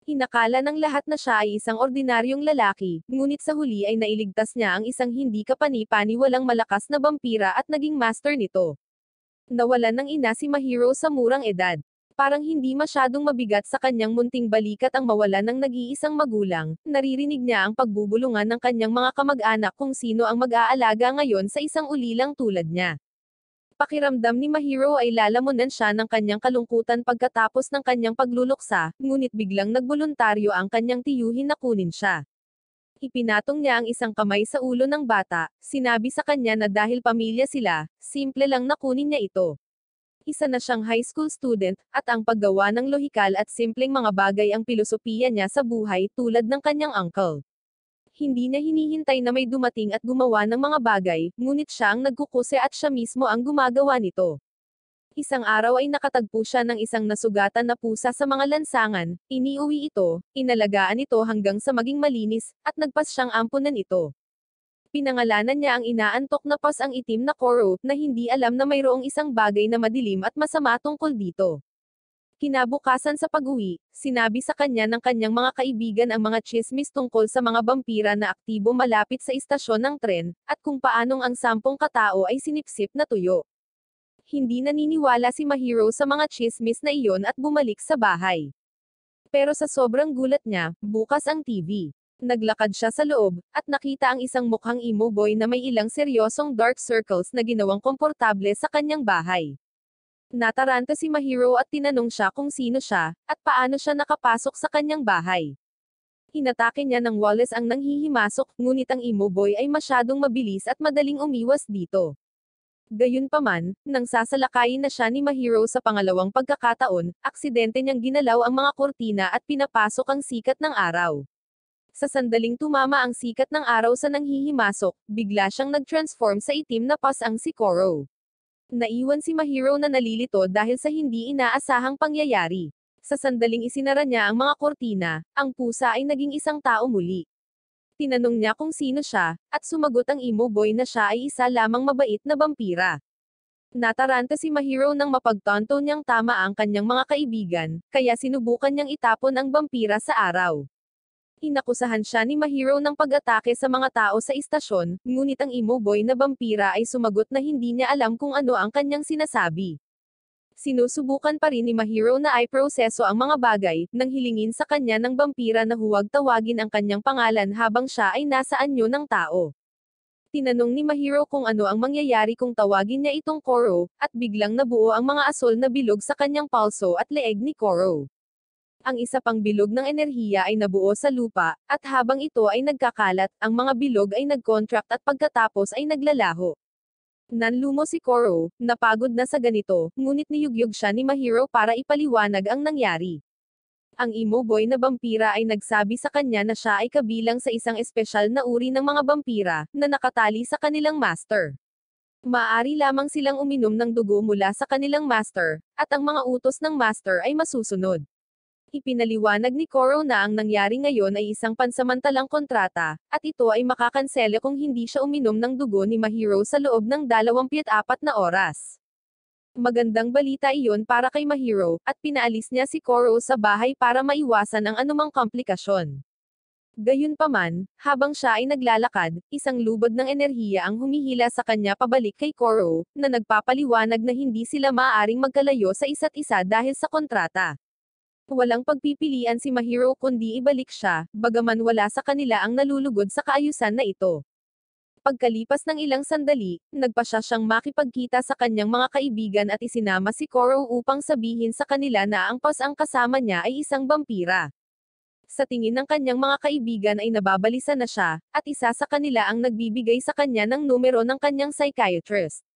Inakala ng lahat na siya ay isang ordinaryong lalaki, ngunit sa huli ay nailigtas niya ang isang hindi kapani-paniwalang malakas na vampira at naging master nito. Nawalan ng ina si Mahiro sa murang edad. Parang hindi masyadong mabigat sa kanyang munting balikat ang mawalan ng nag-iisang magulang, naririnig niya ang pagbubulungan ng kanyang mga kamag-anak kung sino ang mag-aalaga ngayon sa isang ulilang tulad niya. Pakiramdam ni Mahiro ay lalamunan siya ng kanyang kalungkutan pagkatapos ng kanyang pagluluksa, ngunit biglang nagboluntaryo ang kanyang tiyuhin na kunin siya. Ipinatong niya ang isang kamay sa ulo ng bata, sinabi sa kanya na dahil pamilya sila, simple lang na kunin niya ito. Isa na siyang high school student, at ang paggawa ng lohikal at simpleng mga bagay ang pilosopiya niya sa buhay tulad ng kanyang uncle. Hindi niya hinihintay na may dumating at gumawa ng mga bagay, ngunit siya ang nagkukuse at siya mismo ang gumagawa nito. Isang araw ay nakatagpo siya ng isang nasugatan na pusa sa mga lansangan, iniuwi ito, inalagaan ito hanggang sa maging malinis, at nagpas siyang ampunan ito. Pinangalanan niya ang inaantok na pas ang itim na Koro, na hindi alam na mayroong isang bagay na madilim at masama tungkol dito. Kinabukasan sa pag-uwi, sinabi sa kanya ng kanyang mga kaibigan ang mga tsismis tungkol sa mga vampira na aktibo malapit sa istasyon ng tren, at kung paanong ang 10 katao ay sinipsip na tuyo. Hindi naniniwala si Mahiro sa mga tsismis na iyon at bumalik sa bahay. Pero sa sobrang gulat niya, bukas ang TV. Naglakad siya sa loob, at nakita ang isang mukhang emo boy na may ilang seryosong dark circles na ginawang komportable sa kanyang bahay. Nataranta si Mahiro at tinanong siya kung sino siya, at paano siya nakapasok sa kanyang bahay. Hinatake niya ng Wallace ang nanghihimasok, ngunit ang emo boy ay masyadong mabilis at madaling umiwas dito. Gayunpaman, nang sasalakayin na siya ni Mahiro sa pangalawang pagkakataon, aksidente niyang ginalaw ang mga kurtina at pinapasok ang sikat ng araw. Sa sandaling tumama ang sikat ng araw sa nanghihimasok, bigla siyang nag-transform sa itim na pasang si Koro. Naiwan si Mahiro na nalilito dahil sa hindi inaasahang pangyayari. Sa sandaling isinara niya ang mga kurtina, ang pusa ay naging isang tao muli. Tinanong niya kung sino siya, at sumagot ang emo boy na siya ay isa lamang mabait na vampira. Nataranta si Mahiro nang mapagtanto niyang tama ang kanyang mga kaibigan, kaya sinubukan niyang itapon ang vampira sa araw. Inakusahan siya ni Mahiro ng pag-atake sa mga tao sa istasyon, ngunit ang emo boy na vampira ay sumagot na hindi niya alam kung ano ang kanyang sinasabi. Sinusubukan pa rin ni Mahiro na i-proseso ang mga bagay, nang hilingin sa kanya ng vampira na huwag tawagin ang kanyang pangalan habang siya ay nasa anyo ng tao. Tinanong ni Mahiro kung ano ang mangyayari kung tawagin niya itong Koro, at biglang nabuo ang mga asol na bilog sa kanyang palso at leeg ni Koro. Ang isa pang bilog ng enerhiya ay nabuo sa lupa, at habang ito ay nagkakalat, ang mga bilog ay nag-contract at pagkatapos ay naglalaho. Nanlumo si Koro, napagod na sa ganito, ngunit niyugyug siya ni Mahiro para ipaliwanag ang nangyari. Ang emo boy na vampira ay nagsabi sa kanya na siya ay kabilang sa isang espesyal na uri ng mga vampira, na nakatali sa kanilang master. Maaari lamang silang uminom ng dugo mula sa kanilang master, at ang mga utos ng master ay masusunod. Ipinaliwanag ni Koro na ang nangyari ngayon ay isang pansamantalang kontrata, at ito ay makakansela kung hindi siya uminom ng dugo ni Mahiro sa loob ng 24 na oras. Magandang balita iyon para kay Mahiro, at pinaalis niya si Koro sa bahay para maiwasan ang anumang komplikasyon. Gayunpaman, habang siya ay naglalakad, isang lubod ng enerhiya ang humihila sa kanya pabalik kay Koro, na nagpapaliwanag na hindi sila maaaring magkalayo sa isa't isa dahil sa kontrata. Walang pagpipilian si Mahiro kundi ibalik siya, bagaman wala sa kanila ang nalulugod sa kaayusan na ito. Pagkalipas ng ilang sandali, nagpa siyang makipagkita sa kanyang mga kaibigan at isinama si Koro upang sabihin sa kanila na ang pas ang kasama niya ay isang vampira. Sa tingin ng kanyang mga kaibigan ay nababalisa na siya, at isa sa kanila ang nagbibigay sa kanya ng numero ng kanyang psychiatrist.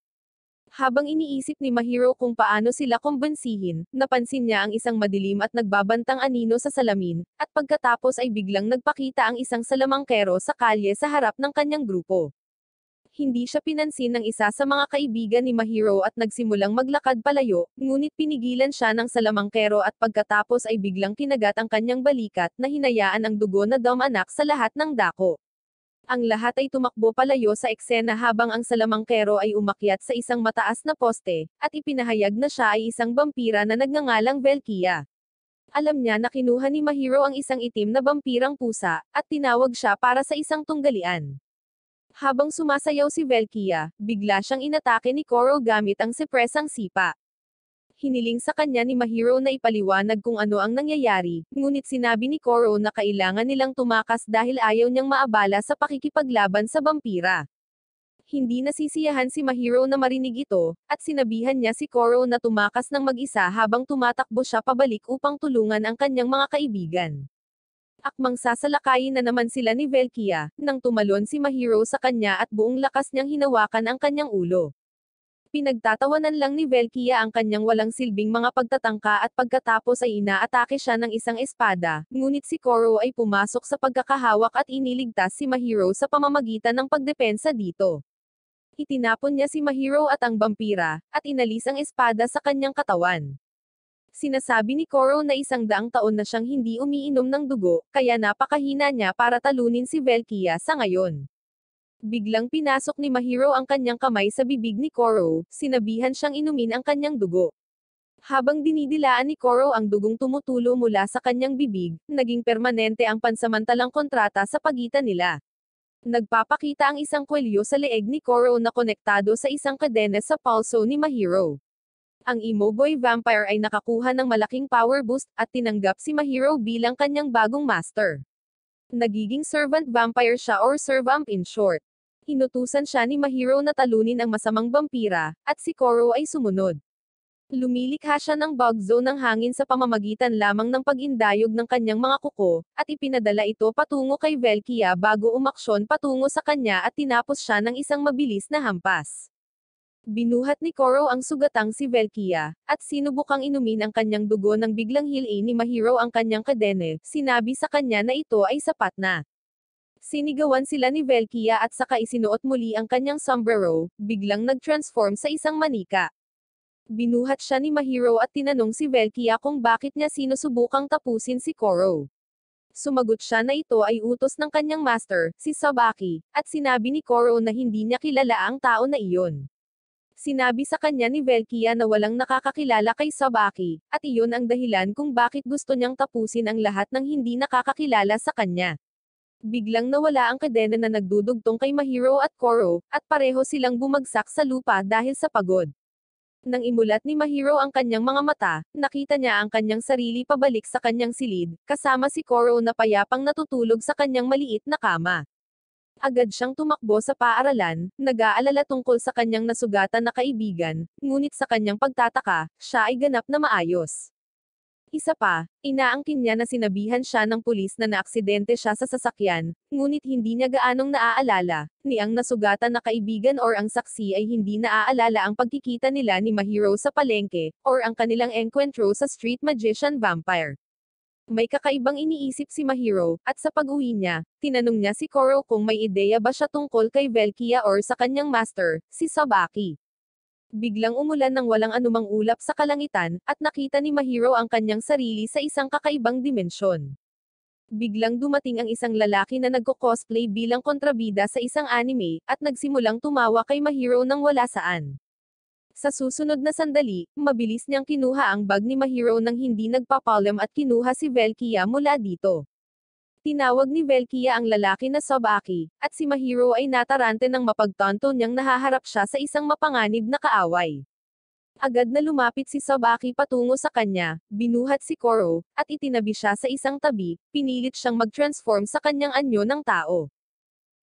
Habang iniisip ni Mahiro kung paano sila kumbensihin, napansin niya ang isang madilim at nagbabantang anino sa salamin, at pagkatapos ay biglang nagpakita ang isang salamangkero sa kalye sa harap ng kanyang grupo. Hindi siya pinansin ng isa sa mga kaibigan ni Mahiro at nagsimulang maglakad palayo, ngunit pinigilan siya ng salamangkero at pagkatapos ay biglang kinagat ang kanyang balikat na hinayaan ang dugo na dumanak sa lahat ng dako. Ang lahat ay tumakbo palayo sa eksena habang ang salamangkero ay umakyat sa isang mataas na poste, at ipinahayag na siya ay isang vampira na nagngangalang Velkia. Alam niya na kinuha ni Mahiro ang isang itim na vampirang pusa, at tinawag siya para sa isang tunggalian. Habang sumasayaw si Velkia, bigla siyang inatake ni Koro gamit ang sepresang sipa. Hiniling sa kanya ni Mahiro na ipaliwanag kung ano ang nangyayari, ngunit sinabi ni Koro na kailangan nilang tumakas dahil ayaw niyang maabala sa pakikipaglaban sa vampira. Hindi nasisiyahan si Mahiro na marinig ito, at sinabihan niya si Koro na tumakas ng mag-isa habang tumatakbo siya pabalik upang tulungan ang kanyang mga kaibigan. Akmang sasalakayin na naman sila ni Velkia, nang tumalon si Mahiro sa kanya at buong lakas niyang hinawakan ang kanyang ulo. Pinagtatawanan lang ni Velkia ang kanyang walang silbing mga pagtatangka at pagkatapos ay inaatake siya ng isang espada, ngunit si Koro ay pumasok sa pagkakahawak at iniligtas si Mahiro sa pamamagitan ng pagdepensa dito. Itinapon niya si Mahiro at ang vampira, at inalis ang espada sa kanyang katawan. Sinasabi ni Koro na 100 taon na siyang hindi umiinom ng dugo, kaya napakahina niya para talunin si Velkia sa ngayon. Biglang pinasok ni Mahiro ang kanyang kamay sa bibig ni Koro, sinabihan siyang inumin ang kanyang dugo. Habang dinidilaan ni Koro ang dugong tumutulo mula sa kanyang bibig, naging permanente ang pansamantalang kontrata sa pagitan nila. Nagpapakita ang isang kwelyo sa leeg ni Koro na konektado sa isang kadena sa pulso ni Mahiro. Ang Imoboy Vampire ay nakakuha ng malaking power boost, at tinanggap si Mahiro bilang kanyang bagong master. Nagiging servant vampire siya or servamp in short. Inutusan siya ni Mahiro na talunin ang masamang vampira, at si Koro ay sumunod. Lumilikha siya ng bug zone ng hangin sa pamamagitan lamang ng pag-indayog ng kanyang mga kuko, at ipinadala ito patungo kay Velkia bago umaksyon patungo sa kanya at tinapos siya ng isang mabilis na hampas. Binuhat ni Koro ang sugatang si Velkia, at sinubukang inumin ang kanyang dugo nang biglang hilin ni Mahiro ang kanyang kadene, sinabi sa kanya na ito ay sapat na. Sinigawan sila ni Velkia at saka isinuot muli ang kanyang sombrero, biglang nag-transform sa isang manika. Binuhat siya ni Mahiro at tinanong si Velkia kung bakit niya sinusubukang tapusin si Koro. Sumagot siya na ito ay utos ng kanyang master, si Sabaki, at sinabi ni Koro na hindi niya kilala ang tao na iyon. Sinabi sa kanya ni Velkia na walang nakakakilala kay Sabaki, at iyon ang dahilan kung bakit gusto niyang tapusin ang lahat ng hindi nakakakilala sa kanya. Biglang nawala ang kadena na nagdudugtong kay Mahiro at Koro, at pareho silang bumagsak sa lupa dahil sa pagod. Nang imulat ni Mahiro ang kanyang mga mata, nakita niya ang kanyang sarili pabalik sa kanyang silid, kasama si Koro na payapang natutulog sa kanyang maliit na kama. Agad siyang tumakbo sa paaralan, nag-aalala tungkol sa kanyang nasugatan na kaibigan, ngunit sa kanyang pagtataka, siya ay ganap na maayos. Isa pa, inaangkin niya na sinabihan siya ng pulis na naaksidente siya sa sasakyan, ngunit hindi niya gaanong naaalala, ni ang nasugatan na kaibigan or ang saksi ay hindi naaalala ang pagkikita nila ni Mahiro sa palengke, or ang kanilang enkwentro sa street magician vampire. May kakaibang iniisip si Mahiro, at sa pag-uwi niya, tinanong niya si Koro kung may ideya ba siya tungkol kay Velkia or sa kanyang master, si Sabaki. Biglang umulan ng walang anumang ulap sa kalangitan, at nakita ni Mahiro ang kanyang sarili sa isang kakaibang dimensyon. Biglang dumating ang isang lalaki na nagko-cosplay bilang kontrabida sa isang anime, at nagsimulang tumawa kay Mahiro nang wala saan. Sa susunod na sandali, mabilis niyang kinuha ang bag ni Mahiro nang hindi nagpapalam at kinuha si Velkia mula dito. Tinawag ni Velkia ang lalaki na Sabaki, at si Mahiro ay natarante ng mapagtanto niyang nahaharap siya sa isang mapanganib na kaaway. Agad na lumapit si Sabaki patungo sa kanya, binuhat si Koro, at itinabi siya sa isang tabi, pinilit siyang mag-transform sa kanyang anyo ng tao.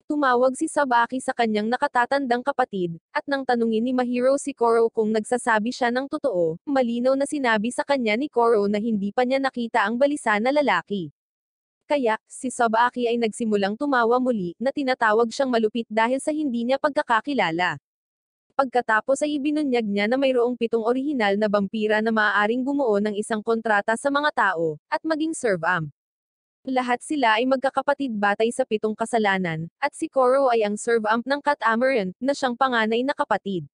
Tumawag si Sabaki sa kanyang nakatatandang kapatid, at nang tanungin ni Mahiro si Koro kung nagsasabi siya ng totoo, malinaw na sinabi sa kanya ni Koro na hindi pa niya nakita ang balisa na lalaki. Kaya, si Sabaki ay nagsimulang tumawa muli, na tinatawag siyang malupit dahil sa hindi niya pagkakakilala. Pagkatapos ay ibinunyag niya na mayroong 7 orihinal na vampira na maaaring bumuo ng isang kontrata sa mga tao, at maging servamp. Lahat sila ay magkakapatid batay sa 7 kasalanan, at si Koro ay ang servamp ng Catamaran, na siyang panganay na kapatid.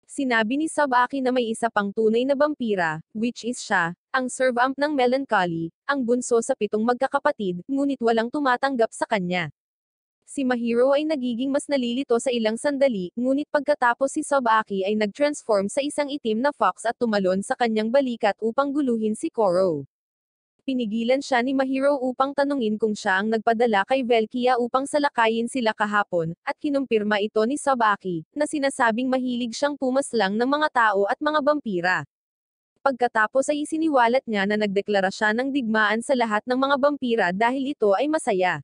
Sinabi ni Sabaki na may isa pang tunay na vampira, which is siya, ang servamp ng Melancholy, ang bunso sa 7 magkakapatid, ngunit walang tumatanggap sa kanya. Si Mahiro ay nagiging mas nalilito sa ilang sandali, ngunit pagkatapos si Sabaki ay nag-transform sa isang itim na fox at tumalon sa kanyang balikat upang guluhin si Koro. Pinigilan siya ni Mahiro upang tanungin kung siya ang nagpadala kay Velkia upang salakayin sila kahapon, at kinumpirma ito ni Sabaki, na sinasabing mahilig siyang pumaslang ng mga tao at mga vampira. Pagkatapos ay isiniwalat niya na nagdeklara siya ng digmaan sa lahat ng mga vampira dahil ito ay masaya.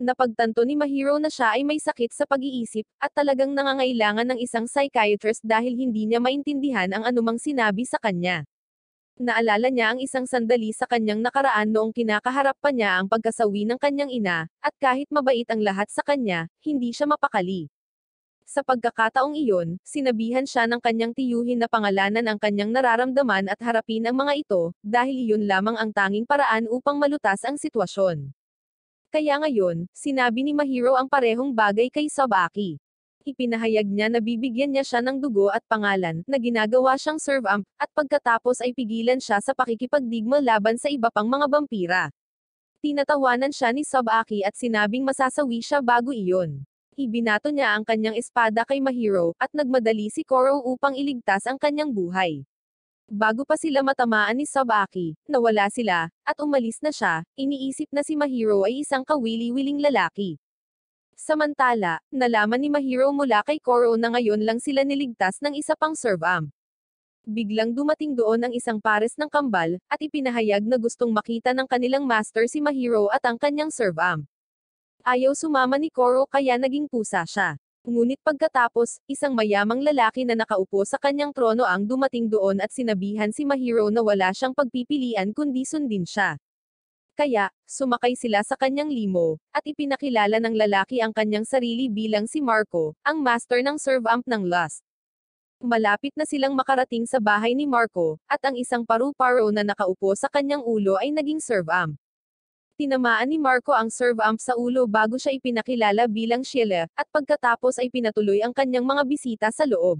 Napagtanto ni Mahiro na siya ay may sakit sa pag-iisip, at talagang nangangailangan ng isang psychiatrist dahil hindi niya maintindihan ang anumang sinabi sa kanya. Naalala niya ang isang sandali sa kanyang nakaraan noong kinakaharap pa niya ang pagkasawi ng kanyang ina, at kahit mabait ang lahat sa kanya, hindi siya mapakali. Sa pagkakataong iyon, sinabihan siya ng kanyang tiyuhin na pangalanan ang kanyang nararamdaman at harapin ang mga ito, dahil iyon lamang ang tanging paraan upang malutas ang sitwasyon. Kaya ngayon, sinabi ni Mahiro ang parehong bagay kay Sabaki. Ipinahayag niya na bibigyan niya siya ng dugo at pangalan, na ginagawa siyang servant, at pagkatapos ay pigilan siya sa pakikipagdigma laban sa iba pang mga vampira. Tinatawanan siya ni Sabaki at sinabing masasawi siya bago iyon. Ibinato niya ang kanyang espada kay Mahiro, at nagmadali si Koro upang iligtas ang kanyang buhay. Bago pa sila matamaan ni Sabaki, nawala sila, at umalis na siya, iniisip na si Mahiro ay isang kawili-wiling lalaki. Samantala, nalaman ni Mahiro mula kay Koro na ngayon lang sila niligtas ng isa pang servant. Biglang dumating doon ang isang pares ng kambal, at ipinahayag na gustong makita ng kanilang master si Mahiro at ang kanyang servant. Ayaw sumama ni Koro kaya naging pusa siya. Ngunit pagkatapos, isang mayamang lalaki na nakaupo sa kanyang trono ang dumating doon at sinabihan si Mahiro na wala siyang pagpipilian kundi sundin siya. Kaya, sumakay sila sa kanyang limo, at ipinakilala ng lalaki ang kanyang sarili bilang si Marco, ang master ng servant ng Lust. Malapit na silang makarating sa bahay ni Marco, at ang isang paru-paro na nakaupo sa kanyang ulo ay naging servant. Tinamaan ni Marco ang servant sa ulo bago siya ipinakilala bilang Sheila, at pagkatapos ay pinatuloy ang kanyang mga bisita sa loob.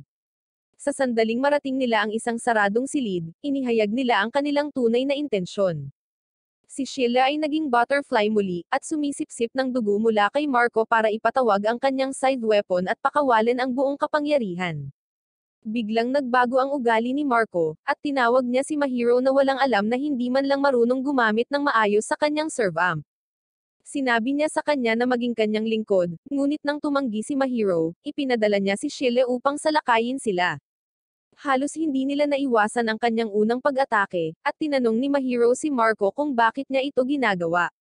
Sa sandaling marating nila ang isang saradong silid, inihayag nila ang kanilang tunay na intensyon. Si Sheila ay naging butterfly muli, at sumisipsip ng dugo mula kay Marco para ipatawag ang kanyang side weapon at pakawalan ang buong kapangyarihan. Biglang nagbago ang ugali ni Marco, at tinawag niya si Mahiro na walang alam na hindi man lang marunong gumamit ng maayos sa kanyang servant. Sinabi niya sa kanya na maging kanyang lingkod, ngunit nang tumanggi si Mahiro, ipinadala niya si Sheila upang salakayin sila. Halos hindi nila naiwasan ang kanyang unang pag-atake, at tinanong ni Mahiro si Marco kung bakit niya ito ginagawa.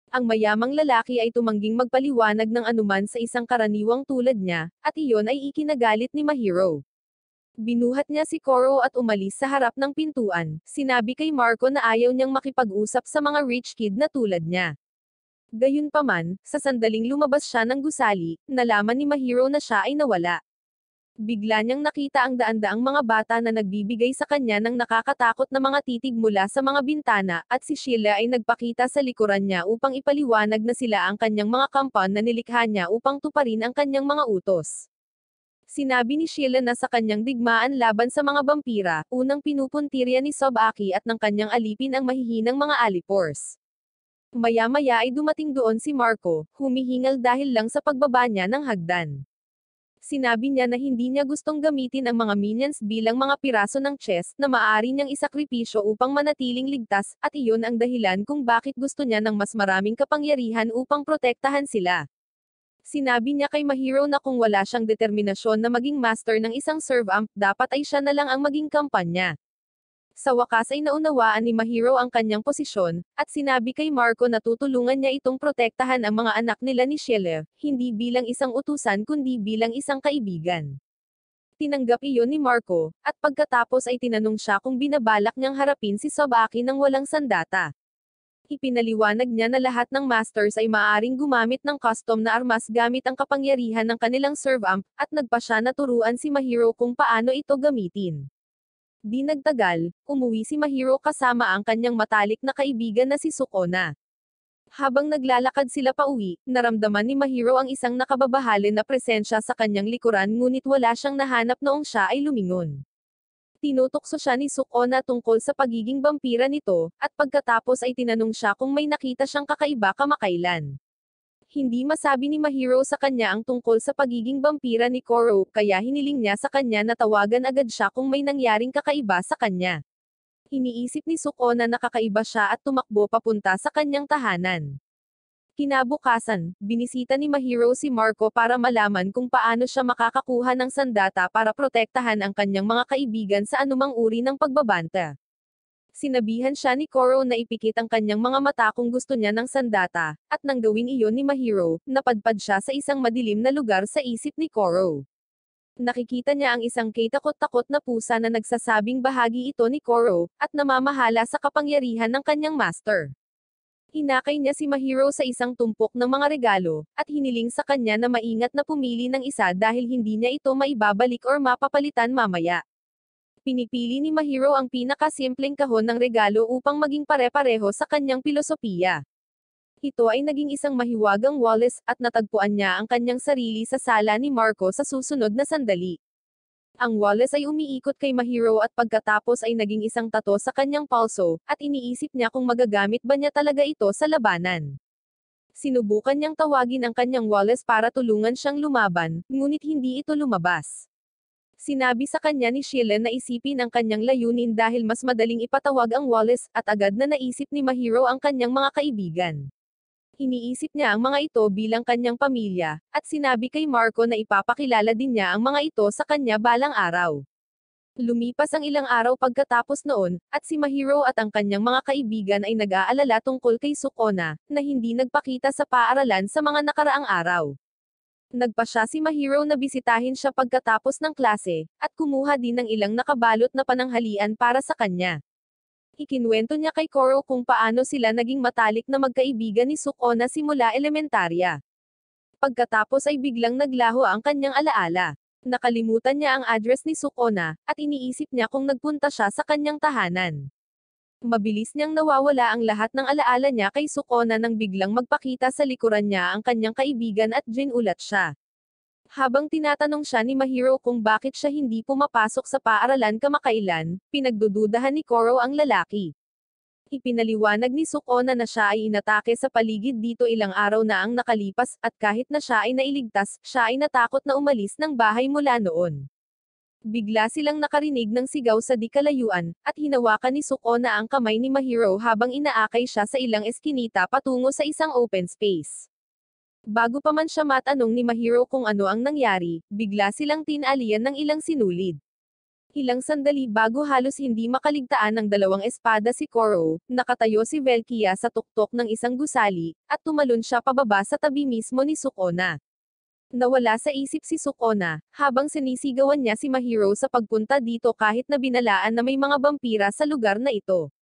Ang mayamang lalaki ay tumangging magpaliwanag ng anuman sa isang karaniwang tulad niya, at iyon ay ikinagalit ni Mahiro. Binuhat niya si Koro at umalis sa harap ng pintuan, sinabi kay Marco na ayaw niyang makipag-usap sa mga rich kid na tulad niya. Gayunpaman, sa sandaling lumabas siya ng gusali, nalaman ni Mahiro na siya ay nawala. Bigla niyang nakita ang daan-daang mga bata na nagbibigay sa kanya ng nakakatakot na mga titig mula sa mga bintana, at si Sheila ay nagpakita sa likuran niya upang ipaliwanag na sila ang kanyang mga kampan na nilikha niya upang tuparin ang kanyang mga utos. Sinabi ni Sheila na sa kanyang digmaan laban sa mga vampira, unang pinupuntirya ni Sabaki at ng kanyang alipin ang mahihinang mga alipors. Maya-maya ay dumating doon si Marco, humihingal dahil lang sa pagbaba niya ng hagdan. Sinabi niya na hindi niya gustong gamitin ang mga minions bilang mga piraso ng chess na maaari niyang isakripisyo upang manatiling ligtas, at iyon ang dahilan kung bakit gusto niya ng mas maraming kapangyarihan upang protektahan sila. Sinabi niya kay Mahiro na kung wala siyang determinasyon na maging master ng isang servant, dapat ay siya na lang ang maging kampanya. Sa wakas ay naunawaan ni Mahiro ang kanyang posisyon, at sinabi kay Marco na tutulungan niya itong protektahan ang mga anak nila ni Sheila, hindi bilang isang utusan kundi bilang isang kaibigan. Tinanggap iyon ni Marco, at pagkatapos ay tinanong siya kung binabalak niyang harapin si Sabaki ng walang sandata. Ipinaliwanag niya na lahat ng masters ay maaaring gumamit ng custom na armas gamit ang kapangyarihan ng kanilang servant, at nagpa siya na turuan si Mahiro kung paano ito gamitin. Di nagtagal, umuwi si Mahiro kasama ang kanyang matalik na kaibigan na si Sukona. Habang naglalakad sila pauwi, naramdaman ni Mahiro ang isang nakababahalin na presensya sa kanyang likuran ngunit wala siyang nahanap noong siya ay lumingon. Tinutokso siya ni Sukona tungkol sa pagiging vampira nito, at pagkatapos ay tinanong siya kung may nakita siyang kakaiba kamakailan. Hindi masabi ni Mahiro sa kanya ang tungkol sa pagiging vampira ni Koro, kaya hiniling niya sa kanya na tawagan agad siya kung may nangyaring kakaiba sa kanya. Iniisip ni Sukona na kakaiba siya at tumakbo papunta sa kanyang tahanan. Kinabukasan, binisita ni Mahiro si Marco para malaman kung paano siya makakakuha ng sandata para protektahan ang kanyang mga kaibigan sa anumang uri ng pagbabanta. Sinabihan siya ni Koro na ipikit ang kanyang mga mata kung gusto niya ng sandata, at nang gawing iyon ni Mahiro, napadpad siya sa isang madilim na lugar sa isip ni Koro. Nakikita niya ang isang takot-takot na pusa na nagsasabing bahagi ito ni Koro, at namamahala sa kapangyarihan ng kanyang master. Hinakay niya si Mahiro sa isang tumpok ng mga regalo, at hiniling sa kanya na maingat na pumili ng isa dahil hindi niya ito maibabalik or mapapalitan mamaya. Pinipili ni Mahiro ang pinakasimpleng kahon ng regalo upang maging pare-pareho sa kanyang pilosopiya. Ito ay naging isang mahiwagang wallet at natagpuan niya ang kanyang sarili sa sala ni Marco sa susunod na sandali. Ang wallet ay umiikot kay Mahiro at pagkatapos ay naging isang tato sa kanyang palso, at iniisip niya kung magagamit ba niya talaga ito sa labanan. Sinubukan niyang tawagin ang kanyang wallet para tulungan siyang lumaban, ngunit hindi ito lumabas. Sinabi sa kanya ni Sheila na isipin ang kanyang layunin dahil mas madaling ipatawag ang wallet, at agad na naisip ni Mahiro ang kanyang mga kaibigan. Iniisip niya ang mga ito bilang kanyang pamilya, at sinabi kay Marco na ipapakilala din niya ang mga ito sa kanya balang araw. Lumipas ang ilang araw pagkatapos noon, at si Mahiro at ang kanyang mga kaibigan ay nag-aalala tungkol kay Sukona, na hindi nagpakita sa paaralan sa mga nakaraang araw. Nagpasya si Mahiro na bisitahin siya pagkatapos ng klase, at kumuha din ng ilang nakabalot na pananghalian para sa kanya. Ikinuwento niya kay Koro kung paano sila naging matalik na magkaibigan ni Sukona simula elementarya. Pagkatapos ay biglang naglaho ang kanyang alaala. Nakalimutan niya ang address ni Sukona, at iniisip niya kung nagpunta siya sa kanyang tahanan. Mabilis niyang nawawala ang lahat ng alaala niya kay Sukona nang biglang magpakita sa likuran niya ang kanyang kaibigan at ginulat siya. Habang tinatanong siya ni Mahiro kung bakit siya hindi pumapasok sa paaralan kamakailan, pinagdududahan ni Koro ang lalaki. Ipinaliwanag ni Sukona na siya ay inatake sa paligid dito ilang araw na ang nakalipas, at kahit na siya ay nailigtas, siya ay natakot na umalis ng bahay mula noon. Bigla silang nakarinig ng sigaw sa di kalayuan, at hinawakan ni Sukona ang kamay ni Mahiro habang inaakay siya sa ilang eskinita patungo sa isang open space. Bago pa man siya matanong ni Mahiro kung ano ang nangyari, bigla silang tinalian ng ilang sinulid. Ilang sandali bago halos hindi makaligtaan ng dalawang espada si Koro, nakatayo si Velkia sa tuktok ng isang gusali, at tumalon siya pababa sa tabi mismo ni Sukona. Nawala sa isip si Sukona, habang sinisigawan niya si Mahiro sa pagpunta dito kahit na binalaan na may mga vampira sa lugar na ito.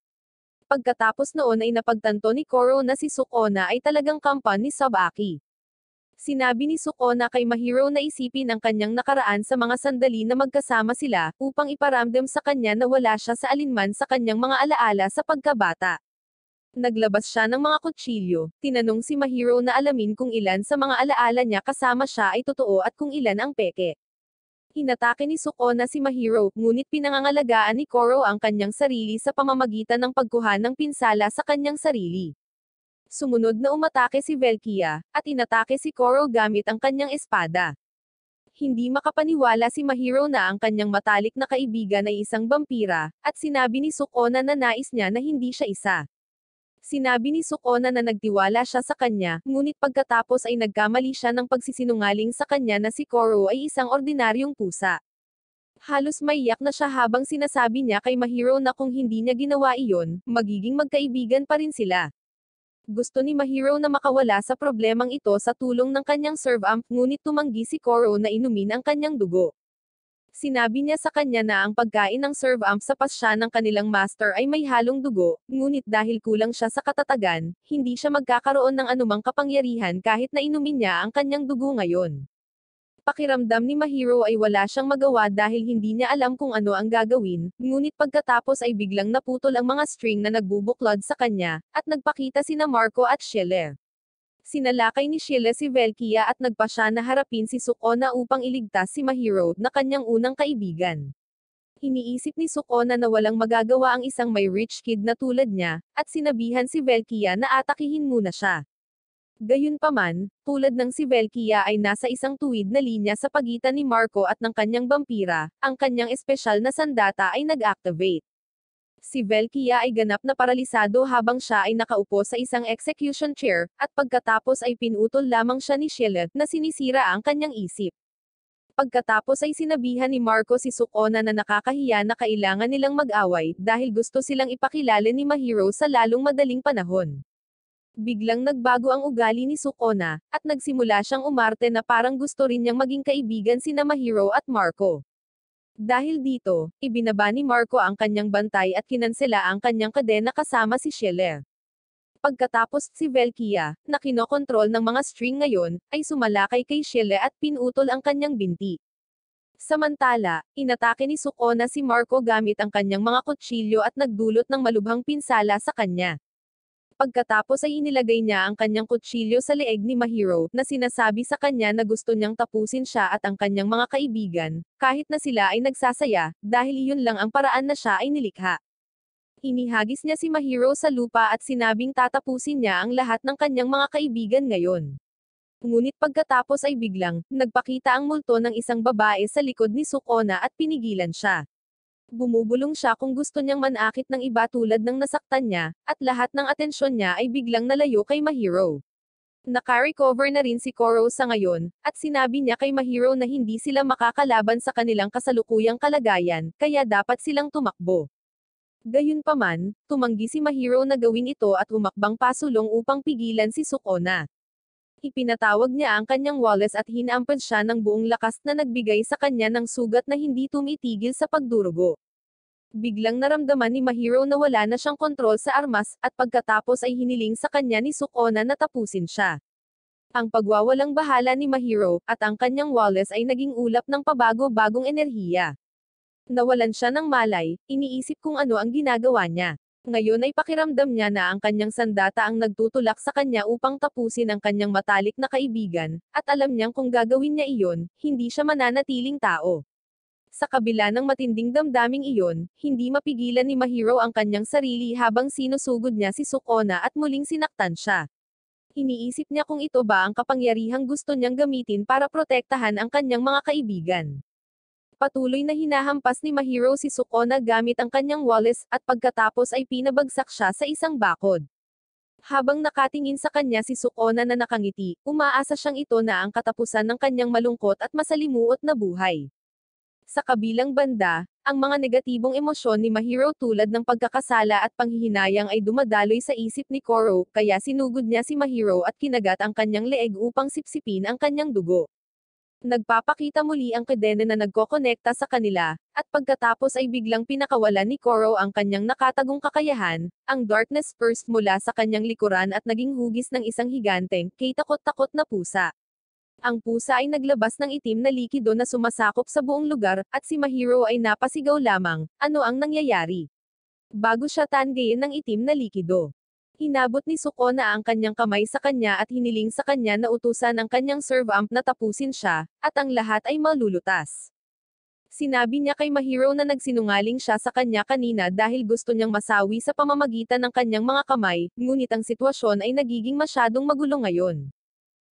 Pagkatapos noon ay napagtanto ni Koro na si Sukona ay talagang kampan ni Sabaki. Sinabi ni Sukona kay Mahiro na isipin ang kanyang nakaraan sa mga sandali na magkasama sila, upang iparamdam sa kanya na wala siya sa alinman sa kanyang mga alaala sa pagkabata. Naglabas siya ng mga kutsilyo, tinanong si Mahiro na alamin kung ilan sa mga alaala niya kasama siya ay totoo at kung ilan ang peke. Hinatake ni Sukona si Mahiro, ngunit pinangangalagaan ni Koro ang kanyang sarili sa pamamagitan ng pagkuha ng pinsala sa kanyang sarili. Sumunod na umatake si Velkia, at inatake si Koro gamit ang kanyang espada. Hindi makapaniwala si Mahiro na ang kanyang matalik na kaibigan ay isang vampira, at sinabi ni Sukona na nais niya na hindi siya isa. Sinabi ni Sukona na nagtiwala siya sa kanya, ngunit pagkatapos ay nagkamali siya ng pagsisinungaling sa kanya na si Koro ay isang ordinaryong pusa. Halos maiyak na siya habang sinasabi niya kay Mahiro na kung hindi niya ginawa iyon, magiging magkaibigan pa rin sila. Gusto ni Mahiro na makawala sa problemang ito sa tulong ng kanyang servamp, ngunit tumanggi si Koro na inumin ang kanyang dugo. Sinabi niya sa kanya na ang pagkain ng servamp sa pasya ng kanilang master ay may halong dugo, ngunit dahil kulang siya sa katatagan, hindi siya magkakaroon ng anumang kapangyarihan kahit na inumin niya ang kanyang dugo ngayon. Pakiramdam ni Mahiro ay wala siyang magawa dahil hindi niya alam kung ano ang gagawin, ngunit pagkatapos ay biglang naputol ang mga string na nagbubuklod sa kanya, at nagpakita sina Marco at Sheila. Sinalakay ni Sheila si Velkia at nagpasya na harapin si Sukona upang iligtas si Mahiro, na kanyang unang kaibigan. Iniisip ni Sukona na walang magagawa ang isang may rich kid na tulad niya, at sinabihan si Velkia na atakihin muna siya. Gayunpaman, tulad ng si Velkia ay nasa isang tuwid na linya sa pagitan ni Marco at ng kanyang vampira, ang kanyang espesyal na sandata ay nag-activate. Si Velkia ay ganap na paralisado habang siya ay nakaupo sa isang execution chair, at pagkatapos ay pinutol lamang siya ni Sheila, na sinisira ang kanyang isip. Pagkatapos ay sinabihan ni Marco si Sukona na nakakahiya na kailangan nilang mag-away, dahil gusto silang ipakilala ni Mahiro sa lalong madaling panahon. Biglang nagbago ang ugali ni Sukona, at nagsimula siyang umarte na parang gusto rin niyang maging kaibigan sina Mahiro at Marco. Dahil dito, ibinaba ni Marco ang kanyang bantay at kinansela ang kanyang kadena kasama si Sheila. Pagkatapos, si Velkia, na kinokontrol ng mga string ngayon, ay sumalakay kay Sheila at pinutol ang kanyang binti. Samantala, inatake ni Sukona si Marco gamit ang kanyang mga kutsilyo at nagdulot ng malubhang pinsala sa kanya. Pagkatapos ay inilagay niya ang kanyang kutsilyo sa leeg ni Mahiro, na sinasabi sa kanya na gusto niyang tapusin siya at ang kanyang mga kaibigan, kahit na sila ay nagsasaya, dahil iyon lang ang paraan na siya ay nilikha. Inihagis niya si Mahiro sa lupa at sinabing tatapusin niya ang lahat ng kanyang mga kaibigan ngayon. Ngunit pagkatapos ay biglang, nagpakita ang multo ng isang babae sa likod ni Sukona at pinigilan siya. Bumubulong siya kung gusto niyang manakit ng iba tulad ng nasaktan niya, at lahat ng atensyon niya ay biglang nalayo kay Mahiro. Naka-recover na rin si Koro sa ngayon, at sinabi niya kay Mahiro na hindi sila makakalaban sa kanilang kasalukuyang kalagayan, kaya dapat silang tumakbo. Gayunpaman, tumanggi si Mahiro na gawin ito at humakbang pasulong upang pigilan si Sukona. Ipinatawag niya ang kanyang Wallace at hinampad siya ng buong lakas na nagbigay sa kanya ng sugat na hindi tumitigil sa pagdurugo. Biglang naramdaman ni Mahiro na wala na siyang kontrol sa armas, at pagkatapos ay hiniling sa kanya ni Sukona na tapusin siya. Ang pagwawalang bahala ni Mahiro, at ang kanyang Wallace ay naging ulap ng pabago-bagong enerhiya. Nawalan siya ng malay, iniisip kung ano ang ginagawa niya. Ngayon ay pakiramdam niya na ang kanyang sandata ang nagtutulak sa kanya upang tapusin ang kanyang matalik na kaibigan, at alam niyang kung gagawin niya iyon, hindi siya mananatiling tao. Sa kabila ng matinding damdaming iyon, hindi mapigilan ni Mahiro ang kanyang sarili habang sinusugod niya si Sukona at muling sinaktan siya. Iniisip niya kung ito ba ang kapangyarihang gusto niyang gamitin para protektahan ang kanyang mga kaibigan. Patuloy na hinahampas ni Mahiro si Sukona gamit ang kanyang Wallace, at pagkatapos ay pinabagsak siya sa isang bakod. Habang nakatingin sa kanya si Sukona na nakangiti, umaasa siyang ito na ang katapusan ng kanyang malungkot at masalimuot na buhay. Sa kabilang banda, ang mga negatibong emosyon ni Mahiro tulad ng pagkakasala at panghihinayang ay dumadaloy sa isip ni Koro, kaya sinugod niya si Mahiro at kinagat ang kanyang leeg upang sipsipin ang kanyang dugo. Nagpapakita muli ang kadena na nagkokonekta sa kanila, at pagkatapos ay biglang pinakawalan ni Koro ang kanyang nakatagong kakayahan, ang darkness burst mula sa kanyang likuran at naging hugis ng isang higanteng, takot-takot na pusa. Ang pusa ay naglabas ng itim na likido na sumasakop sa buong lugar, at si Mahiro ay napasigaw lamang, ano ang nangyayari? Bago siya tanggayin ng itim na likido. Inabot ni Sukona ang kanyang kamay sa kanya at hiniling sa kanya na utusan ang kanyang servamp na tapusin siya, at ang lahat ay malulutas. Sinabi niya kay Mahiro na nagsinungaling siya sa kanya kanina dahil gusto niyang masawi sa pamamagitan ng kanyang mga kamay, ngunit ang sitwasyon ay nagiging masyadong magulo ngayon.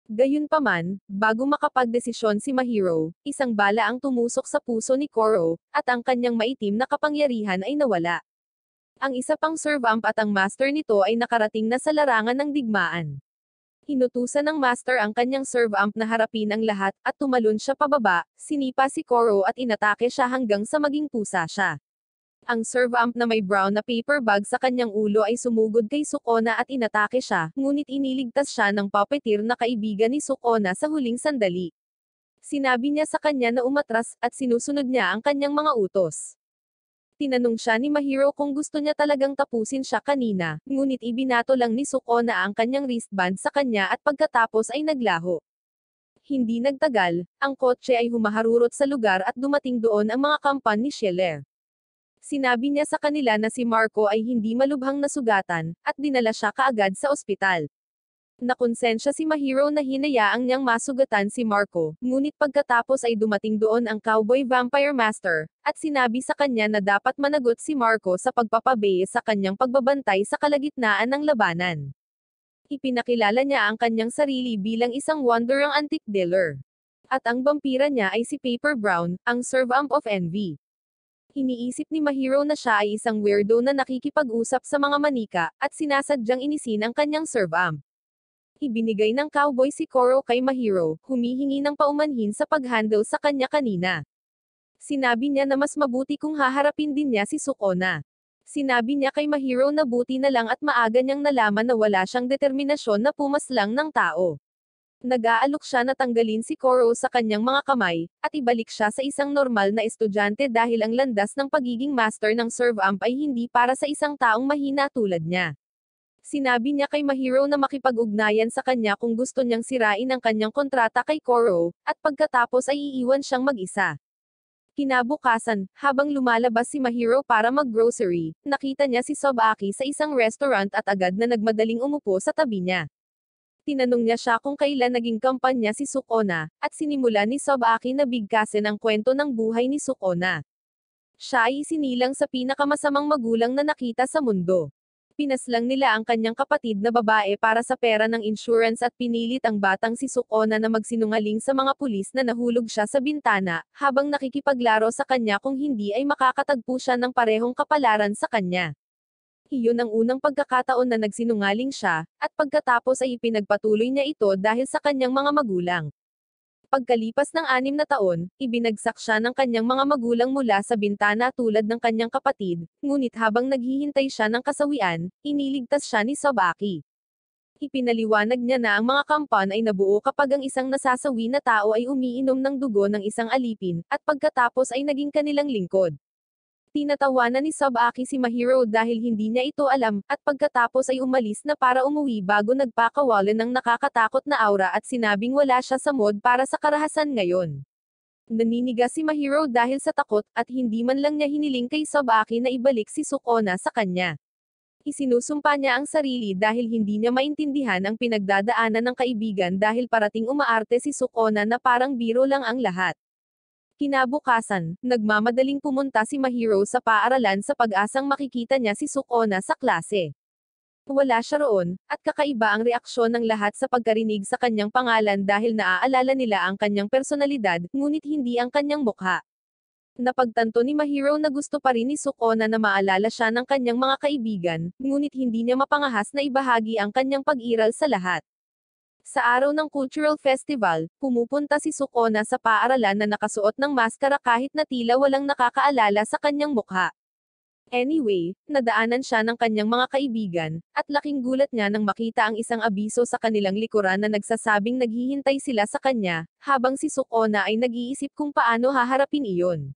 Gayunpaman, bago makapagdesisyon si Mahiro, isang bala ang tumusok sa puso ni Koro, at ang kanyang maitim na kapangyarihan ay nawala. Ang isa pang servamp at ang master nito ay nakarating na sa larangan ng digmaan. Inutusan ng master ang kanyang servamp na harapin ang lahat, at tumalon siya pababa, sinipa si Koro at inatake siya hanggang sa maging pusa siya. Ang servamp na may brown na paper bag sa kanyang ulo ay sumugod kay Sukona at inatake siya, ngunit iniligtas siya ng puppeteer na kaibigan ni Sukona sa huling sandali. Sinabi niya sa kanya na umatras, at sinusunod niya ang kanyang mga utos. Tinanong siya ni Mahiro kung gusto niya talagang tapusin siya kanina, ngunit ibinato lang ni Sukona ang kanyang wristband sa kanya at pagkatapos ay naglaho. Hindi nagtagal, ang kotse ay humaharurot sa lugar at dumating doon ang mga kampan ni Sheila. Sinabi niya sa kanila na si Marco ay hindi malubhang nasugatan, at dinala siya kaagad sa ospital. Nakonsensya si Mahiro na hinayaang niyang masugatan si Marco, ngunit pagkatapos ay dumating doon ang cowboy vampire master, at sinabi sa kanya na dapat managot si Marco sa pagpapabeye sa kanyang pagbabantay sa kalagitnaan ng labanan. Ipinakilala niya ang kanyang sarili bilang isang wonderang antique dealer. At ang vampira niya ay si Paper Brown, ang servamp of envy. Iniisip ni Mahiro na siya ay isang weirdo na nakikipag-usap sa mga manika, at sinasadyang inisin ang kanyang serve arm. Ibinigay ng cowboy si Koro kay Mahiro, humihingi ng paumanhin sa pag-handle sa kanya kanina. Sinabi niya na mas mabuti kung haharapin din niya si Sukona. Sinabi niya kay Mahiro na buti na lang at maaga niyang nalaman na wala siyang determinasyon na pumaslang ng tao. Nag-aalok siya na tanggalin si Koro sa kanyang mga kamay, at ibalik siya sa isang normal na estudyante dahil ang landas ng pagiging master ng serve amp ay hindi para sa isang taong mahina tulad niya. Sinabi niya kay Mahiro na makipag-ugnayan sa kanya kung gusto niyang sirain ang kanyang kontrata kay Koro, at pagkatapos ay iiwan siyang mag-isa. Kinabukasan, habang lumalabas si Mahiro para mag-grocery, nakita niya si Sobaki sa isang restaurant at agad na nagmadaling umupo sa tabi niya. Tinanong niya siya kung kailan naging kampanya si Sukona, at sinimula ni Sobaki na bigkasin ang kwento ng buhay ni Sukona. Siya ay isinilang sa pinakamasamang magulang na nakita sa mundo. Pinaslang nila ang kanyang kapatid na babae para sa pera ng insurance at pinilit ang batang si Sukona na magsinungaling sa mga pulis na nahulog siya sa bintana, habang nakikipaglaro sa kanya kung hindi ay makakatagpo siya ng parehong kapalaran sa kanya. Iyon ang unang pagkakataon na nagsinungaling siya, at pagkatapos ay ipinagpatuloy niya ito dahil sa kanyang mga magulang. Pagkalipas ng 6 na taon, ibinagsak siya ng kanyang mga magulang mula sa bintana tulad ng kanyang kapatid, ngunit habang naghihintay siya ng kasawian, iniligtas siya ni Sobaki. Ipinaliwanag niya na ang mga kampan ay nabuo kapag ang isang nasasawi na tao ay umiinom ng dugo ng isang alipin, at pagkatapos ay naging kanilang lingkod. Tinatawanan ni Sobaki si Mahiro dahil hindi niya ito alam, at pagkatapos ay umalis na para umuwi bago nagpakawalan ng nakakatakot na aura at sinabing wala siya sa mood para sa karahasan ngayon. Naninigas si Mahiro dahil sa takot, at hindi man lang niya hiniling kay Sobaki na ibalik si Sukona sa kanya. Isinusumpa niya ang sarili dahil hindi niya maintindihan ang pinagdadaanan ng kaibigan dahil parating umaarte si Sukona na parang biro lang ang lahat. Kinabukasan, nagmamadaling pumunta si Mahiro sa paaralan sa pag-asang makikita niya si Sukona sa klase. Wala siya roon, at kakaiba ang reaksyon ng lahat sa pagkarinig sa kanyang pangalan dahil naaalala nila ang kanyang personalidad, ngunit hindi ang kanyang mukha. Napagtanto ni Mahiro na gusto pa rin ni Sukona na maalala siya ng kanyang mga kaibigan, ngunit hindi niya mapangahas na ibahagi ang kanyang pag-iral sa lahat. Sa araw ng cultural festival, pumupunta si Sukona sa paaralan na nakasuot ng maskara kahit na tila walang nakakaalala sa kanyang mukha. Anyway, nadaanan siya ng kanyang mga kaibigan, at laking gulat niya nang makita ang isang abiso sa kanilang likuran na nagsasabing naghihintay sila sa kanya, habang si Sukona ay nag-iisip kung paano haharapin iyon.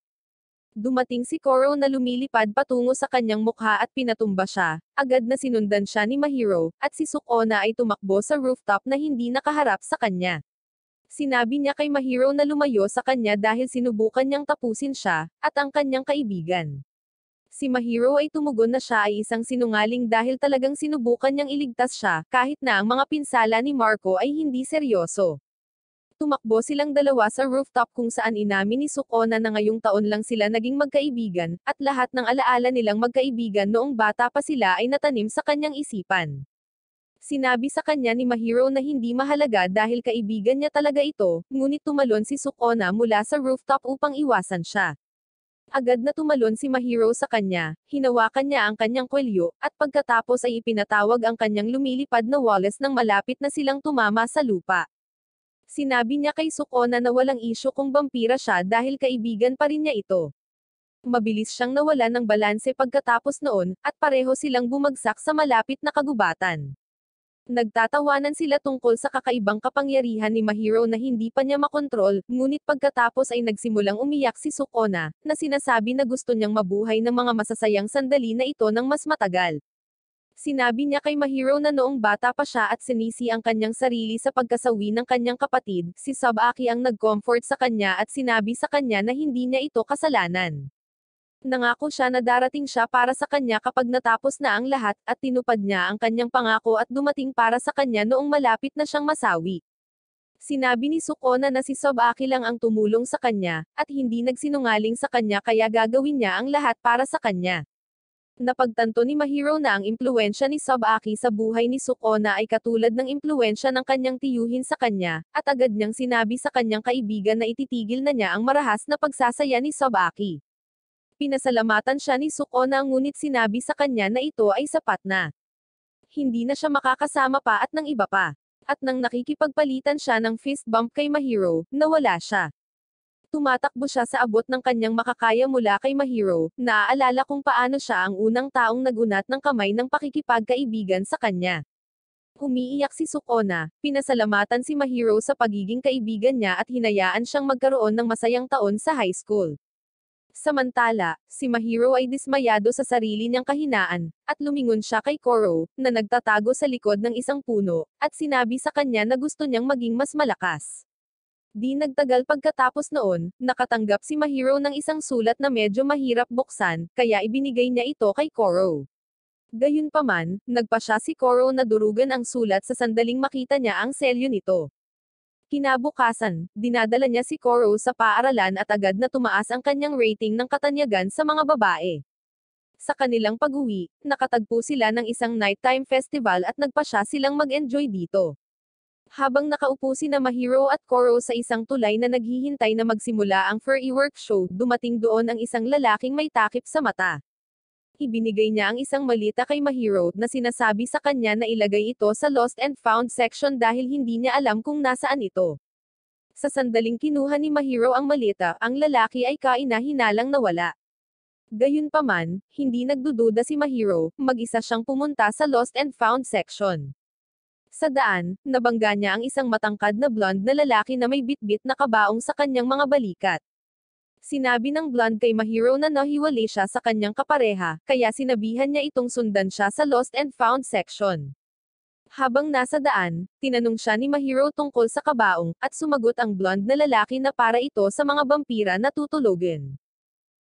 Dumating si Koro na lumilipad patungo sa kanyang mukha at pinatumba siya, agad na sinundan siya ni Mahiro, at si Sukona ay tumakbo sa rooftop na hindi nakaharap sa kanya. Sinabi niya kay Mahiro na lumayo sa kanya dahil sinubukan niyang tapusin siya, at ang kanyang kaibigan. Si Mahiro ay tumugon na siya ay isang sinungaling dahil talagang sinubukan niyang iligtas siya, kahit na ang mga pinsala ni Marco ay hindi seryoso. Tumakbo silang dalawa sa rooftop kung saan inamin ni Sukona na ngayong taon lang sila naging magkaibigan, at lahat ng alaala nilang magkaibigan noong bata pa sila ay natanim sa kanyang isipan. Sinabi sa kanya ni Mahiro na hindi mahalaga dahil kaibigan niya talaga ito, ngunit tumalon si Sukona mula sa rooftop upang iwasan siya. Agad na tumalon si Mahiro sa kanya, hinawakan niya ang kanyang kwelyo, at pagkatapos ay ipinatawag ang kanyang lumilipad na Wallace nang malapit na silang tumama sa lupa. Sinabi niya kay Sukona na walang isyu kung vampira siya dahil kaibigan pa rin niya ito. Mabilis siyang nawala ng balanse pagkatapos noon, at pareho silang bumagsak sa malapit na kagubatan. Nagtatawanan sila tungkol sa kakaibang kapangyarihan ni Mahiro na hindi pa niya makontrol, ngunit pagkatapos ay nagsimulang umiyak si Sukona, na sinasabi na gusto niyang mabuhay ng mga masasayang sandali na ito ng mas matagal. Sinabi niya kay Mahiro na noong bata pa siya at sinisi ang kanyang sarili sa pagkasawi ng kanyang kapatid, si Sobaki ang nag-comfort sa kanya at sinabi sa kanya na hindi niya ito kasalanan. Nangako siya na darating siya para sa kanya kapag natapos na ang lahat, at tinupad niya ang kanyang pangako at dumating para sa kanya noong malapit na siyang masawi. Sinabi ni Sukona na si Sobaki lang ang tumulong sa kanya, at hindi nagsinungaling sa kanya kaya gagawin niya ang lahat para sa kanya. Napagtanto ni Mahiro na ang impluwensya ni Sobaki sa buhay ni Sukona ay katulad ng impluwensya ng kanyang tiyuhin sa kanya, at agad niyang sinabi sa kanyang kaibigan na ititigil na niya ang marahas na pagsasaya ni Sobaki. Pinasalamatan siya ni Sukona ngunit sinabi sa kanya na ito ay sapat na. Hindi na siya makakasama pa at ng iba pa. At nang nakikipagpalitan siya ng fist bump kay Mahiro, nawala siya. Tumatakbo siya sa abot ng kanyang makakaya mula kay Mahiro, naaalala kung paano siya ang unang taong nagunat ng kamay ng pakikipagkaibigan sa kanya. Umiiyak si Sukona, pinasalamatan si Mahiro sa pagiging kaibigan niya at hinayaan siyang magkaroon ng masayang taon sa high school. Samantala, si Mahiro ay dismayado sa sarili niyang kahinaan, at lumingon siya kay Koro, na nagtatago sa likod ng isang puno, at sinabi sa kanya na gusto niyang maging mas malakas. Di nagtagal pagkatapos noon, nakatanggap si Mahiro ng isang sulat na medyo mahirap buksan, kaya ibinigay niya ito kay Koro. Gayunpaman, nagpa siya si Koro na durugan ang sulat sa sandaling makita niya ang selyo nito. Kinabukasan, dinadala niya si Koro sa paaralan at agad na tumaas ang kanyang rating ng katanyagan sa mga babae. Sa kanilang pag-uwi, nakatagpo sila ng isang nighttime festival at nagpa siya silang mag-enjoy dito. Habang nakaupo sina Mahiro at Koro sa isang tulay na naghihintay na magsimula ang furry work show, dumating doon ang isang lalaking may takip sa mata. Ibinigay niya ang isang malita kay Mahiro na sinasabi sa kanya na ilagay ito sa lost and found section dahil hindi niya alam kung nasaan ito. Sa sandaling kinuha ni Mahiro ang malita, ang lalaki ay kaina-hinalang nawala. Gayunpaman, hindi nagdududa si Mahiro, mag-isa siyang pumunta sa lost and found section. Sa daan, nabangga niya ang isang matangkad na blonde na lalaki na may bitbit na kabaong sa kanyang mga balikat. Sinabi ng blonde kay Mahiro na nahiwalay siya sa kanyang kapareha, kaya sinabihan niya itong sundan siya sa lost and found section. Habang nasa daan, tinanong siya ni Mahiro tungkol sa kabaong, at sumagot ang blonde na lalaki na para ito sa mga vampira na tutulugin.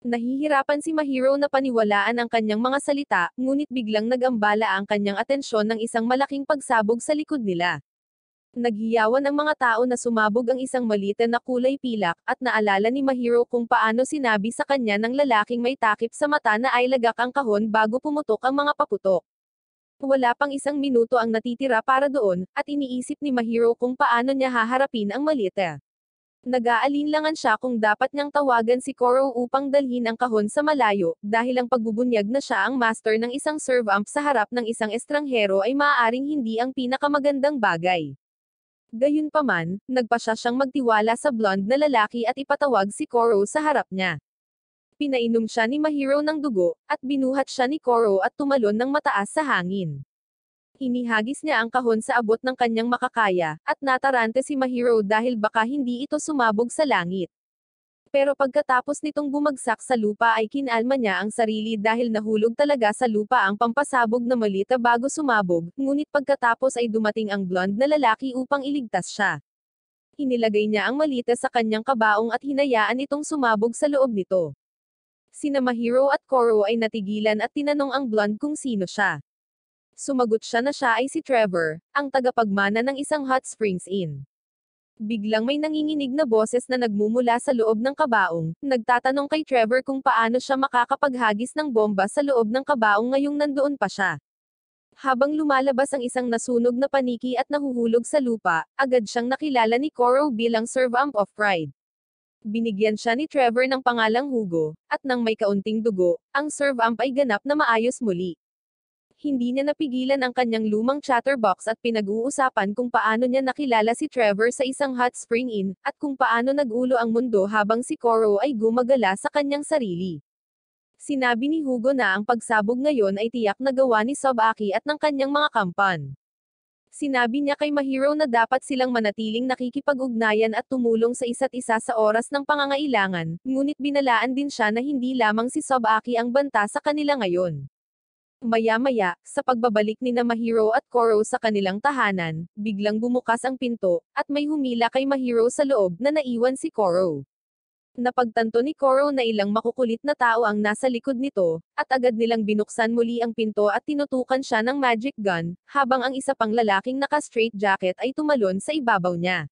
Nahihirapan si Mahiro na paniwalaan ang kanyang mga salita, ngunit biglang nag-ambala ang kanyang atensyon ng isang malaking pagsabog sa likod nila. Naghiyawan ang mga tao na sumabog ang isang malita na kulay pilak, at naalala ni Mahiro kung paano sinabi sa kanya ng lalaking may takip sa mata na ay lagak ang kahon bago pumutok ang mga paputok. Wala pang isang minuto ang natitira para doon, at iniisip ni Mahiro kung paano niya haharapin ang malita. Nag-aalinlangan siya kung dapat niyang tawagan si Koro upang dalhin ang kahon sa malayo, dahil ang pagbubunyag na siya ang master ng isang serve amp sa harap ng isang estranghero ay maaaring hindi ang pinakamagandang bagay. Gayunpaman, nagpa siya siyang magtiwala sa blonde na lalaki at ipatawag si Koro sa harap niya. Pinainom siya ni Mahiro ng dugo, at binuhat siya ni Koro at tumalon ng mataas sa hangin. Inihagis niya ang kahon sa abot ng kanyang makakaya, at natarante si Mahiro dahil baka hindi ito sumabog sa langit. Pero pagkatapos nitong bumagsak sa lupa ay kinalma niya ang sarili dahil nahulog talaga sa lupa ang pampasabog na malita bago sumabog, ngunit pagkatapos ay dumating ang blonde na lalaki upang iligtas siya. Inilagay niya ang malita sa kanyang kabaong at hinayaan itong sumabog sa loob nito. Sina Mahiro at Koro ay natigilan at tinanong ang blonde kung sino siya. Sumagot siya na siya ay si Trevor, ang tagapagmana ng isang hot springs inn. Biglang may nanginginig na boses na nagmumula sa loob ng kabaong, nagtatanong kay Trevor kung paano siya makakapaghagis ng bomba sa loob ng kabaong ngayong nandoon pa siya. Habang lumalabas ang isang nasunog na paniki at nahuhulog sa lupa, agad siyang nakilala ni Koro bilang serve amp of pride. Binigyan siya ni Trevor ng pangalang Hugo, at nang may kaunting dugo, ang serve amp ay ganap na maayos muli. Hindi niya napigilan ang kanyang lumang chatterbox at pinag-uusapan kung paano niya nakilala si Trevor sa isang hot spring inn, at kung paano nag-ulo ang mundo habang si Koro ay gumagala sa kanyang sarili. Sinabi ni Hugo na ang pagsabog ngayon ay tiyak na gawa ni Sobaki at ng kanyang mga kampan. Sinabi niya kay Mahiro na dapat silang manatiling nakikipag-ugnayan at tumulong sa isa't isa sa oras ng pangangailangan, ngunit binalaan din siya na hindi lamang si Sobaki ang banta sa kanila ngayon. Maya-maya, sa pagbabalik ni Mahiro at Koro sa kanilang tahanan, biglang bumukas ang pinto, at may humila kay Mahiro sa loob na naiwan si Koro. Napagtanto ni Koro na ilang makukulit na tao ang nasa likod nito, at agad nilang binuksan muli ang pinto at tinutukan siya ng magic gun, habang ang isa pang lalaking naka-straight jacket ay tumalon sa ibabaw niya.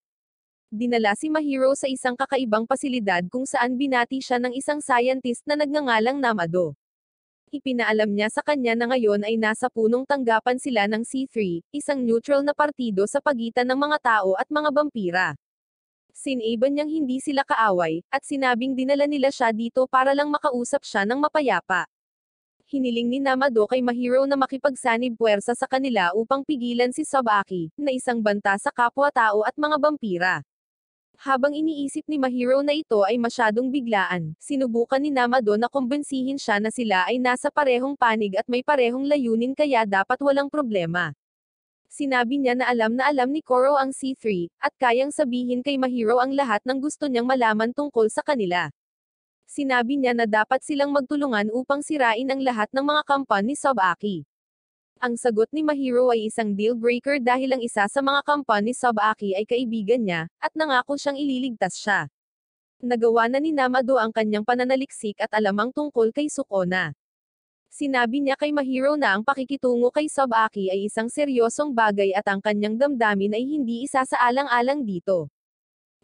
Dinala si Mahiro sa isang kakaibang pasilidad kung saan binati siya ng isang scientist na nagngangalang Namado. Ipinaalam niya sa kanya na ngayon ay nasa punong tanggapan sila ng C3, isang neutral na partido sa pagitan ng mga tao at mga vampira. Sinaban niyang hindi sila kaaway, at sinabing dinala nila siya dito para lang makausap siya ng mapayapa. Hiniling ni Namado kay Mahiro na makipagsanib puwersa sa kanila upang pigilan si Sabaki, na isang banta sa kapwa-tao at mga vampira. Habang iniisip ni Mahiro na ito ay masyadong biglaan, sinubukan ni Namado na kumbensihin siya na sila ay nasa parehong panig at may parehong layunin kaya dapat walang problema. Sinabi niya na alam ni Koro ang C3, at kayang sabihin kay Mahiro ang lahat ng gusto niyang malaman tungkol sa kanila. Sinabi niya na dapat silang magtulungan upang sirain ang lahat ng mga kampan ni Sabaki. Ang sagot ni Mahiro ay isang deal-breaker dahil ang isa sa mga kampan ni Sabaki ay kaibigan niya, at nangako siyang ililigtas siya. Nagawa na ni Namado ang kanyang pananaliksik at alamang tungkol kay Sukona. Sinabi niya kay Mahiro na ang pakikitungo kay Sabaki ay isang seryosong bagay at ang kanyang damdamin ay hindi isasaalang-alang dito.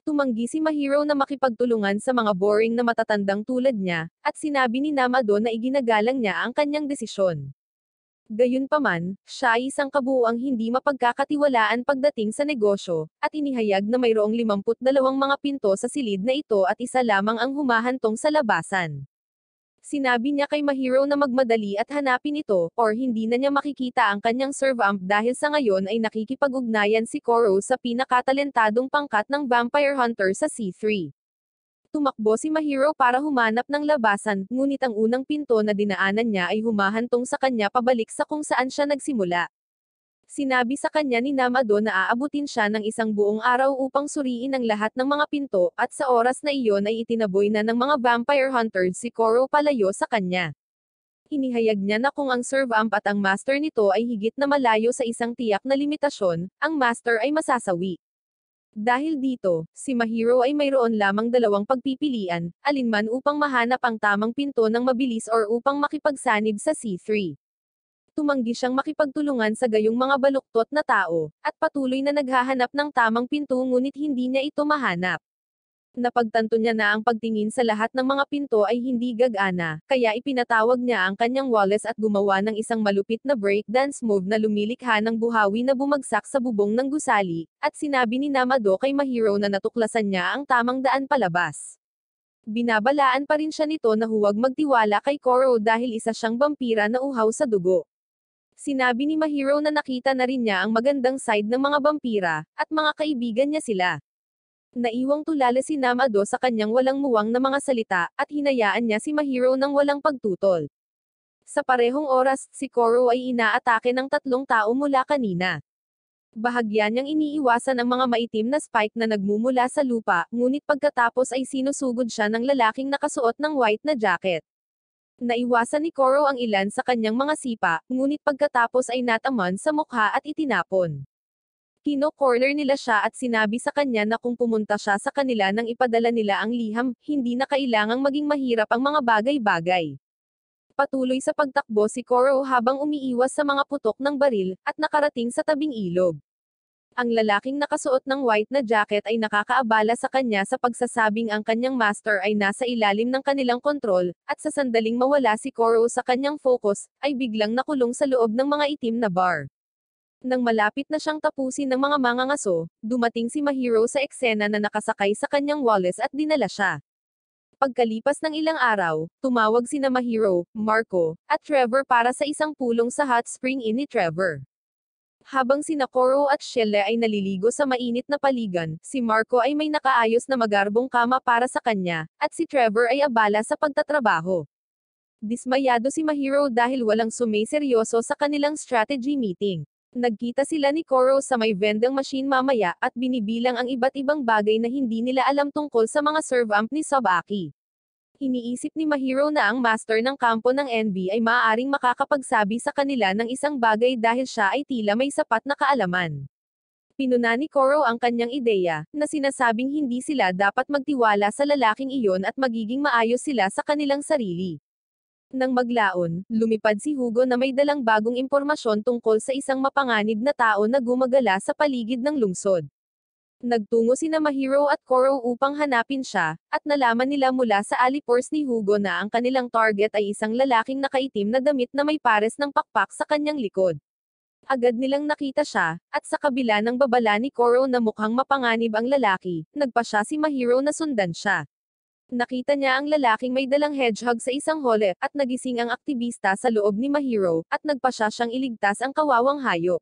Tumanggi si Mahiro na makipagtulungan sa mga boring na matatandang tulad niya, at sinabi ni Namado na iginagalang niya ang kanyang desisyon. Gayunpaman, siya ay isang kabuuang hindi mapagkakatiwalaan pagdating sa negosyo, at inihayag na mayroong 52 mga pinto sa silid na ito at isa lamang ang humahantong sa labasan. Sinabi niya kay Mahiro na magmadali at hanapin ito, or hindi na niya makikita ang kanyang servamp dahil sa ngayon ay nakikipag-ugnayan si Koro sa pinakatalentadong pangkat ng vampire hunter sa C3. Tumakbo si Mahiro para humanap ng labasan, ngunit ang unang pinto na dinaanan niya ay humahantong sa kanya pabalik sa kung saan siya nagsimula. Sinabi sa kanya ni Namado na aabutin siya ng isang buong araw upang suriin ang lahat ng mga pinto, at sa oras na iyon ay itinaboy na ng mga vampire hunters si Koro palayo sa kanya. Inihayag niya na kung ang servamp at ang master nito ay higit na malayo sa isang tiyak na limitasyon, ang master ay masasawi. Dahil dito, si Mahiro ay mayroon lamang dalawang pagpipilian, alinman upang mahanap ang tamang pinto ng mabilis or upang makipagsanib sa C3. Tumanggi siyang makipagtulungan sa gayong mga baluktot na tao, at patuloy na naghahanap ng tamang pinto ngunit hindi niya ito mahanap. Napagtanto niya na ang pagtingin sa lahat ng mga pinto ay hindi gagana, kaya ipinatawag niya ang kanyang Wallace at gumawa ng isang malupit na breakdance move na lumilikha ng buhawi na bumagsak sa bubong ng gusali, at sinabi ni Namado kay Mahiro na natuklasan niya ang tamang daan palabas. Binabalaan pa rin siya nito na huwag magtiwala kay Koro dahil isa siyang vampira na uhaw sa dugo. Sinabi ni Mahiro na nakita na rin niya ang magandang side ng mga vampira, at mga kaibigan niya sila. Naiwang tulala si Namado sa kanyang walang muwang na mga salita, at hinayaan niya si Mahiro ng walang pagtutol. Sa parehong oras, si Koro ay inaatake ng 3 tao mula kanina. Bahagya niyang iniiwasan ang mga maitim na spike na nagmumula sa lupa, ngunit pagkatapos ay sinusugod siya ng lalaking nakasuot ng white na jacket. Naiwasan ni Koro ang ilan sa kanyang mga sipa, ngunit pagkatapos ay nataman sa mukha at itinapon. Kino-corner nila siya at sinabi sa kanya na kung pumunta siya sa kanila nang ipadala nila ang liham, hindi na kailangang maging mahirap ang mga bagay-bagay. Patuloy sa pagtakbo si Koro habang umiiwas sa mga putok ng baril, at nakarating sa tabing ilog. Ang lalaking nakasuot ng white na jacket ay nakakaabala sa kanya sa pagsasabing ang kanyang master ay nasa ilalim ng kanilang kontrol, at sa sandaling mawala si Koro sa kanyang focus, ay biglang nakulong sa loob ng mga itim na bar. Nang malapit na siyang tapusin ng mga mangangaso, dumating si Mahiro sa eksena na nakasakay sa kanyang Wallace at dinala siya. Pagkalipas ng ilang araw, tumawag sina Mahiro, Marco, at Trevor para sa isang pulong sa hot spring inn ni Trevor. Habang sina Koro at Shelle ay naliligo sa mainit na paligan, si Marco ay may nakaayos na magarbong kama para sa kanya, at si Trevor ay abala sa pagtatrabaho. Dismayado si Mahiro dahil walang sumiseryoso sa kanilang strategy meeting. Nagkita sila ni Koro sa may vending machine mamaya, at binibilang ang iba't ibang bagay na hindi nila alam tungkol sa mga servamp ni Sabaki. Iniisip ni Mahiro na ang master ng kampo ng NB ay maaaring makakapagsabi sa kanila ng isang bagay dahil siya ay tila may sapat na kaalaman. Pinuna ni Koro ang kanyang ideya, na sinasabing hindi sila dapat magtiwala sa lalaking iyon at magiging maayos sila sa kanilang sarili. Nang maglaon, lumipad si Hugo na may dalang bagong impormasyon tungkol sa isang mapanganib na tao na gumagala sa paligid ng lungsod. Nagtungo sina Mahiro at Koro upang hanapin siya, at nalaman nila mula sa alipors ni Hugo na ang kanilang target ay isang lalaking nakaitim na damit na may pares ng pakpak sa kanyang likod. Agad nilang nakita siya, at sa kabila ng babala ni Koro na mukhang mapanganib ang lalaki, nagpa siya si Mahiro na sundan siya. Nakita niya ang lalaking may dalang hedgehog sa isang hole, at nagising ang aktivista sa loob ni Mahiro, at nagpa siya siyang iligtas ang kawawang hayop.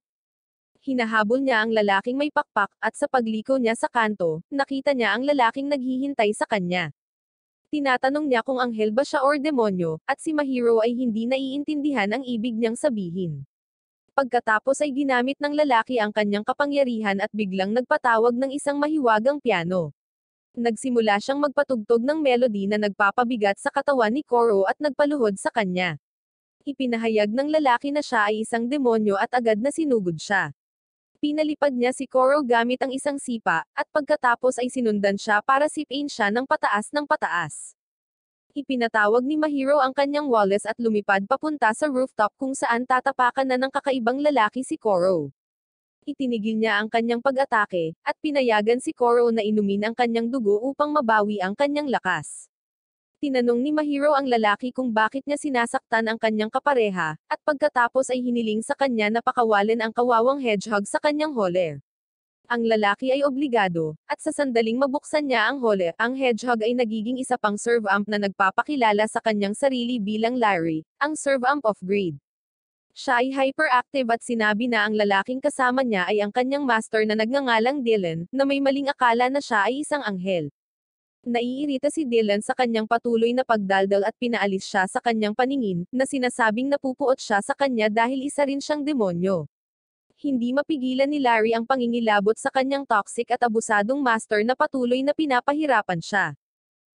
Hinahabol niya ang lalaking may pakpak, at sa pagliko niya sa kanto, nakita niya ang lalaking naghihintay sa kanya. Tinatanong niya kung anghel ba siya or demonyo, at si Mahiro ay hindi naiintindihan ang ibig niyang sabihin. Pagkatapos ay ginamit ng lalaki ang kanyang kapangyarihan at biglang nagpatawag ng isang mahiwagang piano. Nagsimula siyang magpatugtog ng melody na nagpapabigat sa katawan ni Koro at nagpaluhod sa kanya. Ipinahayag ng lalaki na siya ay isang demonyo at agad na sinugod siya. Pinalipad niya si Koro gamit ang isang sipa, at pagkatapos ay sinundan siya para sipin siya ng pataas ng pataas. Ipinatawag ni Mahiro ang kanyang Wallace at lumipad papunta sa rooftop kung saan tatapakan na ng kakaibang lalaki si Koro. Itinigil niya ang kanyang pag-atake, at pinayagan si Koro na inumin ang kanyang dugo upang mabawi ang kanyang lakas. Tinanong ni Mahiro ang lalaki kung bakit niya sinasaktan ang kanyang kapareha, at pagkatapos ay hiniling sa kanya na pakawalan ang kawawang hedgehog sa kanyang hole. Ang lalaki ay obligado, at sa sandaling mabuksan niya ang hole, ang hedgehog ay nagiging isa pang serve amp na nagpapakilala sa kanyang sarili bilang Larry, ang serve amp of greed. Siya ay hyperactive at sinabi na ang lalaking kasama niya ay ang kanyang master na nagngangalang Dylan, na may maling akala na siya ay isang anghel. Naiirita si Dylan sa kanyang patuloy na pagdaldal at pinaalis siya sa kanyang paningin, na sinasabing napupuot siya sa kanya dahil isa rin siyang demonyo. Hindi mapigilan ni Larry ang pangingilabot sa kanyang toxic at abusadong master na patuloy na pinapahirapan siya.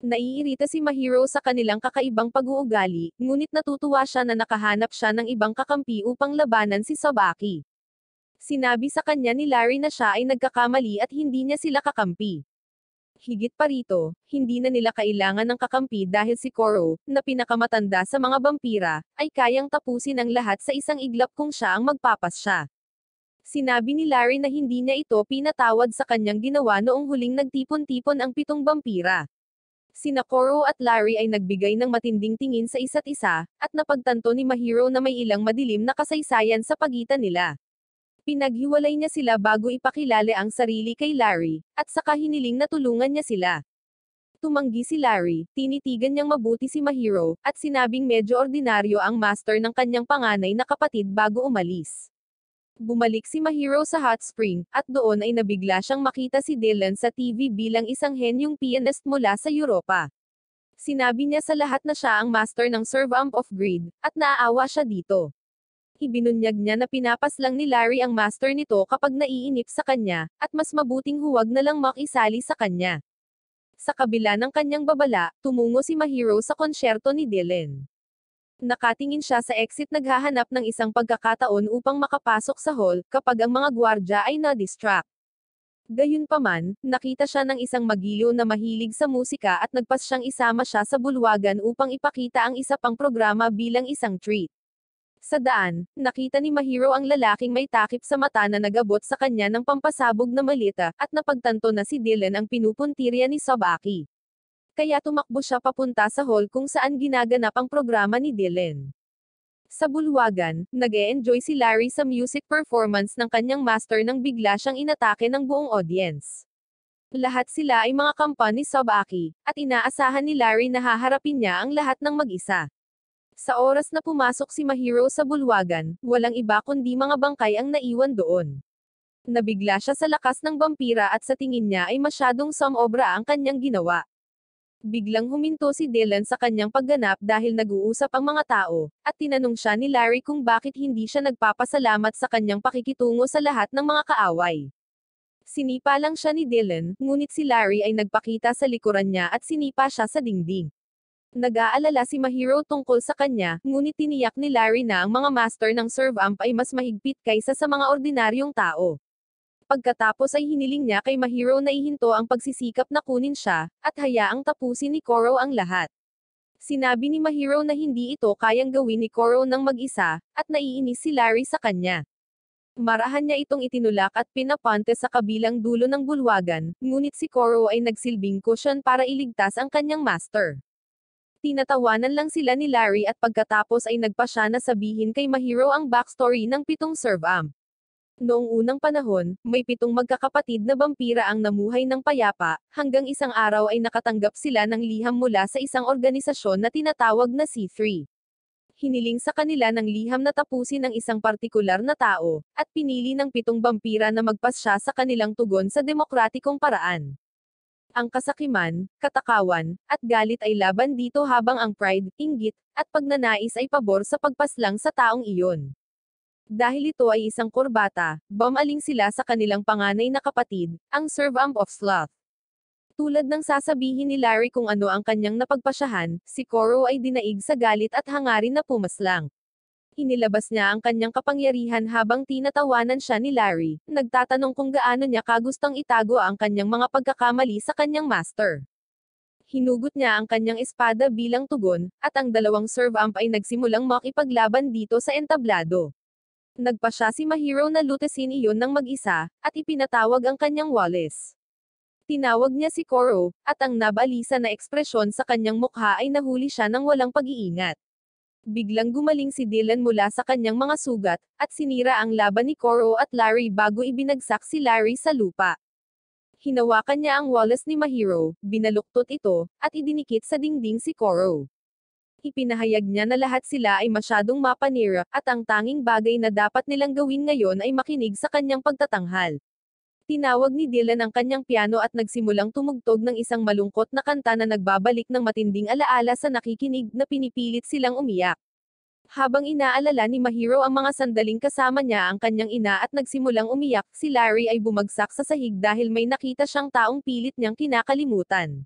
Naiirita si Mahiro sa kanilang kakaibang pag-uugali, ngunit natutuwa siya na nakahanap siya ng ibang kakampi upang labanan si Sabaki. Sinabi sa kanya ni Larry na siya ay nagkakamali at hindi niya sila kakampi. Higit pa rito, hindi na nila kailangan ng kakampi dahil si Koro, na pinakamatanda sa mga vampira, ay kayang tapusin ang lahat sa isang iglap kung siya ang magpapasya. Sinabi ni Larry na hindi niya ito pinatawad sa kanyang ginawa noong huling nagtipon-tipon ang 7 vampira. Sina Koro at Larry ay nagbigay ng matinding tingin sa isa't isa, at napagtanto ni Mahiro na may ilang madilim na kasaysayan sa pagitan nila. Pinaghiwalay niya sila bago ipakilala ang sarili kay Larry, at saka hiniling na tulungan niya sila. Tumanggi si Larry, tinitigan niyang mabuti si Mahiro, at sinabing medyo ordinaryo ang master ng kanyang panganay na kapatid bago umalis. Bumalik si Mahiro sa hot spring, at doon ay nabigla siyang makita si Dylan sa TV bilang isang henyong pianist mula sa Europa. Sinabi niya sa lahat na siya ang master ng serve amp of greed, at naaawa siya dito. Ibinunyag niya na pinapaslang ni Larry ang master nito kapag naiinip sa kanya, at mas mabuting huwag na lang makisali sa kanya. Sa kabila ng kanyang babala, tumungo si Mahiro sa konsyerto ni Dylan. Nakatingin siya sa exit naghahanap ng isang pagkakataon upang makapasok sa hall, kapag ang mga gwardya ay na-distract. Gayunpaman, nakita siya ng isang magiliw na mahilig sa musika at nagpas siyang isama siya sa bulwagan upang ipakita ang isa pang programa bilang isang treat. Sa daan, nakita ni Mahiro ang lalaking may takip sa mata na nagabot sa kanya ng pampasabog na malita, at napagtanto na si Dylan ang pinupuntirya ni Sabaki. Kaya tumakbo siya papunta sa hall kung saan ginaganap ang programa ni Dylan. Sa bulwagan, nag-e-enjoy si Larry sa music performance ng kanyang master nang bigla siyang inatake ng buong audience. Lahat sila ay mga kampa ni Sabaki, at inaasahan ni Larry na haharapin niya ang lahat ng mag-isa. Sa oras na pumasok si Mahiro sa bulwagan, walang iba kundi mga bangkay ang naiwan doon. Nabigla siya sa lakas ng vampira at sa tingin niya ay masyadong sumobra ang kanyang ginawa. Biglang huminto si Dylan sa kanyang pagganap dahil nag-uusap ang mga tao, at tinanong siya ni Larry kung bakit hindi siya nagpapasalamat sa kanyang pakikitungo sa lahat ng mga kaaway. Sinipa lang siya ni Dylan, ngunit si Larry ay nagpakita sa likuran niya at sinipa siya sa dingding. Nag-aalala si Mahiro tungkol sa kanya, ngunit tiniyak ni Larry na ang mga master ng serve amp ay mas mahigpit kaysa sa mga ordinaryong tao. Pagkatapos ay hiniling niya kay Mahiro na ihinto ang pagsisikap na kunin siya, at hayaang tapusin ni Koro ang lahat. Sinabi ni Mahiro na hindi ito kayang gawin ni Koro ng mag-isa, at naiinis si Larry sa kanya. Marahan niya itong itinulak at pinapante sa kabilang dulo ng bulwagan, ngunit si Koro ay nagsilbing cushion para iligtas ang kanyang master. Tinatawanan lang sila ni Larry at pagkatapos ay nagpa siya na sabihin kay Mahiro ang backstory ng 7 servamp. Noong unang panahon, may 7 magkakapatid na vampira ang namuhay ng payapa, hanggang isang araw ay nakatanggap sila ng liham mula sa isang organisasyon na tinatawag na C3. Hiniling sa kanila ng liham na tapusin ang isang partikular na tao, at pinili ng 7 vampira na magpasya sa kanilang tugon sa demokratikong paraan. Ang kasakiman, katakawan, at galit ay laban dito habang ang pride, inggit, at pagnanais ay pabor sa pagpaslang sa taong iyon. Dahil ito ay isang kurbata, bumaling sila sa kanilang panganay na kapatid, ang Servamp of Sloth. Tulad ng sasabihin ni Larry kung ano ang kanyang napagpasyahan, si Koro ay dinaig sa galit at hangarin na pumaslang. Inilabas niya ang kanyang kapangyarihan habang tinatawanan siya ni Larry, nagtatanong kung gaano niya kagustong itago ang kanyang mga pagkakamali sa kanyang master. Hinugot niya ang kanyang espada bilang tugon, at ang 2 servamp ay nagsimulang makipaglaban dito sa entablado. Nagpa siya si Mahiro na lutesin iyon ng mag-isa, at ipinatawag ang kanyang Wallace. Tinawag niya si Koro, at ang nabalisa na ekspresyon sa kanyang mukha ay nahuli siya ng walang pag-iingat. Biglang gumaling si Dylan mula sa kanyang mga sugat, at sinira ang laban ni Koro at Larry bago ibinagsak si Larry sa lupa. Hinawakan niya ang Wallace ni Mahiro, binaluktot ito, at idinikit sa dingding si Koro. Ipinahayag niya na lahat sila ay masyadong mapanira, at ang tanging bagay na dapat nilang gawin ngayon ay makinig sa kanyang pagtatanghal. Tinawag ni Dylan ang kanyang piano at nagsimulang tumugtog ng isang malungkot na kanta na nagbabalik ng matinding alaala sa nakikinig na pinipilit silang umiyak. Habang inaalala ni Mahiro ang mga sandaling kasama niya ang kanyang ina at nagsimulang umiyak, si Larry ay bumagsak sa sahig dahil may nakita siyang taong pilit niyang kinakalimutan.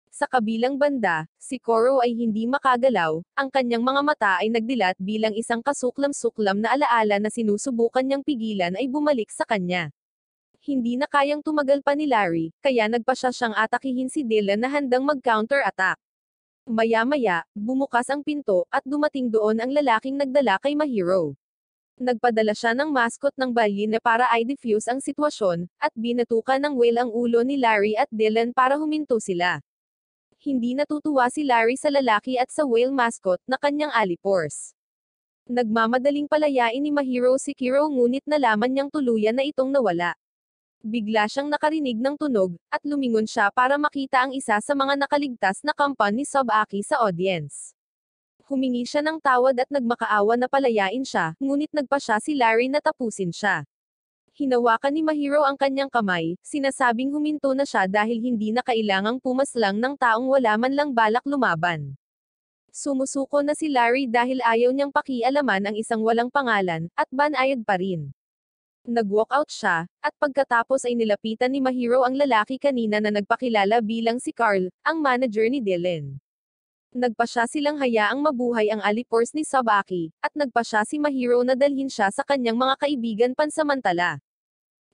Sa kabilang banda, si Koro ay hindi makagalaw, ang kanyang mga mata ay nagdilat bilang isang kasuklam-suklam na alaala na sinusubukan niyang pigilan ay bumalik sa kanya. Hindi na kayang tumagal pa ni Larry, kaya nagpa siya siyang atakihin si Dylan na handang mag-counter-attack. Maya-maya, bumukas ang pinto, at dumating doon ang lalaking nagdala kay Mahiro. Nagpadala siya ng mascot ng balina para i-defuse ang sitwasyon, at binatukan ng whale ang ulo ni Larry at Dylan para huminto sila. Hindi natutuwa si Larry sa lalaki at sa whale mascot na kanyang alipors. Nagmamadaling palayain ni Mahiro si Kiro ngunit nalaman niyang tuluyan na itong nawala. Bigla siyang nakarinig ng tunog, at lumingon siya para makita ang isa sa mga nakaligtas na kampan ni Sobaki sa audience. Humingi siya ng tawad at nagmakaawa na palayain siya, ngunit nagpa siya si Larry na tapusin siya. Hinawakan ni Mahiro ang kanyang kamay, sinasabing huminto na siya dahil hindi na kailangang pumaslang ng taong wala man lang balak lumaban. Sumusuko na si Larry dahil ayaw niyang pakialaman ang isang walang pangalan, at banayad pa rin. Nag-walkout siya, at pagkatapos ay nilapitan ni Mahiro ang lalaki kanina na nagpakilala bilang si Carl, ang manager ni Dylan. Nagpa siya silang hayaang mabuhay ang alipors ni Sobaki, at nagpa siya si Mahiro na dalhin siya sa kanyang mga kaibigan pansamantala.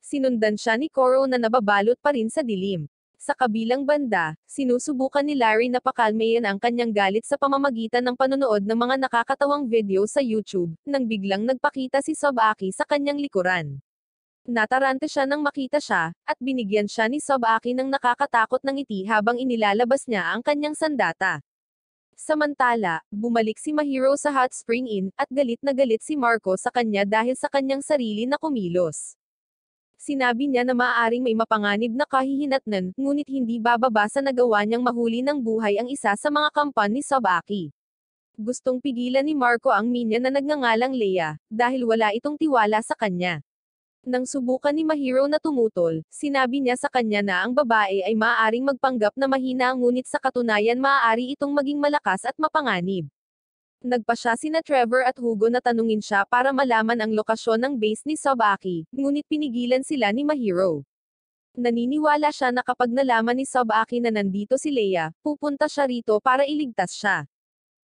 Sinundan siya ni Koro na nababalot pa rin sa dilim. Sa kabilang banda, sinusubukan ni Larry na pakalmayan ang kanyang galit sa pamamagitan ng panonood ng mga nakakatawang video sa YouTube, nang biglang nagpakita si Sobaki sa kanyang likuran. Natarante siya nang makita siya, at binigyan siya ni Sobaki ng nakakatakot na ngiti habang inilalabas niya ang kanyang sandata. Samantala, bumalik si Mahiro sa Hot Spring Inn, at galit na galit si Marco sa kanya dahil sa kanyang sarili na kumilos. Sinabi niya na maaaring may mapanganib na kahihinatnan, ngunit hindi bababa sa nagawa niyang mahuli ng buhay ang isa sa mga kampan ni Sobaki. Gustong pigilan ni Marco ang minya na nagngangalang Leia, dahil wala itong tiwala sa kanya. Nang subukan ni Mahiro na tumutol, sinabi niya sa kanya na ang babae ay maaaring magpanggap na mahina ngunit sa katunayan maaari itong maging malakas at mapanganib. Nagpa siya sina Trevor at Hugo na tanungin siya para malaman ang lokasyon ng base ni Sobaki, ngunit pinigilan sila ni Mahiro. Naniniwala siya na kapag nalaman ni Sobaki na nandito si Leia, pupunta siya rito para iligtas siya.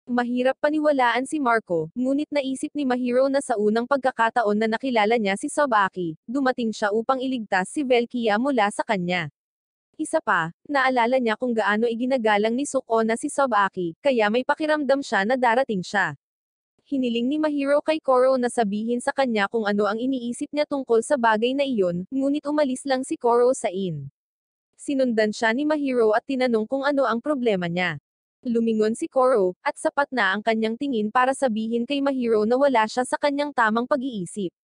Mahirap paniwalaan si Marco, ngunit naisip ni Mahiro na sa unang pagkakataon na nakilala niya si Sobaki, dumating siya upang iligtas si Velkia mula sa kanya. Isa pa, naalala niya kung gaano iginagalang ni Sukona si Sobaki, kaya may pakiramdam siya na darating siya. Hiniling ni Mahiro kay Koro na sabihin sa kanya kung ano ang iniisip niya tungkol sa bagay na iyon, ngunit umalis lang si Koro sa inn. Sinundan siya ni Mahiro at tinanong kung ano ang problema niya. Lumingon si Koro, at sapat na ang kanyang tingin para sabihin kay Mahiro na wala siya sa kanyang tamang pag-iisip.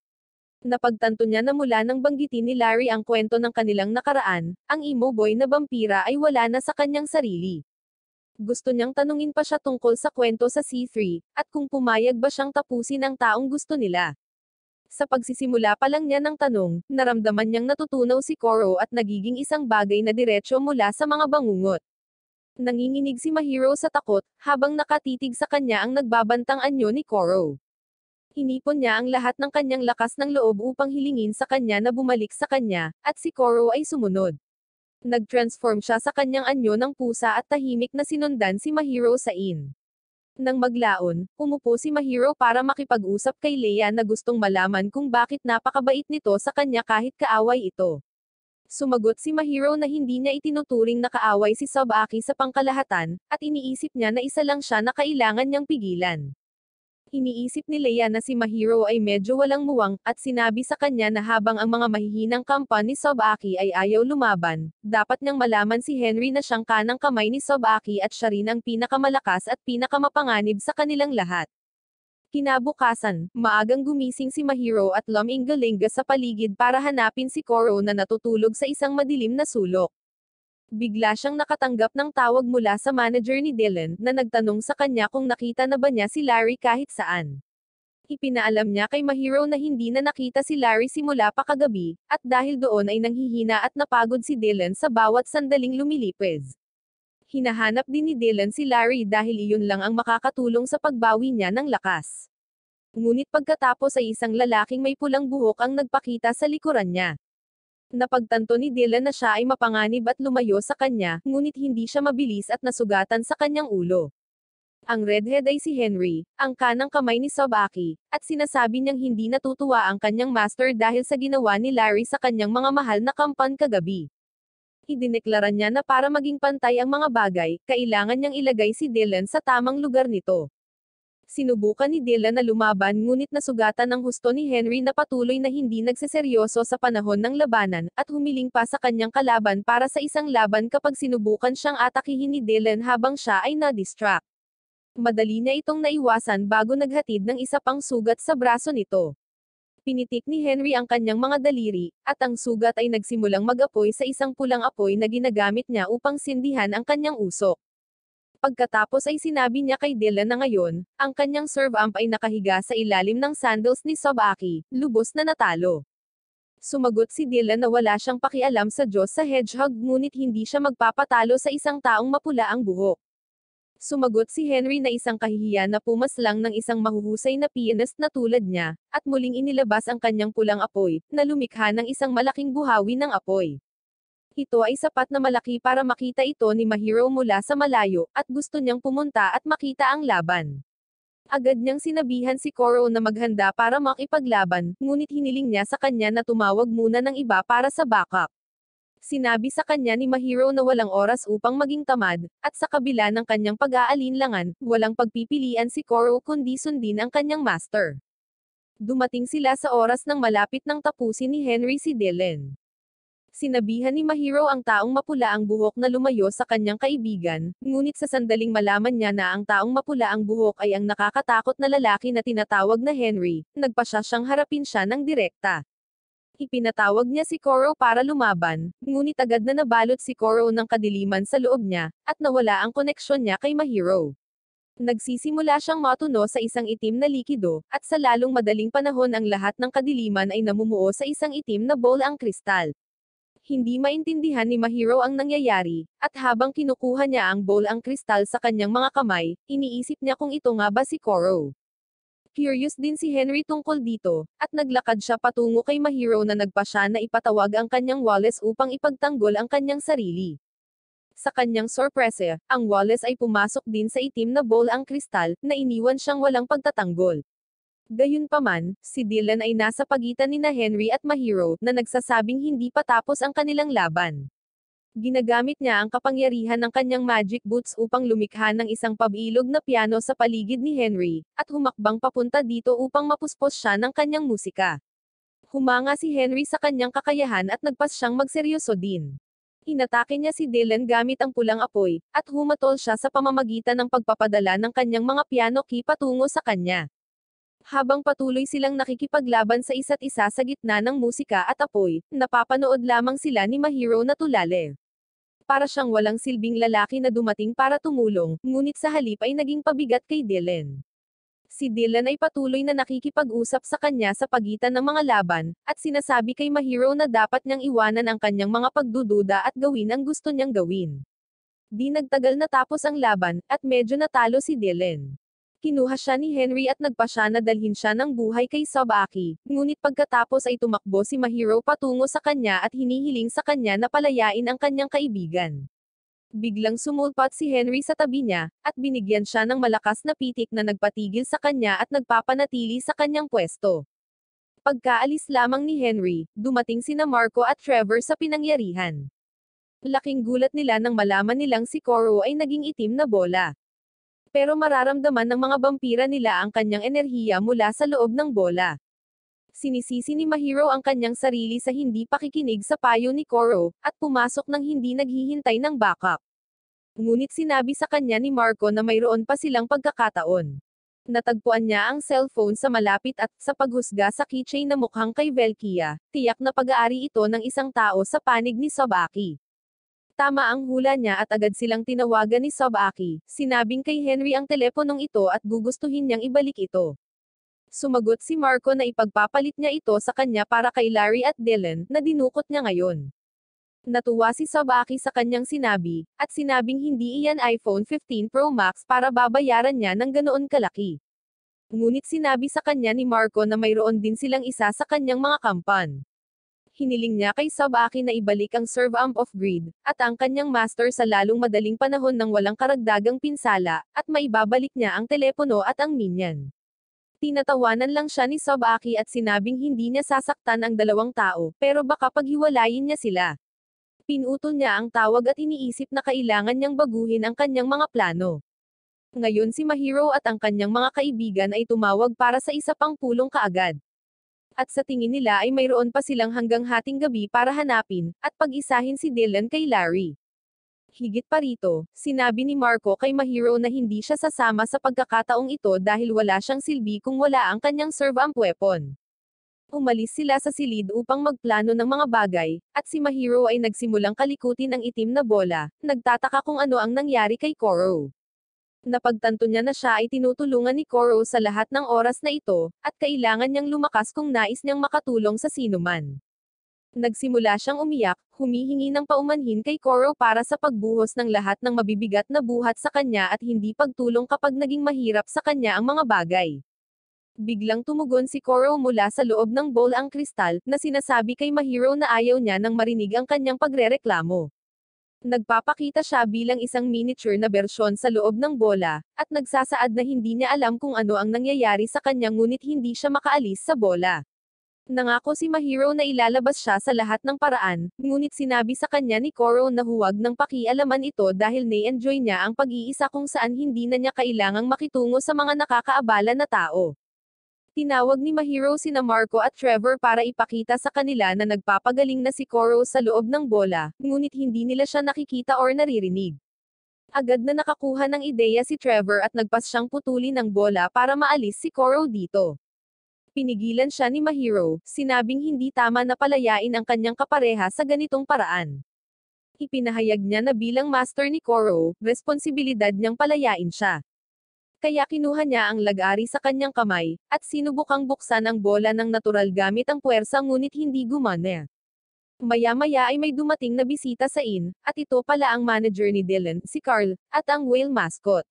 Napagtanto niya na mula nang banggitin ni Larry ang kwento ng kanilang nakaraan, ang emo boy na vampira ay wala na sa kanyang sarili. Gusto niyang tanungin pa siya tungkol sa kwento sa C3, at kung pumayag ba siyang tapusin ang taong gusto nila. Sa pagsisimula pa lang niya ng tanong, naramdaman niyang natutunaw si Koro at nagiging isang bagay na diretsyo mula sa mga bangungot. Nanginginig si Mahiro sa takot, habang nakatitig sa kanya ang nagbabantang anyo ni Koro. Hinipon niya ang lahat ng kanyang lakas ng loob upang hilingin sa kanya na bumalik sa kanya, at si Koro ay sumunod. Nag-transform siya sa kanyang anyo ng pusa at tahimik na sinundan si Mahiro sa inn. Nang maglaon, umupo si Mahiro para makipag-usap kay Leia na gustong malaman kung bakit napakabait nito sa kanya kahit kaaway ito. Sumagot si Mahiro na hindi niya itinuturing na kaaway si Tsubaki sa pangkalahatan, at iniisip niya na isa lang siya na kailangan niyang pigilan. Iniisip ni Leia na si Mahiro ay medyo walang muwang, at sinabi sa kanya na habang ang mga mahihinang kampan ni Tsubaki ay ayaw lumaban, dapat niyang malaman si Henry na siyang kanang kamay ni Tsubaki at siya rin ang pinakamalakas at pinakamapanganib sa kanilang lahat. Kinabukasan, maagang gumising si Mahiro at lumingalinga sa paligid para hanapin si Koro na natutulog sa isang madilim na sulok. Bigla siyang nakatanggap ng tawag mula sa manager ni Dylan, na nagtanong sa kanya kung nakita na ba niya si Larry kahit saan. Ipinaalam niya kay Mahiro na hindi na nakita si Larry simula pa kagabi, at dahil doon ay nanghihina at napagod si Dylan sa bawat sandaling lumilipez. Hinahanap din ni Dylan si Larry dahil iyon lang ang makakatulong sa pagbawi niya ng lakas. Ngunit pagkatapos ay isang lalaking may pulang buhok ang nagpakita sa likuran niya. Napagtanto ni Dylan na siya ay mapanganib at lumayo sa kanya, ngunit hindi siya mabilis at nasugatan sa kanyang ulo. Ang redhead ay si Henry, ang kanang kamay ni Tsubaki, at sinasabi niyang hindi natutuwa ang kanyang master dahil sa ginawa ni Larry sa kanyang mga mahal na kampan kagabi. Idineklara niya na para maging pantay ang mga bagay, kailangan niyang ilagay si Dylan sa tamang lugar nito. Sinubukan ni Dylan na lumaban ngunit nasugatan ng husto ni Henry na patuloy na hindi nagseseryoso sa panahon ng labanan, at humiling pa sa kanyang kalaban para sa isang laban kapag sinubukan siyang atakihin ni Dylan habang siya ay na-distract. Madali niya itong naiwasan bago naghatid ng isa pang sugat sa braso nito. Pinitik ni Henry ang kanyang mga daliri, at ang sugat ay nagsimulang mag-apoy sa isang pulang apoy na ginagamit niya upang sindihan ang kanyang usok. Pagkatapos ay sinabi niya kay Dylan na ngayon, ang kanyang serve amp ay nakahiga sa ilalim ng sandals ni Tsubaki, lubos na natalo. Sumagot si Dylan na wala siyang pakialam sa Diyos sa hedgehog ngunit hindi siya magpapatalo sa isang taong mapula ang buhok. Sumagot si Henry na isang kahihiyan na pumaslang ng isang mahuhusay na pianist na tulad niya, at muling inilabas ang kanyang pulang apoy, na lumikha ng isang malaking buhawi ng apoy. Ito ay sapat na malaki para makita ito ni Mahiro mula sa malayo, at gusto niyang pumunta at makita ang laban. Agad niyang sinabihan si Koro na maghanda para makipaglaban, ngunit hiniling niya sa kanya na tumawag muna ng iba para sa backup. Sinabi sa kanya ni Mahiro na walang oras upang maging tamad, at sa kabila ng kanyang pag-aalinlangan, walang pagpipilian si Koro kundi sundin ang kanyang master. Dumating sila sa oras ng malapit ng tapusin ni Henry si Dylan. Sinabihan ni Mahiro ang taong mapula ang buhok na lumayo sa kanyang kaibigan, ngunit sa sandaling malaman niya na ang taong mapula ang buhok ay ang nakakatakot na lalaki na tinatawag na Henry, nagpasya siyang harapin siya ng direkta. Ipinatawag niya si Koro para lumaban, ngunit agad na nabalot si Koro ng kadiliman sa loob niya, at nawala ang koneksyon niya kay Mahiro. Nagsisimula siyang matuno sa isang itim na likido, at sa lalong madaling panahon ang lahat ng kadiliman ay namumuo sa isang itim na bowl ang kristal. Hindi maintindihan ni Mahiro ang nangyayari, at habang kinukuha niya ang bowl ang kristal sa kanyang mga kamay, iniisip niya kung ito nga ba si Koro. Curious din si Henry tungkol dito, at naglakad siya patungo kay Mahiro na nagpasya na ipatawag ang kanyang Wallace upang ipagtanggol ang kanyang sarili. Sa kanyang sorpresa, ang Wallace ay pumasok din sa itim na bowl ang kristal, na iniwan siyang walang pagtatanggol. Gayunpaman, si Dylan ay nasa pagitan ni Henry at Mahiro, na nagsasabing hindi pa tapos ang kanilang laban. Ginagamit niya ang kapangyarihan ng kanyang magic boots upang lumikha ng isang pabilog na piano sa paligid ni Henry, at humakbang papunta dito upang mapuspos siya ng kanyang musika. Humanga si Henry sa kanyang kakayahan at nagpas siyang magseryoso din. Inatake niya si Dylan gamit ang pulang apoy, at humatol siya sa pamamagitan ng pagpapadala ng kanyang mga piano key patungo sa kanya. Habang patuloy silang nakikipaglaban sa isa't isa sa gitna ng musika at apoy, napapanood lamang sila ni Mahiro na tulale. Para siyang walang silbing lalaki na dumating para tumulong, ngunit sa halip ay naging pabigat kay Dylan. Si Dylan ay patuloy na nakikipag-usap sa kanya sa pagitan ng mga laban, at sinasabi kay Mahiro na dapat niyang iwanan ang kanyang mga pagdududa at gawin ang gusto niyang gawin. Di nagtagal natapos ang laban, at medyo natalo si Dylan. Kinuha siya ni Henry at nagpa siya na dalhin siya ng buhay kay Sabaki, ngunit pagkatapos ay tumakbo si Mahiro patungo sa kanya at hinihiling sa kanya na palayain ang kanyang kaibigan. Biglang sumulpat si Henry sa tabi niya, at binigyan siya ng malakas na pitik na nagpatigil sa kanya at nagpapanatili sa kanyang pwesto. Pagkaalis lamang ni Henry, dumating sina Marco at Trevor sa pinangyarihan. Laking gulat nila nang malaman nilang si Koro ay naging itim na bola. Pero mararamdaman ng mga vampira nila ang kanyang enerhiya mula sa loob ng bola. Sinisisi ni Mahiro ang kanyang sarili sa hindi pakikinig sa payo ni Koro, at pumasok nang hindi naghihintay ng backup. Ngunit sinabi sa kanya ni Marco na mayroon pa silang pagkakataon. Natagpuan niya ang cellphone sa malapit at, sa paghusga sa keychain na mukhang kay Velkia, tiyak na pag-aari ito ng isang tao sa panig ni Sabaki. Tama ang hula niya at agad silang tinawagan ni Sabaki, sinabing kay Henry ang teleponong ito at gugustuhin niyang ibalik ito. Sumagot si Marco na ipagpapalit niya ito sa kanya para kay Larry at Dylan, na dinukot niya ngayon. Natuwa si Sabaki sa kanyang sinabi, at sinabing hindi iyan iPhone 15 Pro Max para babayaran niya ng ganoon kalaki. Ngunit sinabi sa kanya ni Marco na mayroon din silang isa sa kanyang mga kampan. Hiniling niya kay Sabaki na ibalik ang serve amp of greed, at ang kanyang master sa lalong madaling panahon ng walang karagdagang pinsala, at maibabalik niya ang telepono at ang minion. Tinatawanan lang siya ni Sabaki at sinabing hindi niya sasaktan ang dalawang tao, pero baka paghiwalayin niya sila. Pinutol niya ang tawag at iniisip na kailangan niyang baguhin ang kanyang mga plano. Ngayon si Mahiro at ang kanyang mga kaibigan ay tumawag para sa isa pang pulong kaagad. At sa tingin nila ay mayroon pa silang hanggang hating gabi para hanapin, at pag-isahin si Dylan kay Larry. Higit pa rito, sinabi ni Marco kay Mahiro na hindi siya sasama sa pagkakataong ito dahil wala siyang silbi kung wala ang kanyang serve amp weapon. Umalis sila sa silid upang magplano ng mga bagay, at si Mahiro ay nagsimulang kalikutin ang itim na bola, nagtataka kung ano ang nangyari kay Koro. Napagtanto niya na siya ay tinutulungan ni Koro sa lahat ng oras na ito, at kailangan niyang lumakas kung nais niyang makatulong sa sinuman. Nagsimula siyang umiyak, humihingi ng paumanhin kay Koro para sa pagbuhos ng lahat ng mabibigat na buhat sa kanya at hindi pagtulong kapag naging mahirap sa kanya ang mga bagay. Biglang tumugon si Koro mula sa loob ng bowl ang kristal, na sinasabi kay Mahiro na ayaw niya nang marinig ang kanyang pagrereklamo. Nagpapakita siya bilang isang miniature na bersyon sa loob ng bola, at nagsasaad na hindi niya alam kung ano ang nangyayari sa kanya ngunit hindi siya makaalis sa bola. Nangako si Mahiro na ilalabas siya sa lahat ng paraan, ngunit sinabi sa kanya ni Koro na huwag nang pakialaman ito dahil na-enjoy niya ang pag-iisa kung saan hindi na niya kailangang makitungo sa mga nakakaabala na tao. Tinawag ni Mahiro sina Marco at Trevor para ipakita sa kanila na nagpapagaling na si Koro sa loob ng bola, ngunit hindi nila siya nakikita or naririnig. Agad na nakakuha ng ideya si Trevor at nagpas siyang putulin ng bola para maalis si Koro dito. Pinigilan siya ni Mahiro, sinabing hindi tama na palayain ang kanyang kapareha sa ganitong paraan. Ipinahayag niya na bilang master ni Koro, responsibilidad niyang palayain siya. Kaya kinuha niya ang lag-ari sa kanyang kamay, at sinubukang buksan ang bola ng natural gamit ang puwersa ngunit hindi gumana. Maya-maya ay may dumating na bisita sa inn, at ito pala ang manager ni Dylan, si Carl, at ang whale mascot.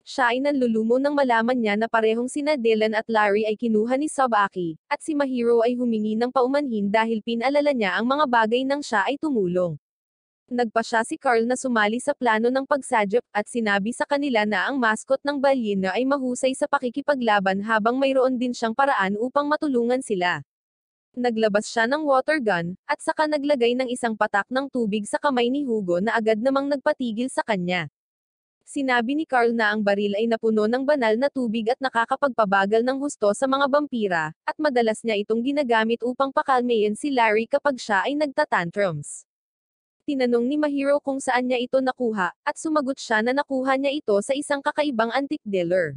Siya ay nanlulumo nang malaman niya na parehong sina Dylan at Larry ay kinuha ni Sabaki, at si Mahiro ay humingi ng paumanhin dahil pinalala niya ang mga bagay nang siya ay tumulong. Nagpa siya si Carl na sumali sa plano ng pagsadyap, at sinabi sa kanila na ang mascot ng balyena ay mahusay sa pakikipaglaban habang mayroon din siyang paraan upang matulungan sila. Naglabas siya ng water gun, at saka naglagay ng isang patak ng tubig sa kamay ni Hugo na agad namang nagpatigil sa kanya. Sinabi ni Carl na ang baril ay napuno ng banal na tubig at nakakapagpabagal ng husto sa mga vampira, at madalas niya itong ginagamit upang pakalmayin si Larry kapag siya ay nagtatantrums. Tinanong ni Mahiro kung saan niya ito nakuha, at sumagot siya na nakuha niya ito sa isang kakaibang antique dealer.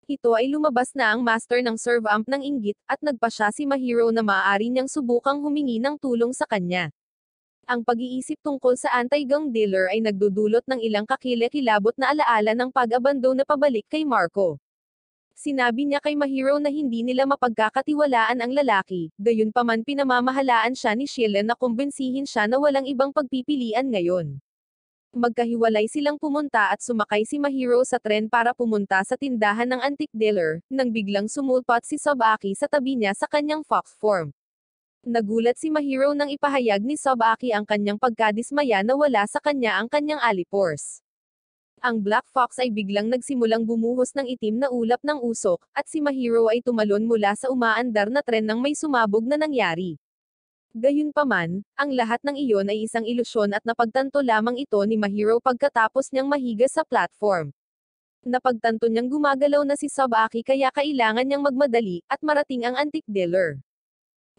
Ito ay lumabas na ang master ng serve amp ng inggit, at nagpa siya si Mahiro na maaari niyang subukang humingi ng tulong sa kanya. Ang pag-iisip tungkol sa anti-gang dealer ay nagdudulot ng ilang kakilakilabot na alaala ng pag-abando na pabalik kay Marco. Sinabi niya kay Mahiro na hindi nila mapagkakatiwalaan ang lalaki, gayunpaman pinamamahalaan siya ni Sheila na kumbinsihin siya na walang ibang pagpipilian ngayon. Magkahiwalay silang pumunta at sumakay si Mahiro sa tren para pumunta sa tindahan ng antique dealer, nang biglang sumulpot si Sobaki sa tabi niya sa kanyang fox form. Nagulat si Mahiro nang ipahayag ni Sobaki ang kanyang pagkadismaya na wala sa kanya ang kanyang alipors. Ang Black Fox ay biglang nagsimulang bumuhos ng itim na ulap ng usok, at si Mahiro ay tumalon mula sa umaandar na tren nang may sumabog na nangyari. Gayunpaman, ang lahat ng iyon ay isang ilusyon at napagtanto lamang ito ni Mahiro pagkatapos niyang mahiga sa platform. Napagtanto niyang gumagalaw na si Sobaki kaya kailangan niyang magmadali, at marating ang antique dealer.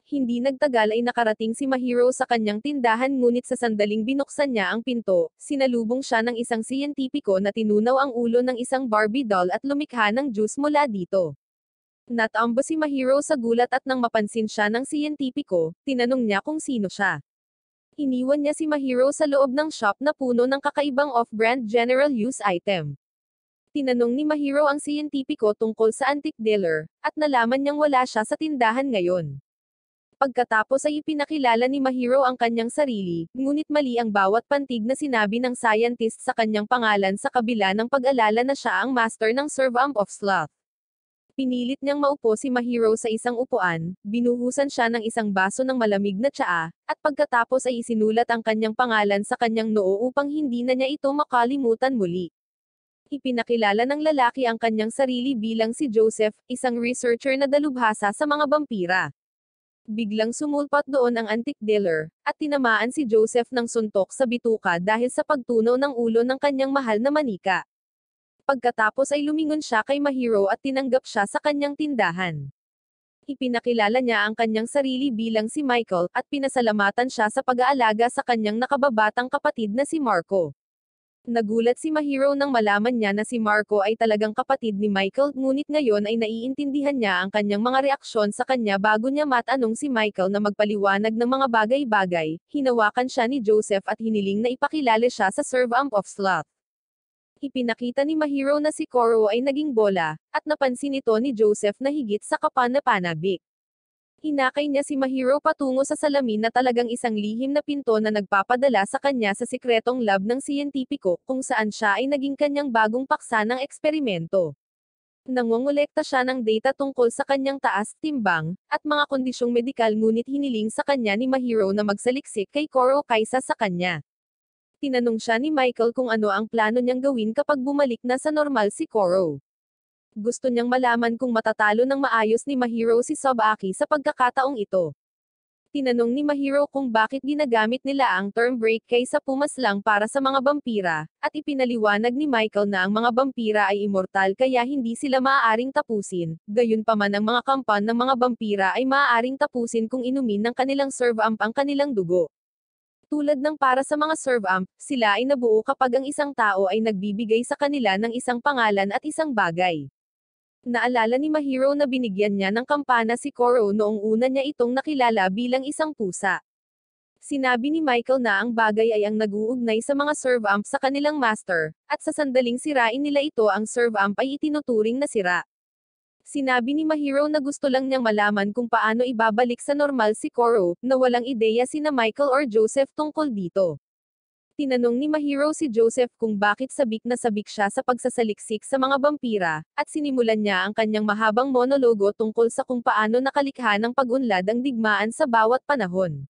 Hindi nagtagal ay nakarating si Mahiro sa kanyang tindahan ngunit sa sandaling binuksan niya ang pinto, sinalubong siya ng isang siyentipiko na tinunaw ang ulo ng isang Barbie doll at lumikha ng juice mula dito. Natambo si Mahiro sa gulat at nang mapansin siya ng siyentipiko, tinanong niya kung sino siya. Iniwan niya si Mahiro sa loob ng shop na puno ng kakaibang off-brand general use item. Tinanong ni Mahiro ang siyentipiko tungkol sa antique dealer, at nalaman niyang wala siya sa tindahan ngayon. Pagkatapos ay ipinakilala ni Mahiro ang kanyang sarili, ngunit mali ang bawat pantig na sinabi ng scientist sa kanyang pangalan sa kabila ng pag-alala na siya ang master ng serve amp of sloth. Pinilit niyang maupo si Mahiro sa isang upuan, binuhusan siya ng isang baso ng malamig na tsaa, at pagkatapos ay isinulat ang kanyang pangalan sa kanyang noo upang hindi na niya ito makalimutan muli. Ipinakilala ng lalaki ang kanyang sarili bilang si Joseph, isang researcher na dalubhasa sa mga vampira. Biglang sumulpot doon ang antique dealer, at tinamaan si Joseph ng suntok sa bituka dahil sa pagtunaw ng ulo ng kanyang mahal na manika. Pagkatapos ay lumingon siya kay Mahiro at tinanggap siya sa kanyang tindahan. Ipinakilala niya ang kanyang sarili bilang si Michael, at pinasalamatan siya sa pag-aalaga sa kanyang nakababatang kapatid na si Marco. Nagulat si Mahiro nang malaman niya na si Marco ay talagang kapatid ni Michael, ngunit ngayon ay naiintindihan niya ang kanyang mga reaksyon sa kanya bago niya matanong si Michael na magpaliwanag ng mga bagay-bagay. Hinawakan siya ni Joseph at hiniling na ipakilala siya sa serve amp of sloth. Ipinakita ni Mahiro na si Koro ay naging bola, at napansin ito ni Joseph na higit sa kapanapanabik. Hinakay niya si Mahiro patungo sa salamin na talagang isang lihim na pinto na nagpapadala sa kanya sa sikretong lab ng siyentipiko, kung saan siya ay naging kanyang bagong paksa ng eksperimento. Nangongolekta siya ng data tungkol sa kanyang taas, timbang, at mga kondisyong medikal ngunit hiniling sa kanya ni Mahiro na magsaliksik kay Koro kaysa sa kanya. Tinanong siya ni Michael kung ano ang plano niyang gawin kapag bumalik na sa normal si Koro. Gusto niyang malaman kung matatalo ng maayos ni Mahiro si Sobaki sa pagkakataong ito. Tinanong ni Mahiro kung bakit ginagamit nila ang term break kaysa pumaslang para sa mga vampira, at ipinaliwanag ni Michael na ang mga vampira ay immortal kaya hindi sila maaaring tapusin, gayunpaman ang mga kampan ng mga vampira ay maaaring tapusin kung inumin ng kanilang serve amp ang kanilang dugo. Tulad ng para sa mga serve amp, sila ay nabuo kapag ang isang tao ay nagbibigay sa kanila ng isang pangalan at isang bagay. Naalala ni Mahiro na binigyan niya ng kampana si Koro noong una niya itong nakilala bilang isang pusa. Sinabi ni Michael na ang bagay ay ang nag-uugnay sa mga serve amp sa kanilang master, at sa sandaling sirain nila ito ang serve amp ay itinuturing na sira. Sinabi ni Mahiro na gusto lang niyang malaman kung paano ibabalik sa normal si Koro, na walang ideya sina Michael or Joseph tungkol dito. Tinanong ni Mahiro si Joseph kung bakit sabik na sabik siya sa pagsasaliksik sa mga vampira, at sinimulan niya ang kanyang mahabang monologo tungkol sa kung paano nakalikha ng pag-unlad ang digmaan sa bawat panahon.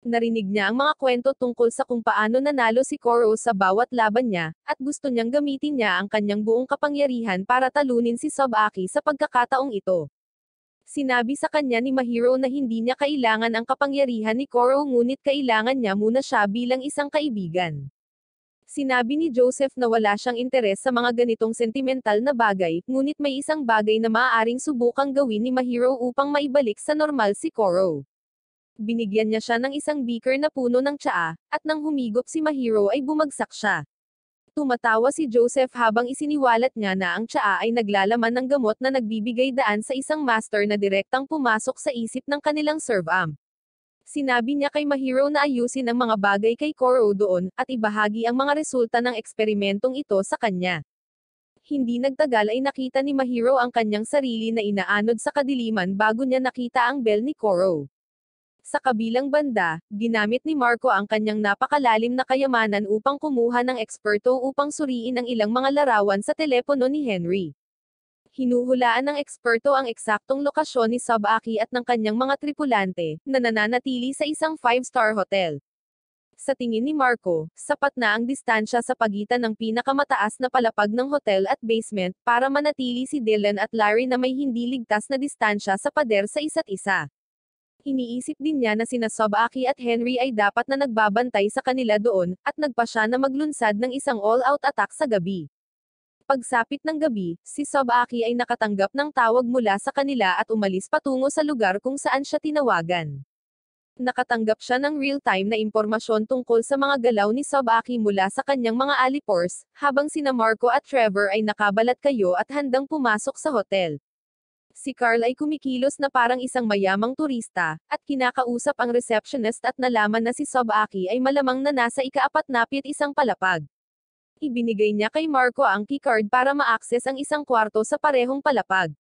Narinig niya ang mga kwento tungkol sa kung paano nanalo si Koro sa bawat laban niya, at gusto niyang gamitin niya ang kanyang buong kapangyarihan para talunin si Sobaki sa pagkakataong ito. Sinabi sa kanya ni Mahiro na hindi niya kailangan ang kapangyarihan ni Koro ngunit kailangan niya muna siya bilang isang kaibigan. Sinabi ni Joseph na wala siyang interes sa mga ganitong sentimental na bagay, ngunit may isang bagay na maaaring subukang gawin ni Mahiro upang maibalik sa normal si Koro. Binigyan niya siya ng isang beaker na puno ng tsaa, at nang humigop si Mahiro ay bumagsak siya. Tumatawa si Joseph habang isiniwalat niya na ang tsaa ay naglalaman ng gamot na nagbibigay daan sa isang master na direktang pumasok sa isip ng kanilang serve-am. Sinabi niya kay Mahiro na ayusin ang mga bagay kay Koro doon, at ibahagi ang mga resulta ng eksperimentong ito sa kanya. Hindi nagtagal ay nakita ni Mahiro ang kanyang sarili na inaanod sa kadiliman bago niya nakita ang bell ni Koro. Sa kabilang banda, ginamit ni Marco ang kanyang napakalalim na kayamanan upang kumuha ng eksperto upang suriin ang ilang mga larawan sa telepono ni Henry. Hinuhulaan ng eksperto ang eksaktong lokasyon ni Sabaki at ng kanyang mga tripulante, na nananatili sa isang 5-star hotel. Sa tingin ni Marco, sapat na ang distansya sa pagitan ng pinakamataas na palapag ng hotel at basement para manatili si Dylan at Larry na may hindi ligtas na distansya sa pader sa isa't isa. Iniisip din niya na sina Sabaki at Henry ay dapat na nagbabantay sa kanila doon, at nagpa siya na maglunsad ng isang all-out attack sa gabi. Pagsapit ng gabi, si Sabaki ay nakatanggap ng tawag mula sa kanila at umalis patungo sa lugar kung saan siya tinawagan. Nakatanggap siya ng real-time na impormasyon tungkol sa mga galaw ni Sabaki mula sa kanyang mga alipors, habang sina Marco at Trevor ay nakabalat kayo at handang pumasok sa hotel. Si Carl ay kumikilos na parang isang mayamang turista, at kinakausap ang receptionist at nalaman na si Sabaki ay malamang na nasa ika-41 palapag. Ibinigay niya kay Marco ang keycard para ma-access ang isang kwarto sa parehong palapag.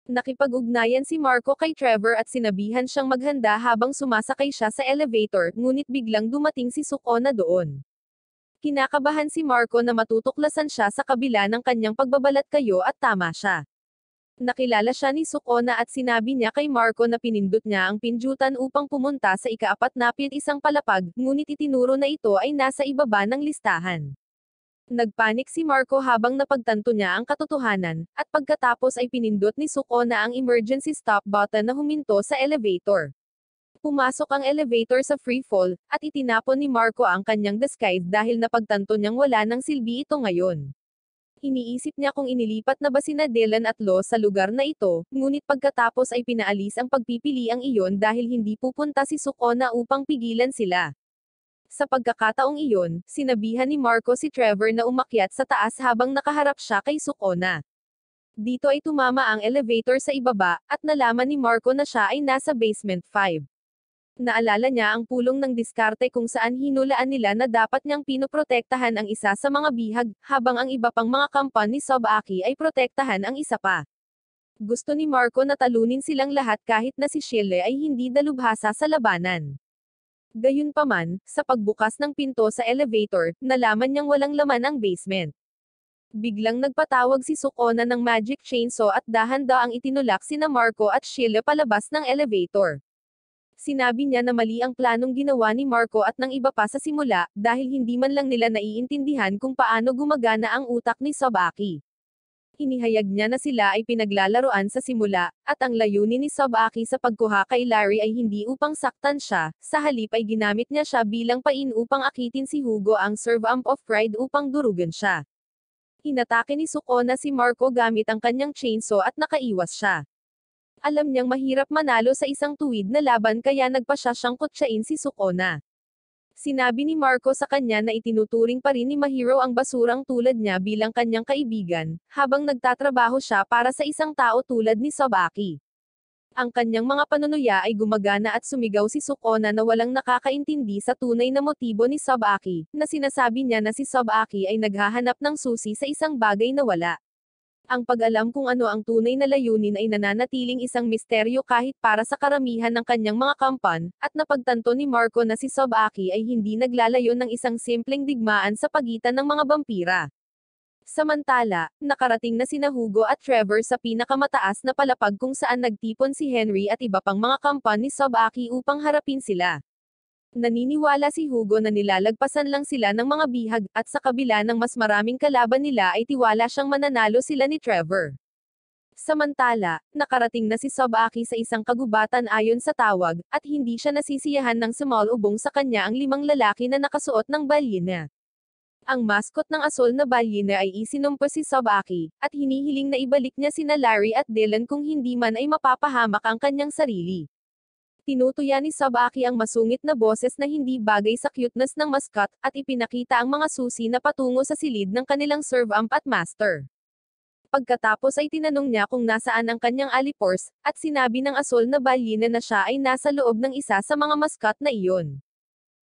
Nakipag-ugnayan si Marco kay Trevor at sinabihan siyang maghanda habang sumasakay siya sa elevator, ngunit biglang dumating si Sukona doon. Kinakabahan si Marco na matutuklasan siya sa kabila ng kanyang pagbabalat kayo at tama siya. Nakilala siya ni Sukona at sinabi niya kay Marco na pinindot niya ang pindutan upang pumunta sa ika-41 palapag, ngunit itinuro na ito ay nasa ibaba ng listahan. Nagpanik si Marco habang napagtanto niya ang katotohanan, at pagkatapos ay pinindot ni Sukona ang emergency stop button na huminto sa elevator. Pumasok ang elevator sa free fall, at itinapon ni Marco ang kanyang disguise dahil napagtanto niyang wala nang silbi ito ngayon. Iniisip niya kung inilipat na ba sina Dylan at Lo sa lugar na ito, ngunit pagkatapos ay pinaalis ang pagpipiliang iyon dahil hindi pupunta si Sukona upang pigilan sila. Sa pagkakataong iyon, sinabihan ni Marco si Trevor na umakyat sa taas habang nakaharap siya kay Sukona. Dito ay tumama ang elevator sa ibaba, at nalaman ni Marco na siya ay nasa basement 5. Naalala niya ang pulong ng diskarte kung saan hinulaan nila na dapat niyang pinoprotektahan ang isa sa mga bihag, habang ang iba pang mga kampan ni Sabaki ay protektahan ang isa pa. Gusto ni Marco na talunin silang lahat kahit na si Shile ay hindi dalubhasa sa labanan. Gayunpaman, sa pagbukas ng pinto sa elevator, nalaman niyang walang laman ang basement. Biglang nagpatawag si Sukona ng magic chainsaw at dahan-daang itinulak sina Marco at Shile palabas ng elevator. Sinabi niya na mali ang planong ginawa ni Marco at ng iba pa sa simula, dahil hindi man lang nila naiintindihan kung paano gumagana ang utak ni Sabaki. Inihayag niya na sila ay pinaglalaroan sa simula, at ang layunin ni Sabaki sa pagkuha kay Larry ay hindi upang saktan siya, sa halip ay ginamit niya siya bilang pain upang akitin si Hugo ang serve-amp of pride upang durugan siya. Inatake ni Sukona si Marco gamit ang kanyang chainsaw at nakaiwas siya. Alam niyang mahirap manalo sa isang tuwid na laban kaya nagpa siya siyang kutsain si Sukona. Sinabi ni Marco sa kanya na itinuturing pa rin ni Mahiro ang basurang tulad niya bilang kanyang kaibigan, habang nagtatrabaho siya para sa isang tao tulad ni Sabaki. Ang kanyang mga panunuya ay gumagana at sumigaw si Sukona na walang nakakaintindi sa tunay na motibo ni Sabaki, na sinasabi niya na si Sabaki ay naghahanap ng susi sa isang bagay na wala. Ang pag-alam kung ano ang tunay na layunin ay nananatiling isang misteryo kahit para sa karamihan ng kanyang mga kampan, at napagtanto ni Marco na si Sabaki ay hindi naglalayo ng isang simpleng digmaan sa pagitan ng mga vampira. Samantala, nakarating na sina Hugo at Trevor sa pinakamataas na palapag kung saan nagtipon si Henry at iba pang mga kampan ni Sabaki upang harapin sila. Naniniwala si Hugo na nilalagpasan lang sila ng mga bihag, at sa kabila ng mas maraming kalaban nila ay tiwala siyang mananalo sila ni Trevor. Samantala, nakarating na si Sabaki sa isang kagubatan ayon sa tawag, at hindi siya nasisiyahan ng sumalubong sa kanya ang 5 lalaki na nakasuot ng balyena. Ang mascot ng asol na balyena ay isinumpa si Sabaki, at hinihiling na ibalik niya sina Larry at Dylan kung hindi man ay mapapahamak ang kanyang sarili. Tinutuya ni Sabaki ang masungit na boses na hindi bagay sa cuteness ng mascot, at ipinakita ang mga susi na patungo sa silid ng kanilang serve amp at master. Pagkatapos ay tinanong niya kung nasaan ang kanyang alipors, at sinabi ng asol na balyena na siya ay nasa loob ng isa sa mga mascot na iyon.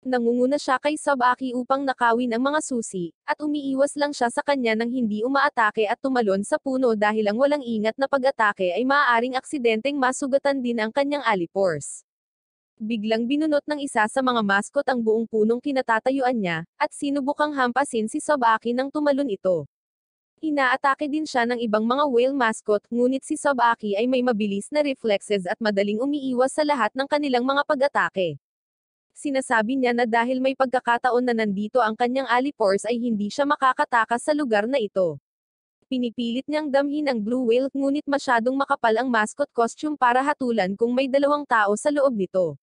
Nangunguna siya kay Sabaki upang nakawin ang mga susi, at umiiwas lang siya sa kanya nang hindi umaatake at tumalon sa puno dahil ang walang ingat na pag-atake ay maaaring aksidenteng masugatan din ang kanyang alipors. Biglang binunot ng isa sa mga mascot ang buong punong kinatatayuan niya, at sinubukang hampasin si Sabaki nang tumalon ito. Inaatake din siya ng ibang mga whale mascot, ngunit si Sabaki ay may mabilis na reflexes at madaling umiiwas sa lahat ng kanilang mga pag-atake. Sinasabi niya na dahil may pagkakataon na nandito ang kanyang alipors ay hindi siya makakatakas sa lugar na ito. Pinipilit niyang damhin ang blue whale, ngunit masyadong makapal ang mascot costume para hatulan kung may dalawang tao sa loob nito.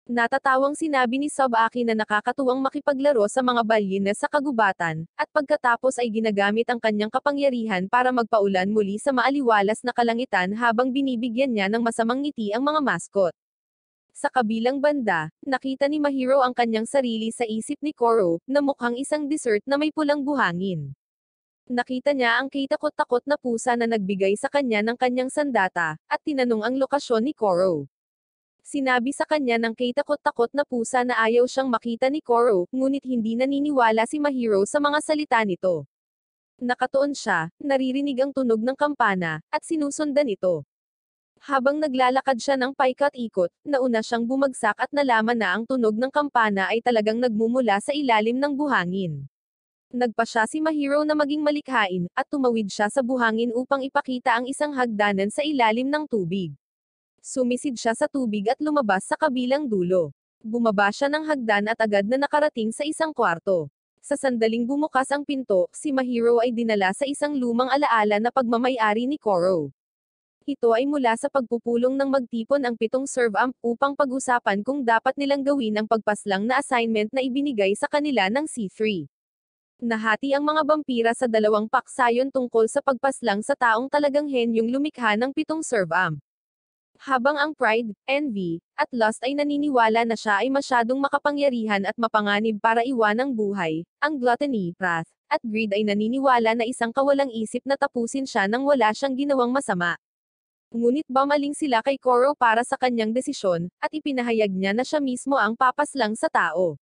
Natatawang sinabi ni Sabaki na nakakatuwang makipaglaro sa mga balyena sa kagubatan, at pagkatapos ay ginagamit ang kanyang kapangyarihan para magpaulan muli sa maaliwalas na kalangitan habang binibigyan niya ng masamang ngiti ang mga mascot. Sa kabilang banda, nakita ni Mahiro ang kanyang sarili sa isip ni Koro, na mukhang isang dessert na may pulang buhangin. Nakita niya ang kitakot-takot na pusa na nagbigay sa kanya ng kanyang sandata, at tinanong ang lokasyon ni Koro. Sinabi sa kanya ng kitakot-takot na pusa na ayaw siyang makita ni Koro, ngunit hindi naniniwala si Mahiro sa mga salita nito. Nakatuon siya, naririnig ang tunog ng kampana, at sinusundan ito. Habang naglalakad siya ng paikat-ikot, nauna siyang bumagsak at nalaman na ang tunog ng kampana ay talagang nagmumula sa ilalim ng buhangin. Nagpa siya si Mahiro na maging malikhain, at tumawid siya sa buhangin upang ipakita ang isang hagdanan sa ilalim ng tubig. Sumisid siya sa tubig at lumabas sa kabilang dulo. Bumaba siya ng hagdan at agad na nakarating sa isang kwarto. Sa sandaling bumukas ang pinto, si Mahiro ay dinala sa isang lumang alaala na pagmamay-ari ni Koro. Ito ay mula sa pagpupulong ng magtipon ang 7 serve amp upang pag-usapan kung dapat nilang gawin ang pagpaslang na assignment na ibinigay sa kanila ng C3. Nahati ang mga vampira sa 2 paksayon tungkol sa pagpaslang sa taong talagang henyong lumikha ng 7 serve amp. Habang ang pride, envy, at lust ay naniniwala na siya ay masyadong makapangyarihan at mapanganib para iwanang buhay, ang gluttony, wrath, at greed ay naniniwala na isang kawalang isip na tapusin siya nang wala siyang ginawang masama. Ngunit bumaling sila kay Koro para sa kanyang desisyon, at ipinahayag niya na siya mismo ang papaslang sa tao.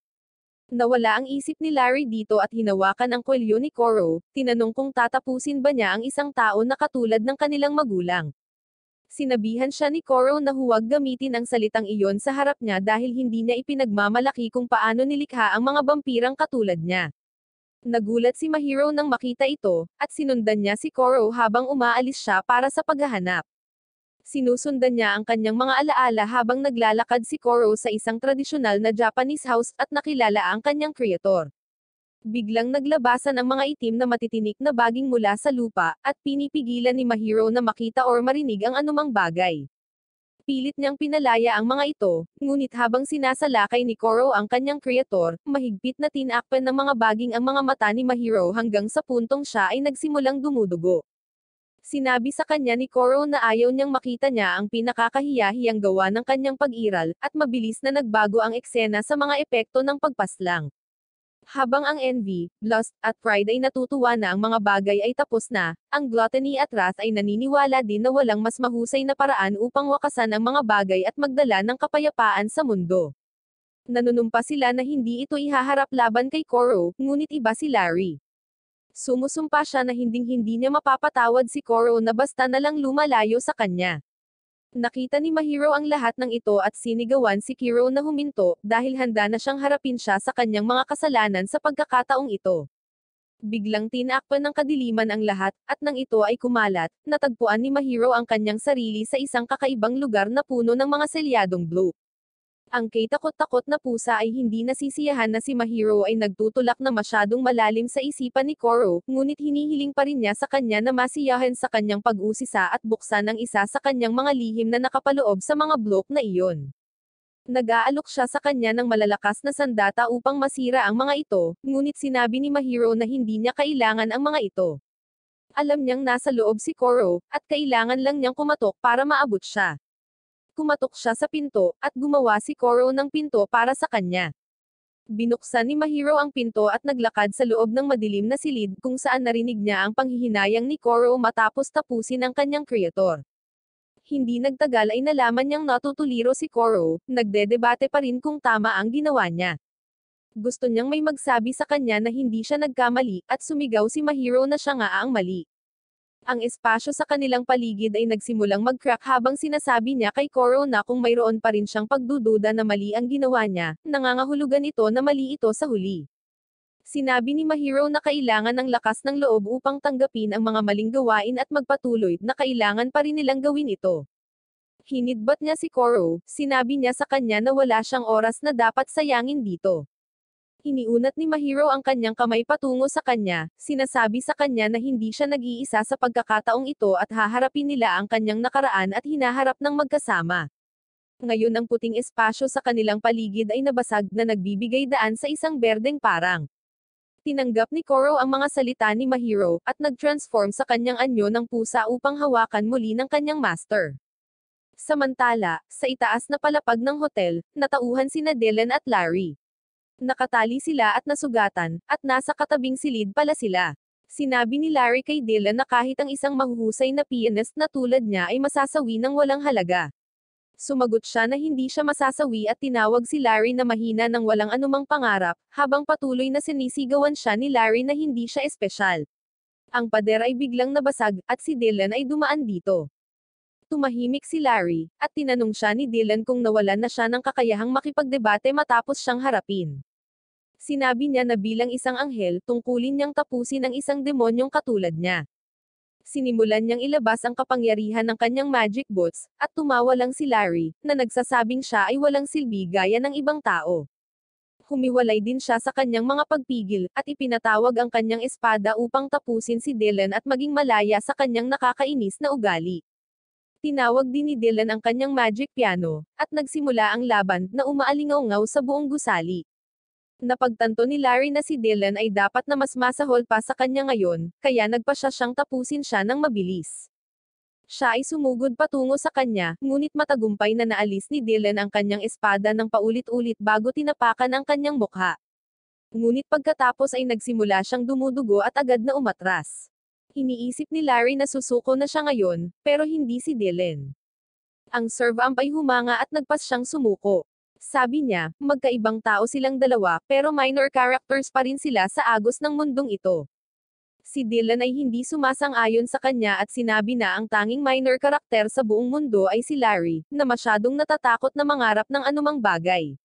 Nawala ang isip ni Larry dito at hinawakan ang kwelyo ni Koro, tinanong kung tatapusin ba niya ang isang tao na katulad ng kanilang magulang. Sinabihan siya ni Koro na huwag gamitin ang salitang iyon sa harap niya dahil hindi niya ipinagmamalaki kung paano nilikha ang mga vampirang katulad niya. Nagulat si Mahiro nang makita ito, at sinundan niya si Koro habang umaalis siya para sa paghahanap. Sinusundan niya ang kanyang mga alaala habang naglalakad si Koro sa isang tradisyonal na Japanese house at nakilala ang kanyang kreator. Biglang naglabasan ang mga itim na matitinik na baging mula sa lupa, at pinipigilan ni Mahiro na makita or marinig ang anumang bagay. Pilit niyang pinalaya ang mga ito, ngunit habang sinasalakay ni Koro ang kanyang kreator, mahigpit na tinakpan ng mga baging ang mga mata ni Mahiro hanggang sa puntong siya ay nagsimulang dumudugo. Sinabi sa kanya ni Koro na ayaw niyang makita niya ang pinakakahiya-hiyang gawa ng kanyang pag-iral, at mabilis na nagbago ang eksena sa mga epekto ng pagpaslang. Habang ang envy, lust, at pride ay natutuwa na ang mga bagay ay tapos na, ang gluttony at wrath ay naniniwala din na walang mas mahusay na paraan upang wakasan ang mga bagay at magdala ng kapayapaan sa mundo. Nanunumpa sila na hindi ito ihaharap laban kay Koro, ngunit iba si Larry. Sumusumpa siya na hinding-hindi niya mapapatawad si Koro na basta na lang lumalayo sa kanya. Nakita ni Mahiro ang lahat ng ito at sinigawan si Kiro na huminto, dahil handa na siyang harapin siya sa kanyang mga kasalanan sa pagkakataong ito. Biglang tinakpan ng kadiliman ang lahat, at nang ito ay kumalat, natagpuan ni Mahiro ang kanyang sarili sa isang kakaibang lugar na puno ng mga selyadong blue. Ang kitakot-takot na pusa ay hindi nasisiyahan na si Mahiro ay nagtutulak na masyadong malalim sa isipan ni Koro, ngunit hinihiling pa rin niya sa kanya na masiyahan sa kanyang pag-usisa at buksan ang isa sa kanyang mga lihim na nakapaloob sa mga blok na iyon. Nag-aalok siya sa kanya ng malalakas na sandata upang masira ang mga ito, ngunit sinabi ni Mahiro na hindi niya kailangan ang mga ito. Alam niyang nasa loob si Koro, at kailangan lang niyang kumatok para maabot siya. kumatok siya sa pinto, at gumawa si Koro ng pinto para sa kanya. Binuksan ni Mahiro ang pinto at naglakad sa loob ng madilim na silid kung saan narinig niya ang panghihinayang ni Koro matapos tapusin ang kanyang kreator. Hindi nagtagal ay nalaman niyang natutuliro si Koro, nagdedebate pa rin kung tama ang ginawa niya. Gusto niyang may magsabi sa kanya na hindi siya nagkamali, at sumigaw si Mahiro na siya nga ang mali. Ang espasyo sa kanilang paligid ay nagsimulang mag-crack habang sinasabi niya kay Koro na kung mayroon pa rin siyang pagdududa na mali ang ginawa niya, nangangahulugan ito na mali ito sa huli. Sinabi ni Mahiro na kailangan ng lakas ng loob upang tanggapin ang mga maling gawain at magpatuloy, na kailangan pa rin nilang gawin ito. Hinidbat niya si Koro, sinabi niya sa kanya na wala siyang oras na dapat sayangin dito. Iniunat ni Mahiro ang kanyang kamay patungo sa kanya, sinasabi sa kanya na hindi siya nag-iisa sa pagkakataong ito at haharapin nila ang kanyang nakaraan at hinaharap ng magkasama. Ngayon ang puting espasyo sa kanilang paligid ay nabasag na nagbibigay daan sa isang berdeng parang. Tinanggap ni Koro ang mga salita ni Mahiro, at nag-transform sa kanyang anyo ng pusa upang hawakan muli ng kanyang master. Samantala, sa itaas na palapag ng hotel, natauhan sina Dylan at Larry. Nakatali sila at nasugatan, at nasa katabing silid pala sila. Sinabi ni Larry kay Dylan na kahit ang isang mahuhusay na pianist na tulad niya ay masasawi ng walang halaga. Sumagot siya na hindi siya masasawi at tinawag si Larry na mahina ng walang anumang pangarap, habang patuloy na sinisigawan siya ni Larry na hindi siya espesyal. Ang pader ay biglang nabasag, at si Dylan ay dumaan dito. Tumahimik si Larry, at tinanong siya ni Dylan kung nawalan na siya ng kakayahang makipagdebate matapos siyang harapin. Sinabi niya na bilang isang anghel, tungkulin niyang tapusin ang isang demonyong katulad niya. Sinimulan niyang ilabas ang kapangyarihan ng kanyang magic boots, at tumawa lang si Larry, na nagsasabing siya ay walang silbi gaya ng ibang tao. Humiwalay din siya sa kanyang mga pagpigil, at ipinatawag ang kanyang espada upang tapusin si Dylan at maging malaya sa kanyang nakakainis na ugali. Tinawag din ni Dylan ang kanyang magic piano, at nagsimula ang laban, na umaalingaw sa buong gusali. Napagtanto ni Larry na si Dylan ay dapat na mas masahol pa sa kanya ngayon, kaya nagpasya siyang tapusin siya ng mabilis. Siya ay sumugod patungo sa kanya, ngunit matagumpay na naalis ni Dylan ang kanyang espada ng paulit-ulit bago tinapakan ang kanyang mukha. Ngunit pagkatapos ay nagsimula siyang dumudugo at agad na umatras. Iniisip ni Larry na susuko na siya ngayon, pero hindi si Dylan. Ang servamp ay humanga at nagpas siyang sumuko. Sabi niya, magkaibang tao silang dalawa, pero minor characters pa rin sila sa agos ng mundong ito. Si Dylan ay hindi sumasang-ayon sa kanya at sinabi na ang tanging minor karakter sa buong mundo ay si Larry, na masyadong natatakot na mangarap ng anumang bagay.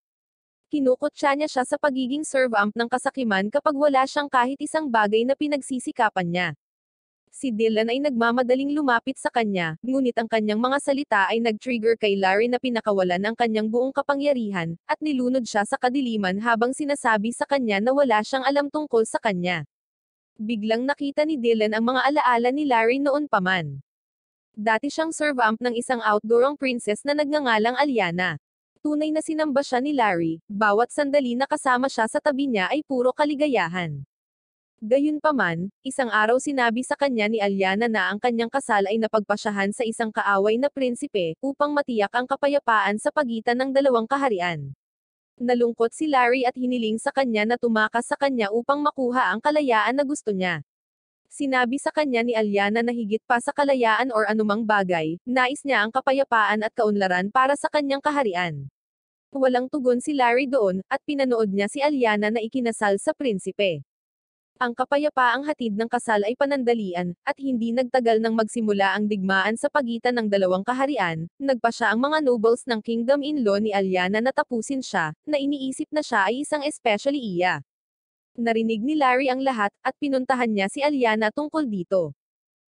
Kinukutya niya siya sa pagiging servamp ng kasakiman kapag wala siyang kahit isang bagay na pinagsisikapan niya. Si Dylan ay nagmamadaling lumapit sa kanya, ngunit ang kanyang mga salita ay nag-trigger kay Larry na pinakawalan ang kanyang buong kapangyarihan, at nilunod siya sa kadiliman habang sinasabi sa kanya na wala siyang alam tungkol sa kanya. Biglang nakita ni Dylan ang mga alaala ni Larry noon pa man. Dati siyang servamp ng isang outgoing princess na nagngangalang Alyana. Tunay na sinamba siya ni Larry, bawat sandali na kasama siya sa tabi niya ay puro kaligayahan. Gayunpaman, isang araw sinabi sa kanya ni Alyana na ang kanyang kasal ay napagpasyahan sa isang kaaway na prinsipe, upang matiyak ang kapayapaan sa pagitan ng dalawang kaharian. Nalungkot si Larry at hiniling sa kanya na tumakas sa kanya upang makuha ang kalayaan na gusto niya. Sinabi sa kanya ni Alyana na higit pa sa kalayaan or anumang bagay, nais niya ang kapayapaan at kaunlaran para sa kanyang kaharian. Walang tugon si Larry doon, at pinanood niya si Alyana na ikinasal sa prinsipe. Ang kapayapaang hatid ng kasal ay panandalian, at hindi nagtagal nang magsimula ang digmaan sa pagitan ng dalawang kaharian, nagpasya ang mga nobles ng kingdom-in-law ni Alyana na tapusin siya, na iniisip na siya ay isang especially iya. Narinig ni Larry ang lahat, at pinuntahan niya si Alyana tungkol dito.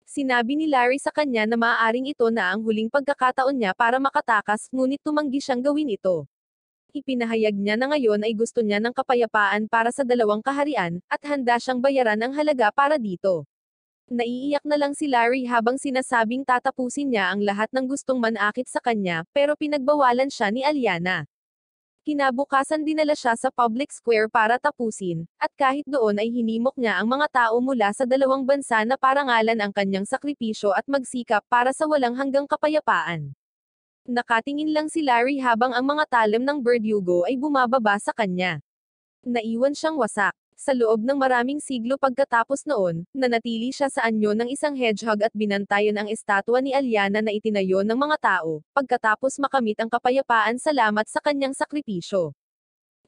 Sinabi ni Larry sa kanya na maaaring ito na ang huling pagkakataon niya para makatakas, ngunit tumanggi siyang gawin ito. Ipinahayag niya na ngayon ay gusto niya ng kapayapaan para sa dalawang kaharian, at handa siyang bayaran ang halaga para dito. Naiiyak na lang si Larry habang sinasabing tatapusin niya ang lahat ng gustong manakit sa kanya, pero pinagbawalan siya ni Alyana. Kinabukasan dinala siya sa public square para tapusin, at kahit doon ay hinimok niya ang mga tao mula sa dalawang bansa na parangalan ang kanyang sakripisyo at magsikap para sa walang hanggang kapayapaan. Nakatingin lang si Larry habang ang mga talim ng Verdugo ay bumababa sa kanya. Naiwan siyang wasak. Sa loob ng maraming siglo pagkatapos noon, nanatili siya sa anyo ng isang hedgehog at binantayan ang estatwa ni Alyana na itinayo ng mga tao, pagkatapos makamit ang kapayapaan salamat sa kanyang sakripisyo.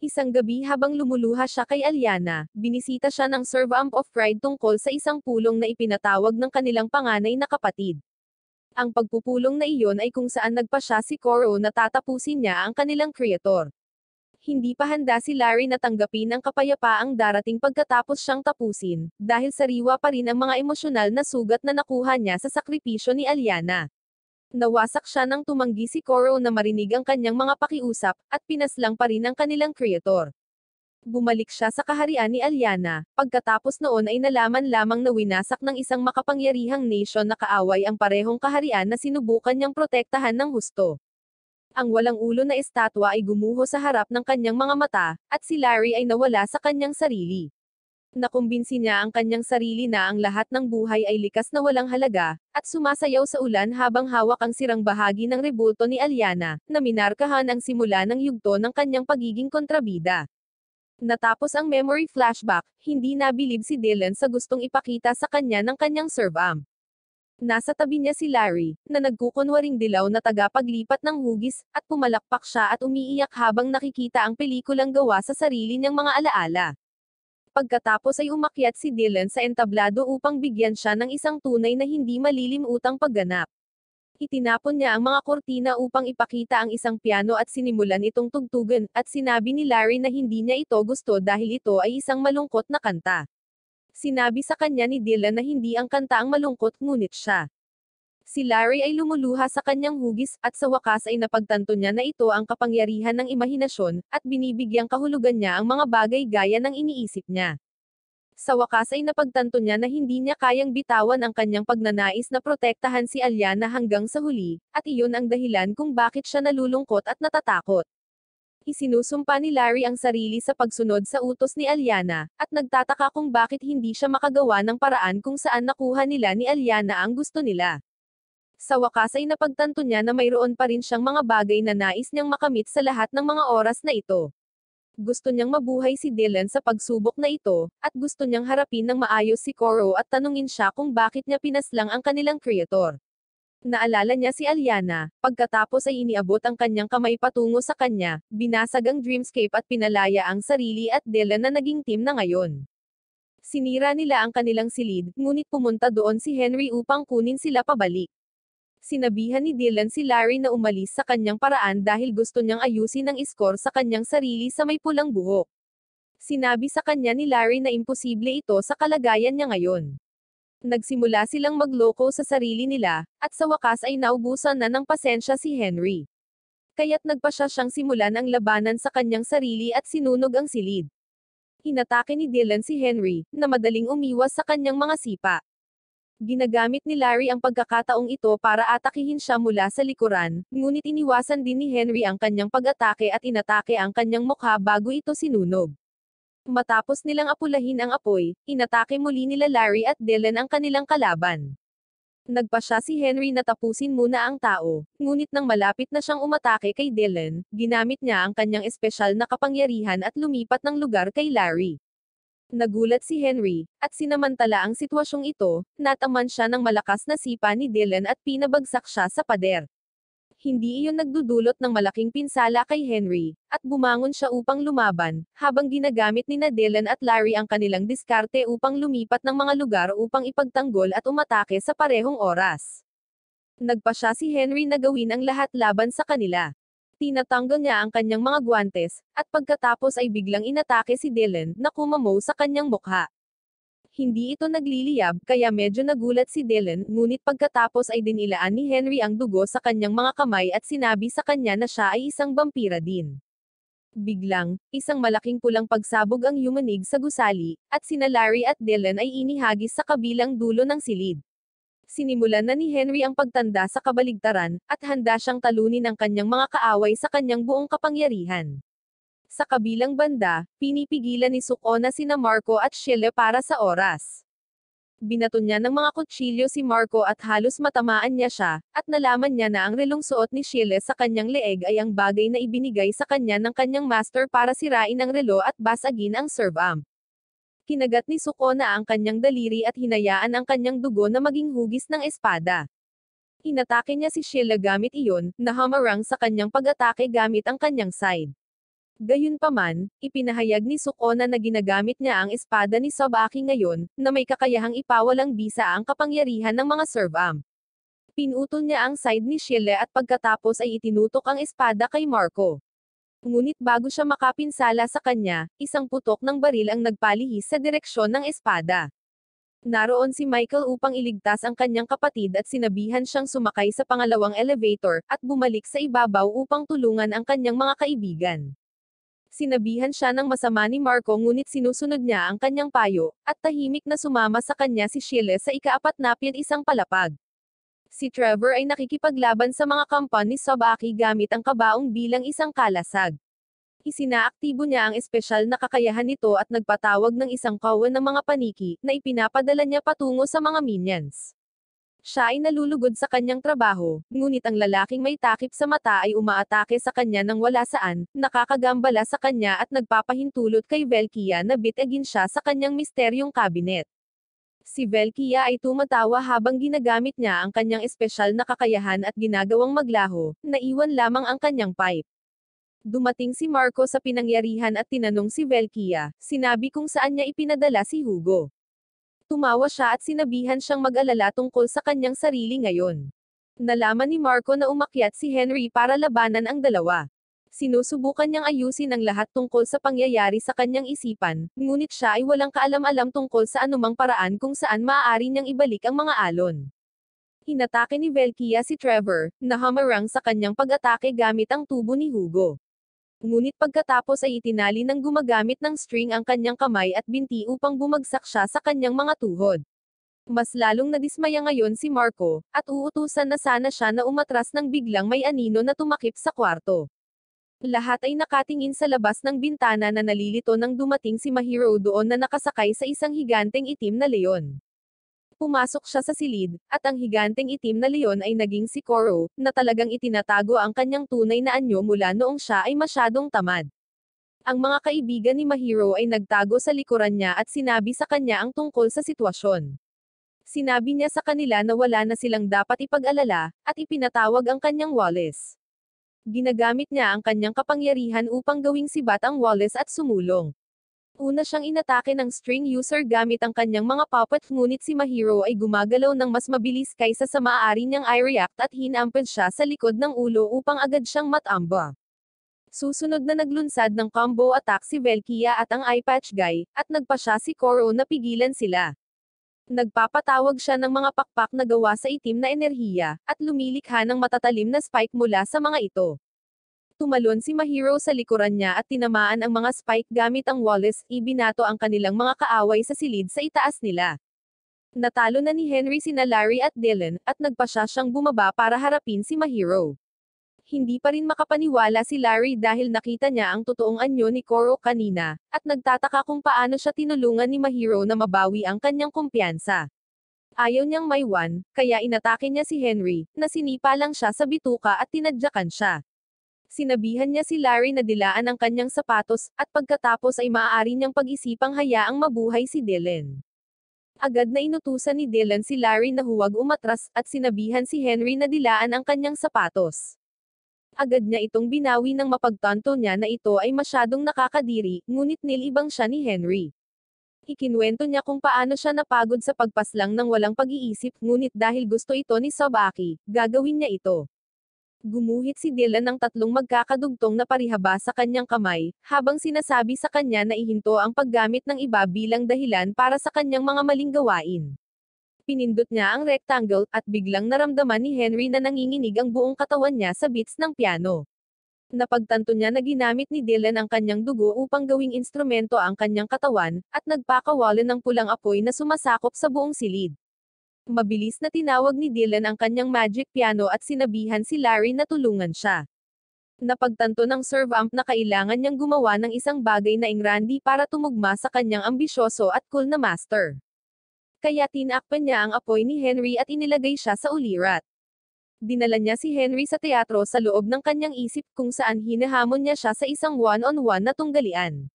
Isang gabi habang lumuluha siya kay Alyana, binisita siya ng Servant of Pride tungkol sa isang pulong na ipinatawag ng kanilang panganay na kapatid. Ang pagpupulong na iyon ay kung saan nagpasya si Koro na tatapusin niya ang kanilang kreator. Hindi pa handa si Larry na tanggapin ang kapayapaang darating pagkatapos siyang tapusin, dahil sariwa pa rin ang mga emosyonal na sugat na nakuha niya sa sakripisyo ni Alyana. Nawasak siya nang tumanggi si Koro na marinig ang kanyang mga pakiusap, at pinaslang pa rin ang kanilang kreator. Bumalik siya sa kaharian ni Alyana, pagkatapos noon ay nalaman lamang na winasak ng isang makapangyarihang nation na kaaway ang parehong kaharian na sinubukan niyang protektahan ng husto. Ang walang ulo na estatwa ay gumuho sa harap ng kanyang mga mata, at si Larry ay nawala sa kanyang sarili. Nakumbinsi niya ang kanyang sarili na ang lahat ng buhay ay likas na walang halaga, at sumasayaw sa ulan habang hawak ang sirang bahagi ng rebulto ni Alyana, na minarkahan ang simula ng yugto ng kanyang pagiging kontrabida. Natapos ang memory flashback, hindi nabilib si Dylan sa gustong ipakita sa kanya ng kanyang servam. Nasa tabi niya si Larry, na nagkukunwaring dilaw na tagapaglipat ng hugis, at pumalakpak siya at umiiyak habang nakikita ang pelikulang gawa sa sarili niyang mga alaala. Pagkatapos ay umakyat si Dylan sa entablado upang bigyan siya ng isang tunay na hindi malilimutang pagganap. Itinapon niya ang mga kortina upang ipakita ang isang piano at sinimulan itong tugtugan, at sinabi ni Larry na hindi niya ito gusto dahil ito ay isang malungkot na kanta. Sinabi sa kanya ni Dylan na hindi ang kanta ang malungkot ngunit siya. Si Larry ay lumuluha sa kanyang hugis, at sa wakas ay napagtanto niya na ito ang kapangyarihan ng imahinasyon, at binibigyang kahulugan niya ang mga bagay gaya ng iniisip niya. Sa wakas ay napagtanto niya na hindi niya kayang bitawan ang kanyang pagnanais na protektahan si Alyana hanggang sa huli, at iyon ang dahilan kung bakit siya nalulungkot at natatakot. Isinusumpa ni Larry ang sarili sa pagsunod sa utos ni Alyana, at nagtataka kung bakit hindi siya makagawa ng paraan kung saan nakuha nila ni Alyana ang gusto nila. Sa wakas ay napagtanto niya na mayroon pa rin siyang mga bagay na nais niyang makamit sa lahat ng mga oras na ito. Gusto niyang mabuhay si Dylan sa pagsubok na ito, at gusto niyang harapin ng maayos si Koro at tanungin siya kung bakit niya pinaslang ang kanilang kreator. Naalala niya si Alyana, pagkatapos ay iniabot ang kanyang kamay patungo sa kanya, binasag ang dreamscape at pinalaya ang sarili at Dylan na naging team na ngayon. Sinira nila ang kanilang silid, ngunit pumunta doon si Henry upang kunin sila pabalik. Sinabihan ni Dylan si Larry na umalis sa kanyang paraan dahil gusto niyang ayusin ang score sa kanyang sarili sa may pulang buhok. Sinabi sa kanya ni Larry na imposible ito sa kalagayan niya ngayon. Nagsimula silang magloko sa sarili nila, at sa wakas ay naubusan na ng pasensya si Henry. Kaya't nagpasya siyang simulan ang labanan sa kanyang sarili at sinunog ang silid. Hinatake ni Dylan si Henry, na madaling umiwas sa kanyang mga sipa. Ginagamit ni Larry ang pagkakataong ito para atakihin siya mula sa likuran, ngunit iniwasan din ni Henry ang kanyang pag-atake at inatake ang kanyang mukha bago ito sinunog. Matapos nilang apulahin ang apoy, inatake muli nila Larry at Dylan ang kanilang kalaban. Nagpasya si Henry na tapusin muna ang tao, ngunit nang malapit na siyang umatake kay Dylan, ginamit niya ang kanyang espesyal na kapangyarihan at lumipat ng lugar kay Larry. Nagulat si Henry, at sinamantala ang sitwasyong ito, nataman siya ng malakas na sipa ni Dylan at pinabagsak siya sa pader. Hindi iyon nagdudulot ng malaking pinsala kay Henry, at bumangon siya upang lumaban, habang ginagamit ni Dylan at Larry ang kanilang diskarte upang lumipat ng mga lugar upang ipagtanggol at umatake sa parehong oras. Nagpasya si Henry na gawin ang lahat laban sa kanila. Tinatanggal niya ang kanyang mga guwantes, at pagkatapos ay biglang inatake si Dylan, na kumamaw sa kanyang mukha. Hindi ito nagliliyab, kaya medyo nagulat si Dylan, ngunit pagkatapos ay dinilaan ni Henry ang dugo sa kanyang mga kamay at sinabi sa kanya na siya ay isang vampira din. Biglang, isang malaking pulang pagsabog ang yumanig sa gusali, at sina Larry at Dylan ay inihagis sa kabilang dulo ng silid. Sinimulan na ni Henry ang pagtanda sa kabaligtaran, at handa siyang talunin ang kanyang mga kaaway sa kanyang buong kapangyarihan. Sa kabilang banda, pinipigilan ni Sukona sina Marco at Sheila para sa oras. Binato niya ng mga kutsilyo si Marco at halos matamaan niya siya, at nalaman niya na ang relong suot ni Sheila sa kanyang leeg ay ang bagay na ibinigay sa kanya ng kanyang master para sirain ang relo at basagin ang serve arm. Kinagat ni Sukona ang kanyang daliri at hinayaan ang kanyang dugo na maging hugis ng espada. Inatake niya si Sheila gamit iyon, na hamarang sa kanyang pag-atake gamit ang kanyang side. Gayunpaman, ipinahayag ni Sukona na ginagamit niya ang espada ni Sabaki ngayon, na may kakayahang ipawalang bisa ang kapangyarihan ng mga serve arm. Pinutol niya ang side ni Sheila at pagkatapos ay itinutok ang espada kay Marco. Ngunit bago siya makapinsala sa kanya, isang putok ng baril ang nagpalihis sa direksyon ng espada. Naroon si Michael upang iligtas ang kanyang kapatid at sinabihan siyang sumakay sa pangalawang elevator, at bumalik sa ibabaw upang tulungan ang kanyang mga kaibigan. Sinabihan siya ng masama ni Marco ngunit sinusunod niya ang kanyang payo, at tahimik na sumama sa kanya si Sheila sa ika-41 palapag. Si Trevor ay nakikipaglaban sa mga kampan ni Sabaki gamit ang kabaong bilang isang kalasag. Isinaaktibo niya ang espesyal na kakayahan nito at nagpatawag ng isang kawan ng mga paniki, na ipinapadala niya patungo sa mga minions. Siya ay nalulugod sa kanyang trabaho, ngunit ang lalaking may takip sa mata ay umaatake sa kanya nang wala saan, nakakagambala sa kanya at nagpapahintulot kay Velkia na bitagin siya sa kanyang misteryong cabinet. Si Velkia ay tumatawa habang ginagamit niya ang kanyang espesyal na kakayahan at ginagawang maglaho, naiwan lamang ang kanyang pipe. Dumating si Marco sa pinangyarihan at tinanong si Velkia, sinabi kung saan niya ipinadala si Hugo. Tumawa siya at sinabihan siyang mag-alala tungkol sa kanyang sarili ngayon. Nalaman ni Marco na umakyat si Henry para labanan ang dalawa. Sinusubukan niyang ayusin ang lahat tungkol sa pangyayari sa kanyang isipan, ngunit siya ay walang kaalam-alam tungkol sa anumang paraan kung saan maaari niyang ibalik ang mga alon. Inatake ni Velkia si Trevor, na hamarang sa kanyang pag-atake gamit ang tubo ni Hugo. Ngunit pagkatapos ay itinali ng gumagamit ng string ang kanyang kamay at binti upang bumagsak siya sa kanyang mga tuhod. Mas lalong nadismaya ngayon si Marco, at uutusan na sana siya na umatras nang biglang may anino na tumakip sa kwarto. Lahat ay nakatingin sa labas ng bintana na nalilito nang dumating si Mahiro doon na nakasakay sa isang higanteng itim na leon. Pumasok siya sa silid, at ang higanteng itim na leon ay naging si Koro, na talagang itinatago ang kanyang tunay na anyo mula noong siya ay masyadong tamad. Ang mga kaibigan ni Mahiro ay nagtago sa likuran niya at sinabi sa kanya ang tungkol sa sitwasyon. Sinabi niya sa kanila na wala na silang dapat ipag-alala, at ipinatawag ang kanyang Wallace. Ginagamit niya ang kanyang kapangyarihan upang gawing sibat ang Wallace at sumulong. Una siyang inatake ng string user gamit ang kanyang mga puppet ngunit si Mahiro ay gumagalaw ng mas mabilis kaysa sa maaari niyang i-react at hinampad siya sa likod ng ulo upang agad siyang matamba. Susunod na naglunsad ng combo attack si Velkia at ang eye patch guy, at nagpa siya si Koro na pigilan sila. Nagpapatawag siya ng mga pakpak na gawa sa itim na enerhiya, at lumilikha ng matatalim na spike mula sa mga ito. Tumalon si Mahiro sa likuran niya at tinamaan ang mga spike gamit ang Wallace, ibinato ang kanilang mga kaaway sa silid sa itaas nila. Natalo na ni Henry sina Larry at Dylan, at nagpa siyang bumaba para harapin si Mahiro. Hindi pa rin makapaniwala si Larry dahil nakita niya ang totoong anyo ni Koro kanina, at nagtataka kung paano siya tinulungan ni Mahiro na mabawi ang kanyang kumpiyansa. Ayaw niyang maiwan, kaya inatake niya si Henry, na sinipa lang siya sa bituka at tinadyakan siya. Sinabihan niya si Larry na dilaan ang kanyang sapatos, at pagkatapos ay maaari niyang pag-isipang hayaang mabuhay si Dylan. Agad na inutusan ni Dylan si Larry na huwag umatras, at sinabihan si Henry na dilaan ang kanyang sapatos. Agad niya itong binawi nang mapagtanto niya na ito ay masyadong nakakadiri, ngunit nilibang siya ni Henry. Ikinuwento niya kung paano siya napagod sa pagpaslang ng walang pag-iisip, ngunit dahil gusto ito ni Sabaki, gagawin niya ito. Gumuhit si Dylan ng 3 magkakadugtong na parihaba sa kanyang kamay, habang sinasabi sa kanya na ihinto ang paggamit ng iba bilang dahilan para sa kanyang mga maling gawain. Pinindot niya ang rectangle, at biglang naramdaman ni Henry na nanginginig ang buong katawan niya sa beats ng piano. Napagtanto niya na ginamit ni Dylan ang kanyang dugo upang gawing instrumento ang kanyang katawan, at nagpakawalan ng pulang apoy na sumasakop sa buong silid. Mabilis na tinawag ni Dylan ang kanyang magic piano at sinabihan si Larry na tulungan siya. Napagtanto ng serve amp na kailangan niyang gumawa ng isang bagay na ingrandi para tumugma sa kanyang ambisyoso at cool na master. Kaya tinakpan niya ang apoy ni Henry at inilagay siya sa ulirat. Dinala niya si Henry sa teatro sa loob ng kanyang isip kung saan hinahamon niya siya sa isang one-on-one na tunggalian.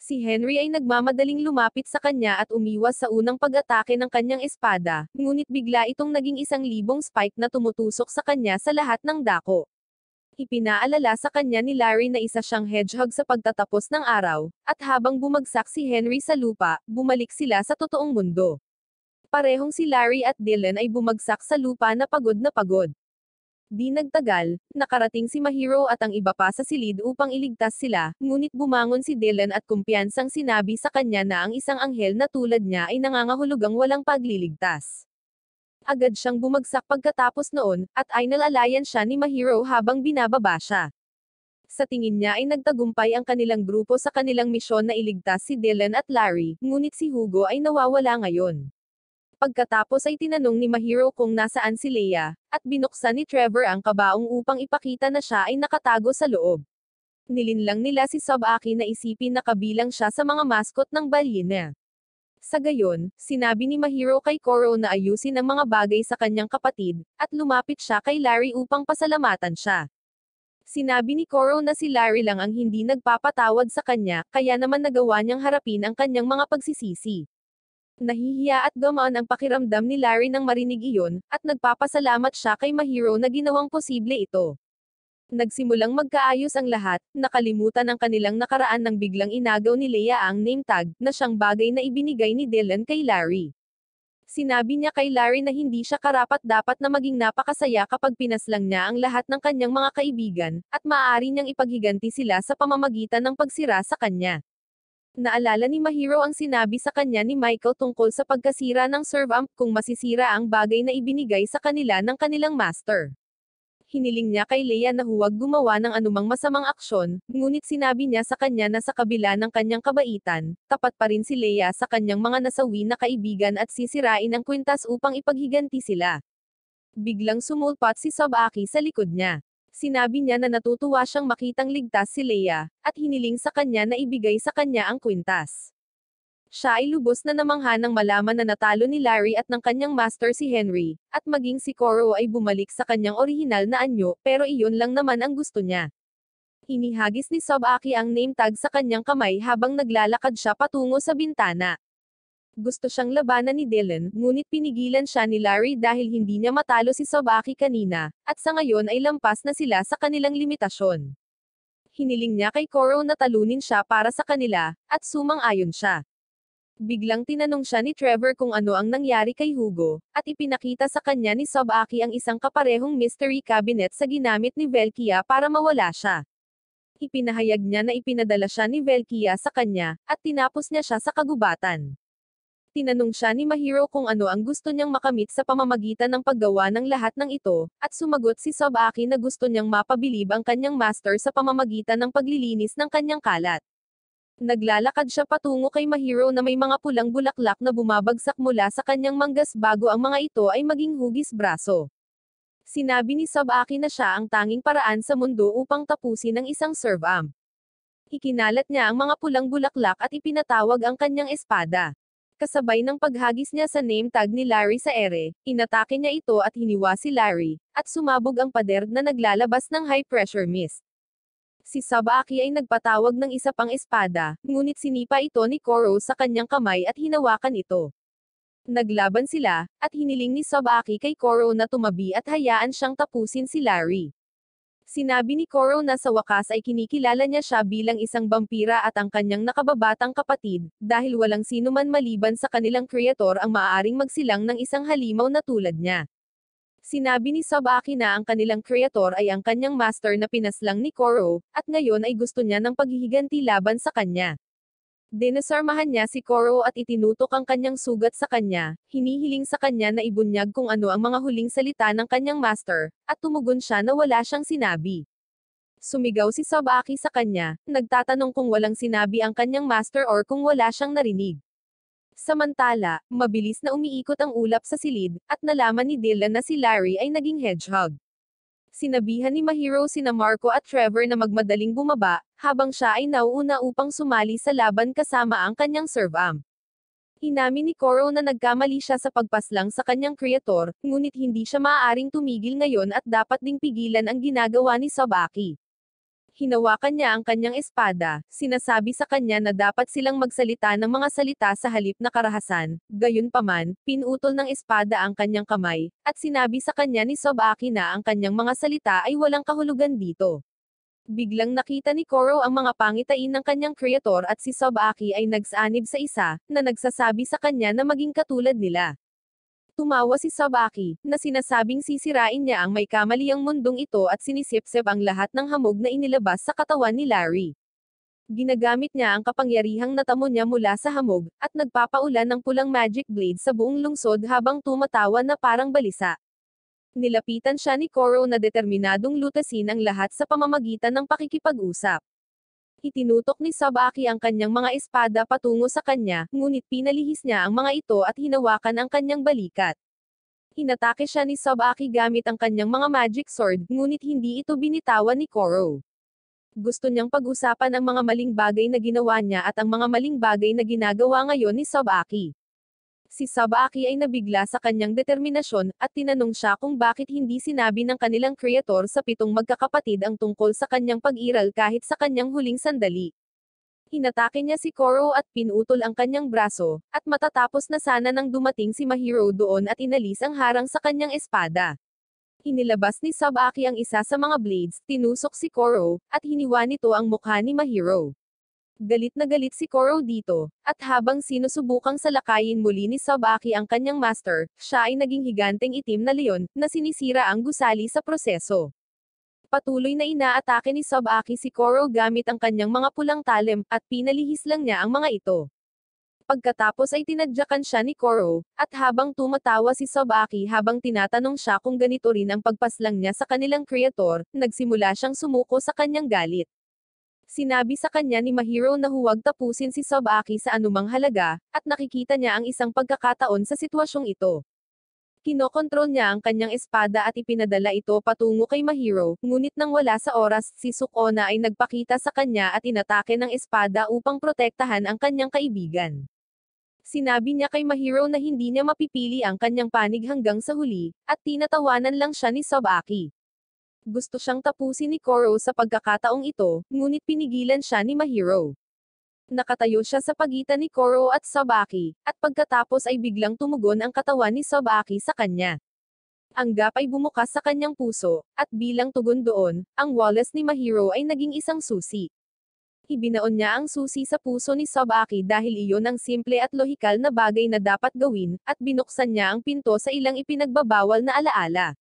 Si Henry ay nagmamadaling lumapit sa kanya at umiwas sa unang pag-atake ng kanyang espada, ngunit bigla itong naging 1,000 spike na tumutusok sa kanya sa lahat ng dako. Ipinaalala sa kanya ni Larry na isa siyang hedgehog sa pagtatapos ng araw, at habang bumagsak si Henry sa lupa, bumalik sila sa totoong mundo. Parehong si Larry at Dylan ay bumagsak sa lupa na pagod na pagod. Di nagtagal, nakarating si Mahiro at ang iba pa sa silid upang iligtas sila, ngunit bumangon si Dylan at kumpiyansang sinabi sa kanya na ang isang anghel na tulad niya ay nangangahulugang walang pagliligtas. Agad siyang bumagsak pagkatapos noon, at inalalayan siya ni Mahiro habang binababa siya. Sa tingin niya ay nagtagumpay ang kanilang grupo sa kanilang misyon na iligtas si Dylan at Larry, ngunit si Hugo ay nawawala ngayon. Pagkatapos ay tinanong ni Mahiro kung nasaan si Leia, at binuksan ni Trevor ang kabaong upang ipakita na siya ay nakatago sa loob. Nilinlang nila si Sobaki na isipin na kabilang siya sa mga mascot ng balyena. Sa gayon, sinabi ni Mahiro kay Koro na ayusin ang mga bagay sa kanyang kapatid, at lumapit siya kay Larry upang pasalamatan siya. Sinabi ni Koro na si Larry lang ang hindi nagpapatawad sa kanya, kaya naman nagawa niyang harapin ang kanyang mga pagsisisi. Nahihiya at gumaan ang pakiramdam ni Larry nang marinig iyon, at nagpapasalamat siya kay Mahiro na ginawang posible ito. Nagsimulang magkaayos ang lahat, nakalimutan ang kanilang nakaraan nang biglang inagaw ni Leia ang name tag, na siyang bagay na ibinigay ni Dylan kay Larry. Sinabi niya kay Larry na hindi siya karapat-dapat na maging napakasaya kapag pinaslang niya ang lahat ng kanyang mga kaibigan, at maaari niyang ipaghiganti sila sa pamamagitan ng pagsira sa kanya. Naalala ni Mahiro ang sinabi sa kanya ni Michael tungkol sa pagkasira ng serve-amp kung masisira ang bagay na ibinigay sa kanila ng kanilang master. Hiniling niya kay Leia na huwag gumawa ng anumang masamang aksyon, ngunit sinabi niya sa kanya na sa kabila ng kanyang kabaitan, tapat pa rin si Leia sa kanyang mga nasawi na kaibigan at sisirain ang kwintas upang ipaghiganti sila. Biglang sumulpat si Sobaki sa likod niya. Sinabi niya na natutuwa siyang makitang ligtas si Leia, at hiniling sa kanya na ibigay sa kanya ang kwintas. Siya ay lubos na namangha nang malaman na natalo ni Larry at ng kanyang master si Henry, at maging si Koro ay bumalik sa kanyang orihinal na anyo, pero iyon lang naman ang gusto niya. Inihagis ni Sobaki ang name tag sa kanyang kamay habang naglalakad siya patungo sa bintana. Gusto siyang labanan ni Dylan, ngunit pinigilan siya ni Larry dahil hindi niya matalo si Sobaki kanina, at sa ngayon ay lampas na sila sa kanilang limitasyon. Hiniling niya kay Koro na talunin siya para sa kanila, at sumang-ayon siya. Biglang tinanong siya ni Trevor kung ano ang nangyari kay Hugo, at ipinakita sa kanya ni Sobaki ang isang kaparehong mystery cabinet sa ginamit ni Velkia para mawala siya. Ipinahayag niya na ipinadala siya ni Velkia sa kanya, at tinapos niya siya sa kagubatan. Tinanong siya ni Mahiro kung ano ang gusto niyang makamit sa pamamagitan ng paggawa ng lahat ng ito, at sumagot si Sobaki na gusto niyang mapabilib ang kanyang master sa pamamagitan ng paglilinis ng kanyang kalat. Naglalakad siya patungo kay Mahiro na may mga pulang bulaklak na bumabagsak mula sa kanyang manggas bago ang mga ito ay maging hugis braso. Sinabi ni Sobaki na siya ang tanging paraan sa mundo upang tapusin ang isang serve-amp. Ikinalat niya ang mga pulang bulaklak at ipinatawag ang kanyang espada. Kasabay ng paghagis niya sa name tag ni Larry sa ere, inatake niya ito at hiniwa si Larry, at sumabog ang pader na naglalabas ng high-pressure mist. Si Sobaki ay nagpatawag ng isa pang espada, ngunit sinipa ito ni Koro sa kanyang kamay at hinawakan ito. Naglaban sila, at hiniling ni Sobaki kay Koro na tumabi at hayaan siyang tapusin si Larry. Sinabi ni Koro na sa wakas ay kinikilala niya siya bilang isang vampira at ang kanyang nakababatang kapatid, dahil walang sino man maliban sa kanilang kreator ang maaaring magsilang ng isang halimaw na tulad niya. Sinabi ni Sobaki na ang kanilang kreator ay ang kanyang master na pinaslang ni Koro, at ngayon ay gusto niya ng paghihiganti laban sa kanya. Dinasarmahan niya si Koro at itinutok ang kanyang sugat sa kanya, hinihiling sa kanya na ibunyag kung ano ang mga huling salita ng kanyang master, at tumugon siya na wala siyang sinabi. Sumigaw si Sobaki sa kanya, nagtatanong kung walang sinabi ang kanyang master or kung wala siyang narinig. Samantala, mabilis na umiikot ang ulap sa silid, at nalaman ni Dylan na si Larry ay naging hedgehog. Sinabihan ni Mahiro sina Marco at Trevor na magmadaling bumaba, habang siya ay nauuna upang sumali sa laban kasama ang kanyang serve-amp. Inamin ni Koro na nagkamali siya sa pagpaslang sa kanyang kreator, ngunit hindi siya maaaring tumigil ngayon at dapat ding pigilan ang ginagawa ni Sabaki. Hinawakan niya ang kanyang espada, sinasabi sa kanya na dapat silang magsalita ng mga salita sa halip na karahasan, gayunpaman, pinutol ng espada ang kanyang kamay, at sinabi sa kanya ni Sabaki na ang kanyang mga salita ay walang kahulugan dito. Biglang nakita ni Koro ang mga pangitain ng kanyang kreator at si Sabaki ay nagsanib sa isa, na nagsasabi sa kanya na maging katulad nila. Tumawa si Sabaki, na sinasabing sisirain niya ang may kamaliang mundong ito at sinisipsip ang lahat ng hamog na inilabas sa katawan ni Larry. Ginagamit niya ang kapangyarihang natamo niya mula sa hamog, at nagpapaulan ng pulang magic blade sa buong lungsod habang tumatawa na parang balisa. Nilapitan siya ni Koro na determinadong lutasin ang lahat sa pamamagitan ng pakikipag-usap. Itinutok ni Sabaki ang kanyang mga espada patungo sa kanya, ngunit pinalihis niya ang mga ito at hinawakan ang kanyang balikat. Inatake siya ni Sabaki gamit ang kanyang mga magic sword, ngunit hindi ito binitawan ni Koro. Gusto niyang pag-usapan ang mga maling bagay na ginawa niya at ang mga maling bagay na ginagawa ngayon ni Sabaki. Si Sabaki ay nabigla sa kanyang determinasyon, at tinanong siya kung bakit hindi sinabi ng kanilang kreator sa 7 magkakapatid ang tungkol sa kanyang pag-iral kahit sa kanyang huling sandali. Inatake niya si Koro at pinutol ang kanyang braso, at matatapos na sana nang dumating si Mahiro doon at inalis ang harang sa kanyang espada. Inilabas ni Sabaki ang isa sa mga blades, tinusok si Koro, at hiniwa nito ang mukha ni Mahiro. Galit na galit si Koro dito, at habang sinusubukang salakayin muli ni Sabaki ang kanyang master, siya ay naging higanteng itim na leon, na sinisira ang gusali sa proseso. Patuloy na inaatake ni Sabaki si Koro gamit ang kanyang mga pulang talem, at pinalihis lang niya ang mga ito. Pagkatapos ay tinadyakan siya ni Koro, at habang tumatawa si Sabaki habang tinatanong siya kung ganito rin ang pagpaslang niya sa kanilang kreator, nagsimula siyang sumuko sa kanyang galit. Sinabi sa kanya ni Mahiro na huwag tapusin si Sabaki sa anumang halaga, at nakikita niya ang isang pagkakataon sa sitwasyong ito. Kinokontrol niya ang kanyang espada at ipinadala ito patungo kay Mahiro, ngunit nang wala sa oras, si Sukona ay nagpakita sa kanya at inatake ng espada upang protektahan ang kanyang kaibigan. Sinabi niya kay Mahiro na hindi niya mapipili ang kanyang panig hanggang sa huli, at tinatawanan lang siya ni Sabaki. Gusto siyang tapusin ni Koro sa pagkakataong ito, ngunit pinigilan siya ni Mahiro. Nakatayo siya sa pagitan ni Koro at Sabaki, at pagkatapos ay biglang tumugon ang katawan ni Sabaki sa kanya. Ang gap ay bumukas sa kanyang puso, at bilang tugon doon, ang wallet ni Mahiro ay naging isang susi. Ibinaon niya ang susi sa puso ni Sabaki dahil iyon ang simple at lohikal na bagay na dapat gawin, at binuksan niya ang pinto sa ilang ipinagbabawal na alaala.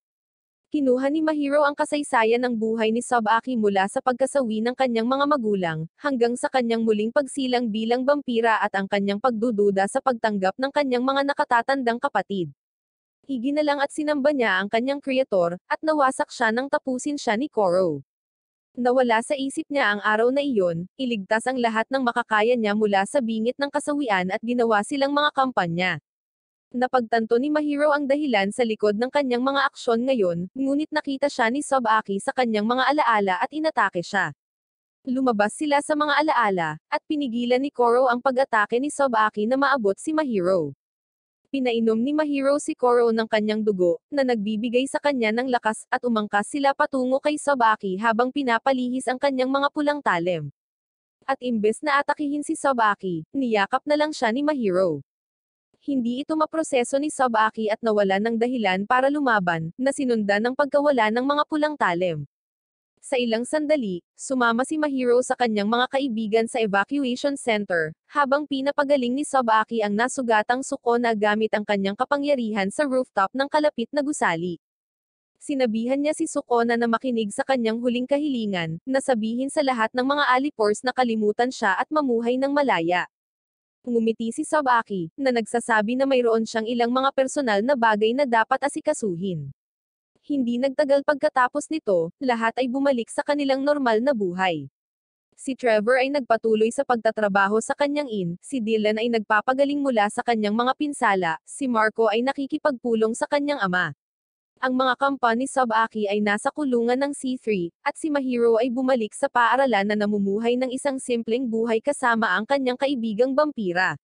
Kinuha ni Mahiro ang kasaysayan ng buhay ni Sabaki mula sa pagkasawi ng kanyang mga magulang, hanggang sa kanyang muling pagsilang bilang vampira at ang kanyang pagdududa sa pagtanggap ng kanyang mga nakatatandang kapatid. Iginalang at sinamba niya ang kanyang kreator, at nawasak siya nang tapusin siya ni Koro. Nawala sa isip niya ang araw na iyon, iligtas ang lahat ng makakaya niya mula sa bingit ng kasawian at ginawa silang mga kampanya. Napagtanto ni Mahiro ang dahilan sa likod ng kanyang mga aksyon ngayon, ngunit nakita siya ni Sabaki sa kanyang mga alaala at inatake siya. Lumabas sila sa mga alaala, at pinigilan ni Koro ang pag-atake ni Sabaki na maabot si Mahiro. Pinainom ni Mahiro si Koro ng kanyang dugo, na nagbibigay sa kanya ng lakas, at umangkas sila patungo kay Sabaki habang pinapalihis ang kanyang mga pulang talem. At imbes na atakihin si Sabaki, niyakap na lang siya ni Mahiro. Hindi ito maproseso ni Sabaki at nawalan ng dahilan para lumaban, na sinundan ng pagkawala ng mga pulang talem. Sa ilang sandali, sumama si Mahiro sa kanyang mga kaibigan sa evacuation center, habang pinapagaling ni Sabaki ang nasugatang Sukona gamit ang kanyang kapangyarihan sa rooftop ng kalapit na gusali. Sinabihan niya si Sukona na makinig sa kanyang huling kahilingan, na sabihin sa lahat ng mga alipors na kalimutan siya at mamuhay ng malaya. Ngumiti si Sabaki, na nagsasabi na mayroon siyang ilang mga personal na bagay na dapat asikasuhin. Hindi nagtagal pagkatapos nito, lahat ay bumalik sa kanilang normal na buhay. Si Trevor ay nagpatuloy sa pagtatrabaho sa kanyang si Dylan ay nagpapagaling mula sa kanyang mga pinsala, si Marco ay nakikipagpulong sa kanyang ama. Ang mga kampa ni Sabaki ay nasa kulungan ng C3, at si Mahiro ay bumalik sa paaralan na namumuhay ng isang simpleng buhay kasama ang kanyang kaibigang vampira.